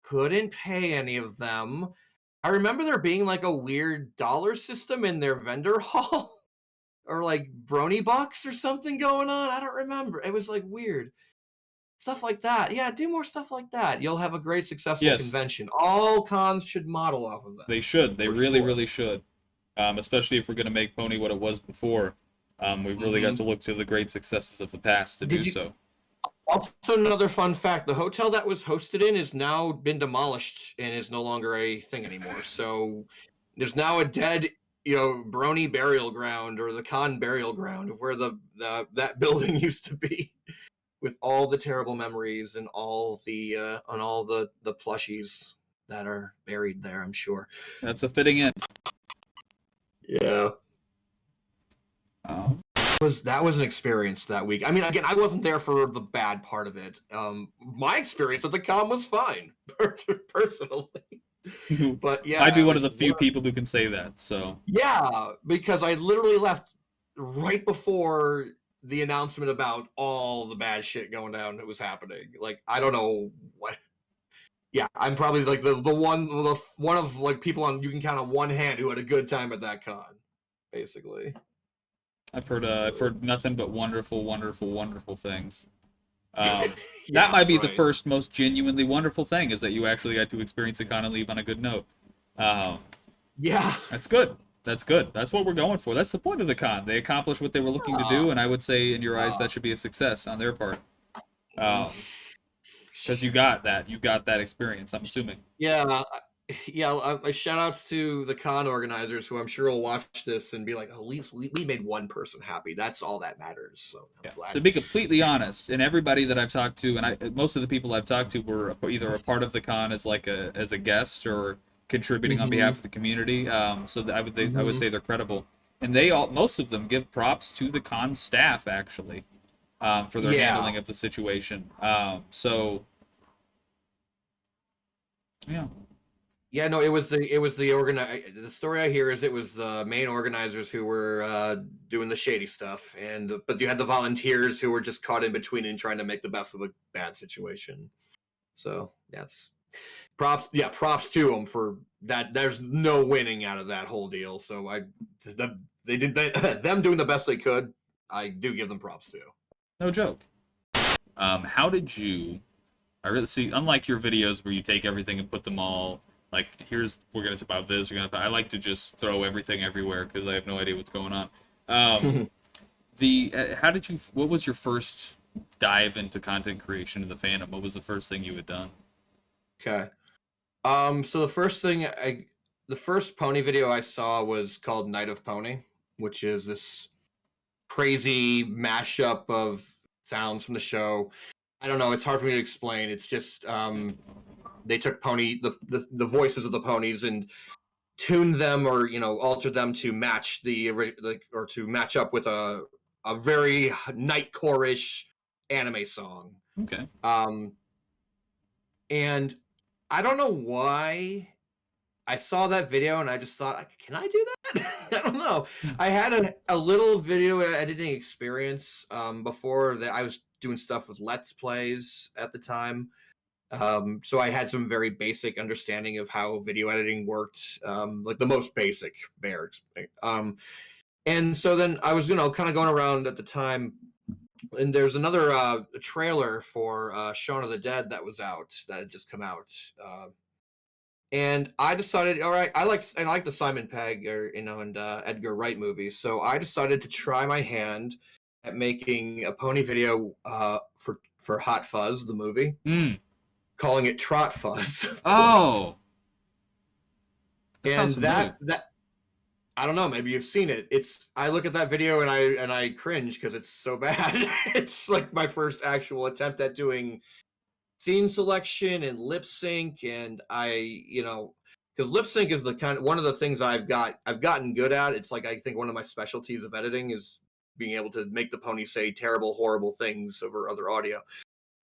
couldn't pay any of them. I remember there being like a weird dollar system in their vendor hall or like brony box or something going on. I don't remember. It was like weird. Stuff like that. Yeah, do more stuff like that. You'll have a great successful Yes, convention. All cons should model off of that. they should. They For really, sure. really should. Especially if we're going to make Pony what it was before. We've really got hmm to look to the great successes of the past to do Did you so. Also, another fun fact: the hotel that was hosted in has now been demolished and is no longer a thing anymore. So there's now a dead, Brony burial ground or the con burial ground of where the that building used to be, with all the terrible memories and all the plushies that are buried there. I'm sure. That's a fitting end. Yeah. Um, That was an experience that week. I mean, again, I wasn't there for the bad part of it. My experience at the con was fine, personally. But yeah, I'd be I one of was the few people who can say that. So yeah, because I literally left right before the announcement about all the bad shit going down that was happening. Like, I don't know what. Yeah, I'm probably like the one of like people on you can count on one hand who had a good time at that con, basically. I've heard nothing but wonderful, wonderful, wonderful things. That Yeah, might be the right. first most genuinely wonderful thing is that you actually got to experience a con and leave on a good note. Um, Yeah. that's good. That's good. That's what we're going for. That's the point of the con. They accomplished what they were looking to Uh, do, and I would say, in your eyes, uh, that should be a success on their part. mm. Because you got that. You got that experience. I'm assuming. Yeah, yeah. Shout outs to the con organizers who I'm sure will watch this and be like, "Oh, at least we made one person happy. That's all that matters." So I'm Yeah. To glad. be completely honest, and everybody that I've talked to, and most of the people I've talked to were either a part of the con as like as a guest or contributing on hmm behalf of the community. So I would hmm say they're credible, and they all most of them give props to the con staff actually for their Yeah. handling of the situation. So Yeah. Yeah, no, it was the story I hear is it was the main organizers who were doing the shady stuff, but you had the volunteers who were just caught in between and trying to make the best of a bad situation. So that's props to them for that. There's no winning out of that whole deal. So them doing the best they could. I do give them props too. No joke. How did you? I really see. Unlike your videos where you take everything and put them all like, we're gonna talk about this. I like to just throw everything everywhere because I have no idea what's going on. How did you? What was your first dive into content creation in the fandom? What was the first thing you had done? Okay. So the first pony video I saw was called Night of Pony, which is this crazy mashup of sounds from the show. I don't know. It's hard for me to explain. It's just they took the voices of the ponies and tuned them, or altered them to match or to match up with a very nightcore-ish anime song. Okay. And I don't know why I saw that video and I just thought, can I do that? I don't know. I had a little video editing experience before that. I was doing stuff with Let's Plays at the time. So I had some very basic understanding of how video editing worked, like the most basic bare. And so then I was, kind of going around at the time, and there's another trailer for Shaun of the Dead that was out, that had just come out. And I decided, all right, I like the Simon Pegg and Edgar Wright movies, so I decided to try my hand at making a pony video for Hot Fuzz, the movie, calling it Trot Fuzz. Oh, and that I don't know, maybe you've seen it. I look at that video and I cringe because it's so bad. It's like my first actual attempt at doing scene selection and lip sync, and because lip sync is one of the things I've gotten good at. It's like, I think one of my specialties of editing is being able to make the pony say terrible, horrible things over other audio.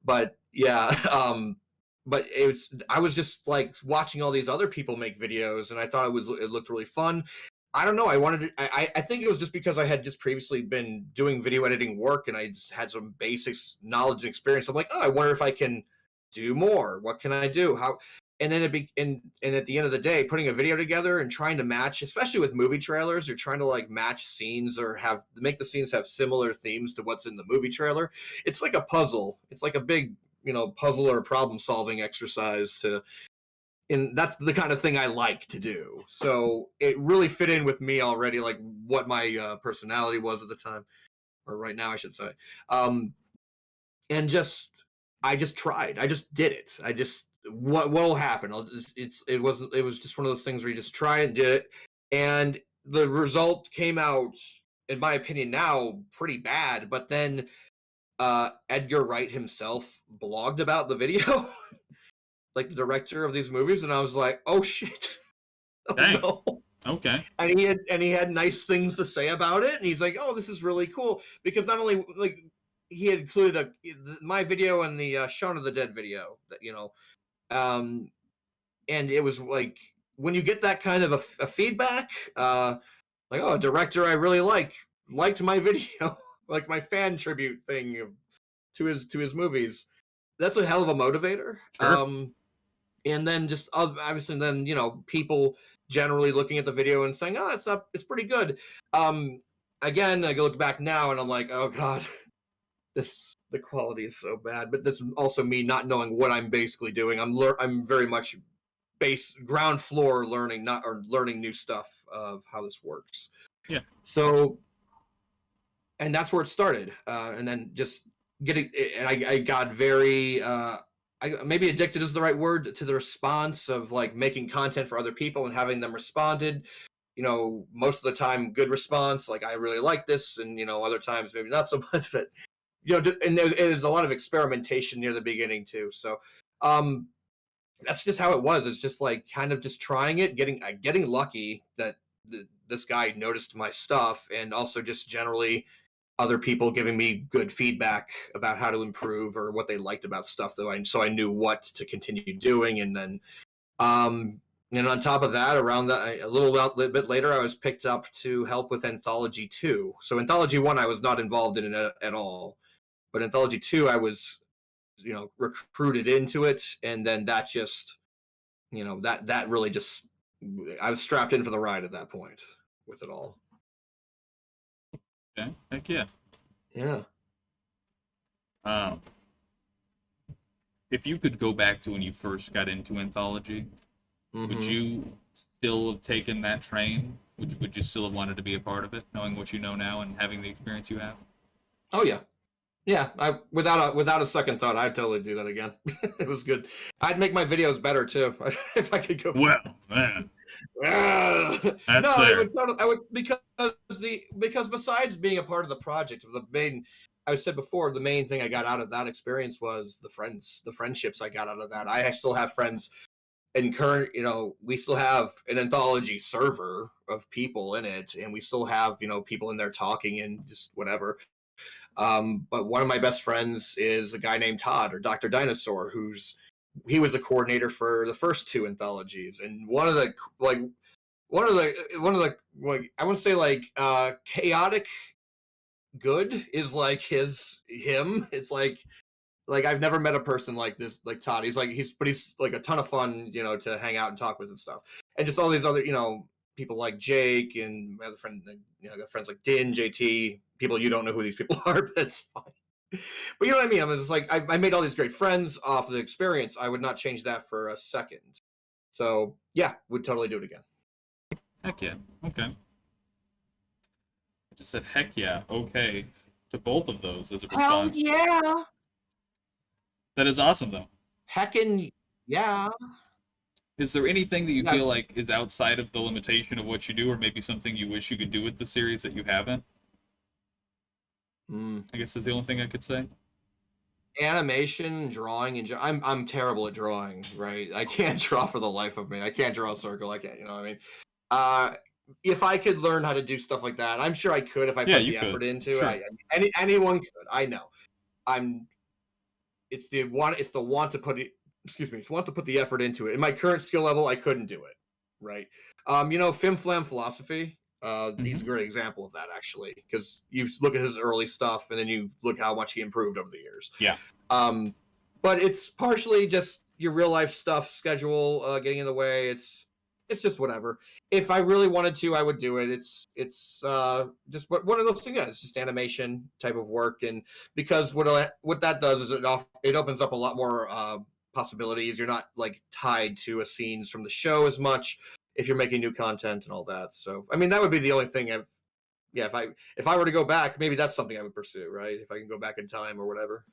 But yeah, but I was just like watching all these other people make videos, and I thought it looked really fun. I don't know. I think it was just because I had just previously been doing video editing work, and I just had some basic knowledge and experience. I'm like, oh, I wonder if I can do more. What can I do? How? And then and at the end of the day, putting a video together and trying to match, especially with movie trailers, you're trying to like match scenes or make the scenes have similar themes to what's in the movie trailer. It's like a puzzle. It's like a big, puzzle or problem solving exercise and that's the kind of thing I like to do. So it really fit in with me already, like what my personality was at the time, or right now, I should say. And I just tried. I just did it. What will happen? It was just one of those things where you just try and did it, and the result came out, in my opinion, now pretty bad. But then Edgar Wright himself blogged about the video. Like the director of these movies, and I was like, oh shit. Oh, no. Okay. And he had nice things to say about it, and he's like, oh, this is really cool, because not only like he had included my video and the Shaun of the Dead video, that and it was like, when you get that kind of a feedback, like, oh, a director I really liked my video, like my fan tribute thing to his movies. That's a hell of a motivator. Sure. And then just obviously, then people generally looking at the video and saying, "Oh, it's pretty good." Again, I look back now and I'm like, "Oh God, the quality is so bad." But this is also me not knowing what I'm basically doing. I'm very much ground floor learning, learning new stuff of how this works. Yeah. So, and that's where it started, and then just getting, and I got very. Maybe addicted is the right word, to the response of like making content for other people and having them responded. Most of the time, good response, like, I really like this, and other times maybe not so much. But and there's a lot of experimentation near the beginning too. So that's just how it was. It's just like kind of just trying it, getting lucky that this guy noticed my stuff, and also just generally other people giving me good feedback about how to improve or what they liked about stuff, so I knew what to continue doing. And then And on top of that, around a little bit later, I was picked up to help with Anthology 2. So Anthology 1, I was not involved in it at all. But Anthology 2, I was, recruited into it. And then that just, that really just, I was strapped in for the ride at that point with it all. Okay, heck yeah. Yeah. If you could go back to when you first got into Anthology, would you still have taken that train? Would you still have wanted to be a part of it, knowing what you know now and having the experience you have? Oh yeah. Yeah, I without a second thought, I'd totally do that again. It was good. I'd make my videos better too if I could go Well, back. man, No, that's I fair. would. I would because besides being a part of the project, I said before, the main thing I got out of that experience was the friendships I got out of that. I still have friends in current. We still have an Anthology server of people in it, and we still have people in there talking and just whatever. But one of my best friends is a guy named Todd or Dr. Dinosaur, he was the coordinator for the first two anthologies, and one of the I want to say chaotic good is like him. It's like I've never met a person like this, like Todd. He's like a ton of fun, to hang out and talk with and stuff, and just all these other people like Jake and my other friend, got friends like Din, JT, people you don't know who these people are, but it's fine. But you know what I mean? I mean, it's like I made all these great friends off of the experience. I would not change that for a second. So yeah, would totally do it again. Heck yeah. Okay. I just said heck yeah. Okay to both of those as a Hell response. yeah! That is awesome, though. Heckin' yeah! Is there anything that you Yeah. feel like is outside of the limitation of what you do, or maybe something you wish you could do with the series that you haven't? I guess is the only thing I could say. Animation, drawing, and I'm terrible at drawing. Right, I can't draw for the life of me. I can't draw a circle. I can't. You know what I mean? If I could learn how to do stuff like that, I'm sure I could if I Yeah, put you the could. effort into Sure. it. Anyone could. I know. I'm. It's the want. It's the want to put it. Excuse me. Want to put the effort into it. In my current skill level, I couldn't do it. Right. Fim Flam Philosophy. He's a great example of that actually, because you look at his early stuff and then you look how much he improved over the years. Yeah. But it's partially just your real life stuff, schedule getting in the way. It's just whatever. If I really wanted to, I would do it. It's just one of those things. Yeah, it's just animation type of work, and because what that does is it opens up a lot more possibilities. You're not like tied to a scenes from the show as much if you're making new content and all that. So I mean, that would be the only thing if I were to go back, maybe that's something I would pursue, right? If I can go back in time or whatever.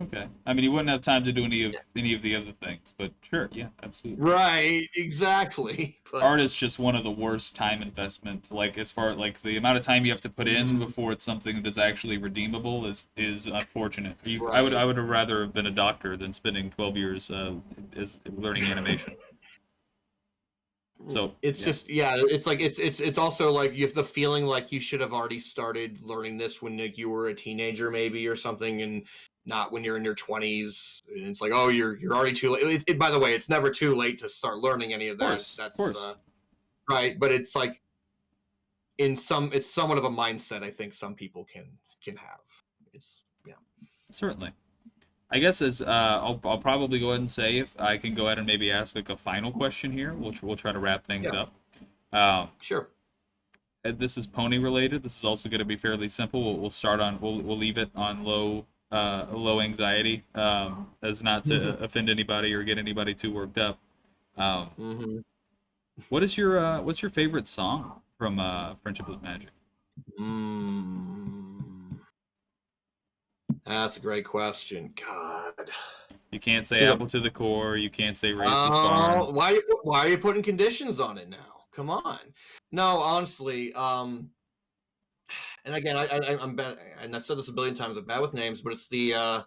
Okay. I mean, you wouldn't have time to do any of the other things, but sure, yeah, absolutely. Right, exactly. Art is just one of the worst time investment. Like as far like the amount of time you have to put in before it's something that is actually redeemable is unfortunate. I would have rather have been a doctor than spending 12 years as learning animation. So it's just it's like it's also like you have the feeling like you should have already started learning this when like you were a teenager maybe or something, and not when you're in your 20s. And it's like, oh, you're already too late. By the way, it's never too late to start learning any of that. That's of course. Right, but it's like it's somewhat of a mindset I think some people can have. It's Certainly. I guess as I'll probably go ahead and say if I can go ahead and maybe ask like a final question here, we'll try to wrap things up. Sure. This is pony related. This is also going to be fairly simple. We'll start on we'll leave it on low anxiety, as not to offend anybody or get anybody too worked up. What's your favorite song from Friendship is Magic? That's a great question. God. You can't say Apple to the Core. You can't say Raise the Farm. Why are you putting conditions on it now? Come on. No, honestly. And again, I'm bad, and I've said this a billion times. I'm bad with names, but it's the.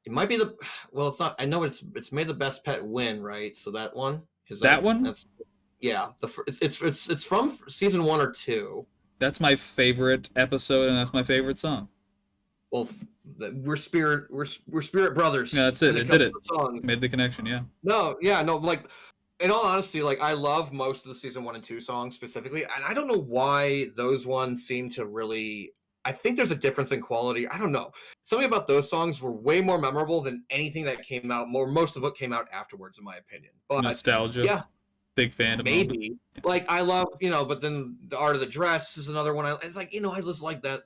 It might be the. Well, it's not. I know it's May the Best Pet Win, right? So that one is that one. That's it's from season 1 or 2. That's my favorite episode, and that's my favorite song. Well, we're spirit brothers. Yeah, that's it. When It comes did to it. the song. Made the connection. Yeah. No, yeah, no, like in all honesty, like I love most of the season 1 and 2 songs specifically, and I don't know why those ones seem to really. I think there's a difference in quality. I don't know. Something about those songs were way more memorable than anything that came out. Most of what came out afterwards, in my opinion. But Nostalgia. yeah, Big fandom moment. maybe. Like I love, but then the Art of the Dress is another one. It's like I just like the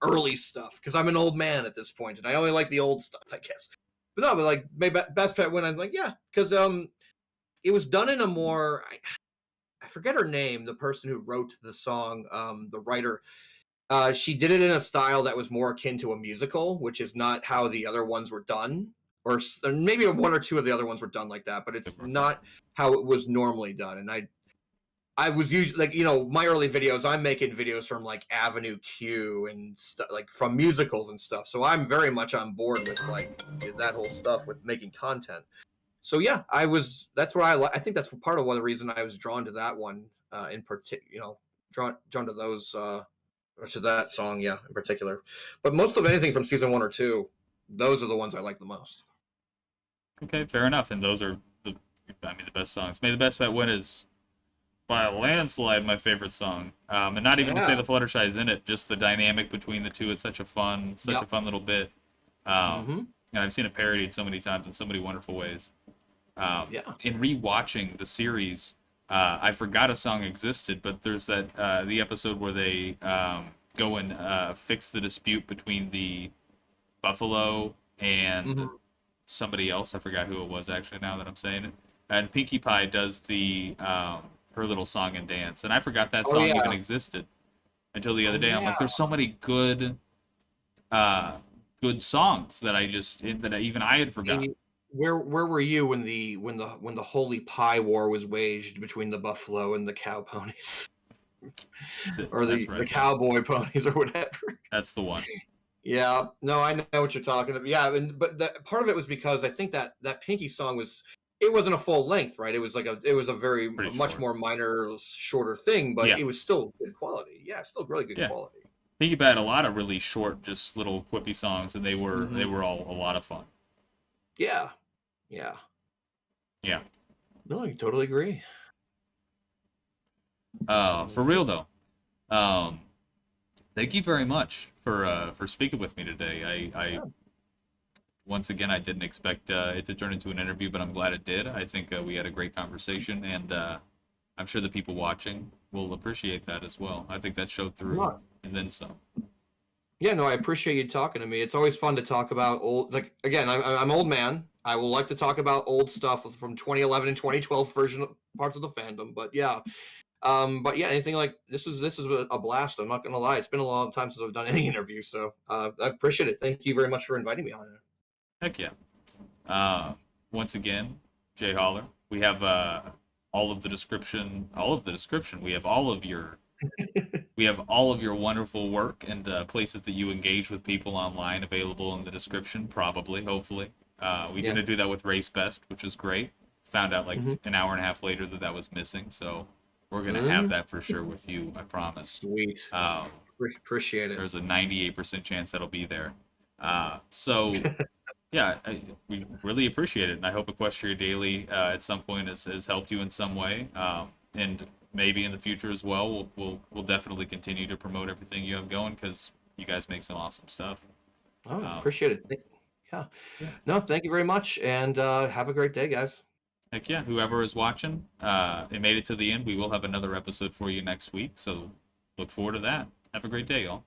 early stuff because I'm an old man at this point, and I only like the old stuff, I guess. But no, but like maybe Best Pet when I'm like, yeah, because it was done in a more I forget her name, the person who wrote the song, the writer. She did it in a style that was more akin to a musical, which is not how the other ones were done, or maybe one or two of the other ones were done like that, but it's not how it was normally done. And I was usually like, my early videos, I'm making videos from like Avenue Q and stuff like from musicals and stuff. So I'm very much on board with like that whole stuff with making content. So yeah, that's what I think that's part of one of the reason I was drawn to that one in particular, drawn to those or to that song, yeah, in particular. But most of anything from season 1 or 2, those are the ones I like the most. Okay, fair enough. And those are the best songs. May the Best Bet Win is by a landslide my favorite song. And not even to say the Fluttershy is in it, just the dynamic between the two is such a fun little bit. And I've seen it parodied so many times in so many wonderful ways. In rewatching the series, I forgot a song existed, but there's that the episode where they go and fix the dispute between the buffalo and somebody else. I forgot who it was actually. Now that I'm saying it, and Pinkie Pie does the her little song and dance, and I forgot that song even existed until the other day. I'm like, there's so many good songs that even I had forgotten. Where were you when the holy pie war was waged between the buffalo and the cow ponies, or the cowboy ponies or whatever? That's the one. Yeah, no, I know what you're talking about. Yeah, but part of it was because I think that Pinkie song wasn't a full length, right? It was a very much more minor, shorter thing, but it was still good quality. Yeah, still really good quality. Pinkie Pie had a lot of really short, just little quippy songs, and they were all a lot of fun. Yeah. No, I totally agree. For real though, thank you very much for speaking with me today. I once again I didn't expect it to turn into an interview, but I'm glad it did. I think we had a great conversation, and I'm sure the people watching will appreciate that as well. I think that showed through, and then some. Yeah, no, I appreciate you talking to me. It's always fun to talk about again, I'm old man. I will like to talk about old stuff from 2011 and 2012 parts of the fandom, but yeah. Anything like this is a blast. I'm not gonna lie. It's been a long time since I've done any interview, so I appreciate it. Thank you very much for inviting me on it. Heck yeah. Once again, JHaller. We have all of the description. We have all of your wonderful work and places that you engage with people online available in the description, probably, hopefully. We didn't do that with Race Best, which is great. Found out an hour and a half later that was missing, so we're going to have that for sure with you, I promise. Sweet. Appreciate it. There's a 98% chance that'll be there. Yeah, we really appreciate it, and I hope Equestria Daily at some point has helped you in some way, and maybe in the future as well. We'll definitely continue to promote everything you have going because you guys make some awesome stuff. Oh, appreciate it. Yeah. No, thank you very much, and have a great day, guys. Heck yeah, whoever is watching, it made it to the end. We will have another episode for you next week, so look forward to that. Have a great day, y'all.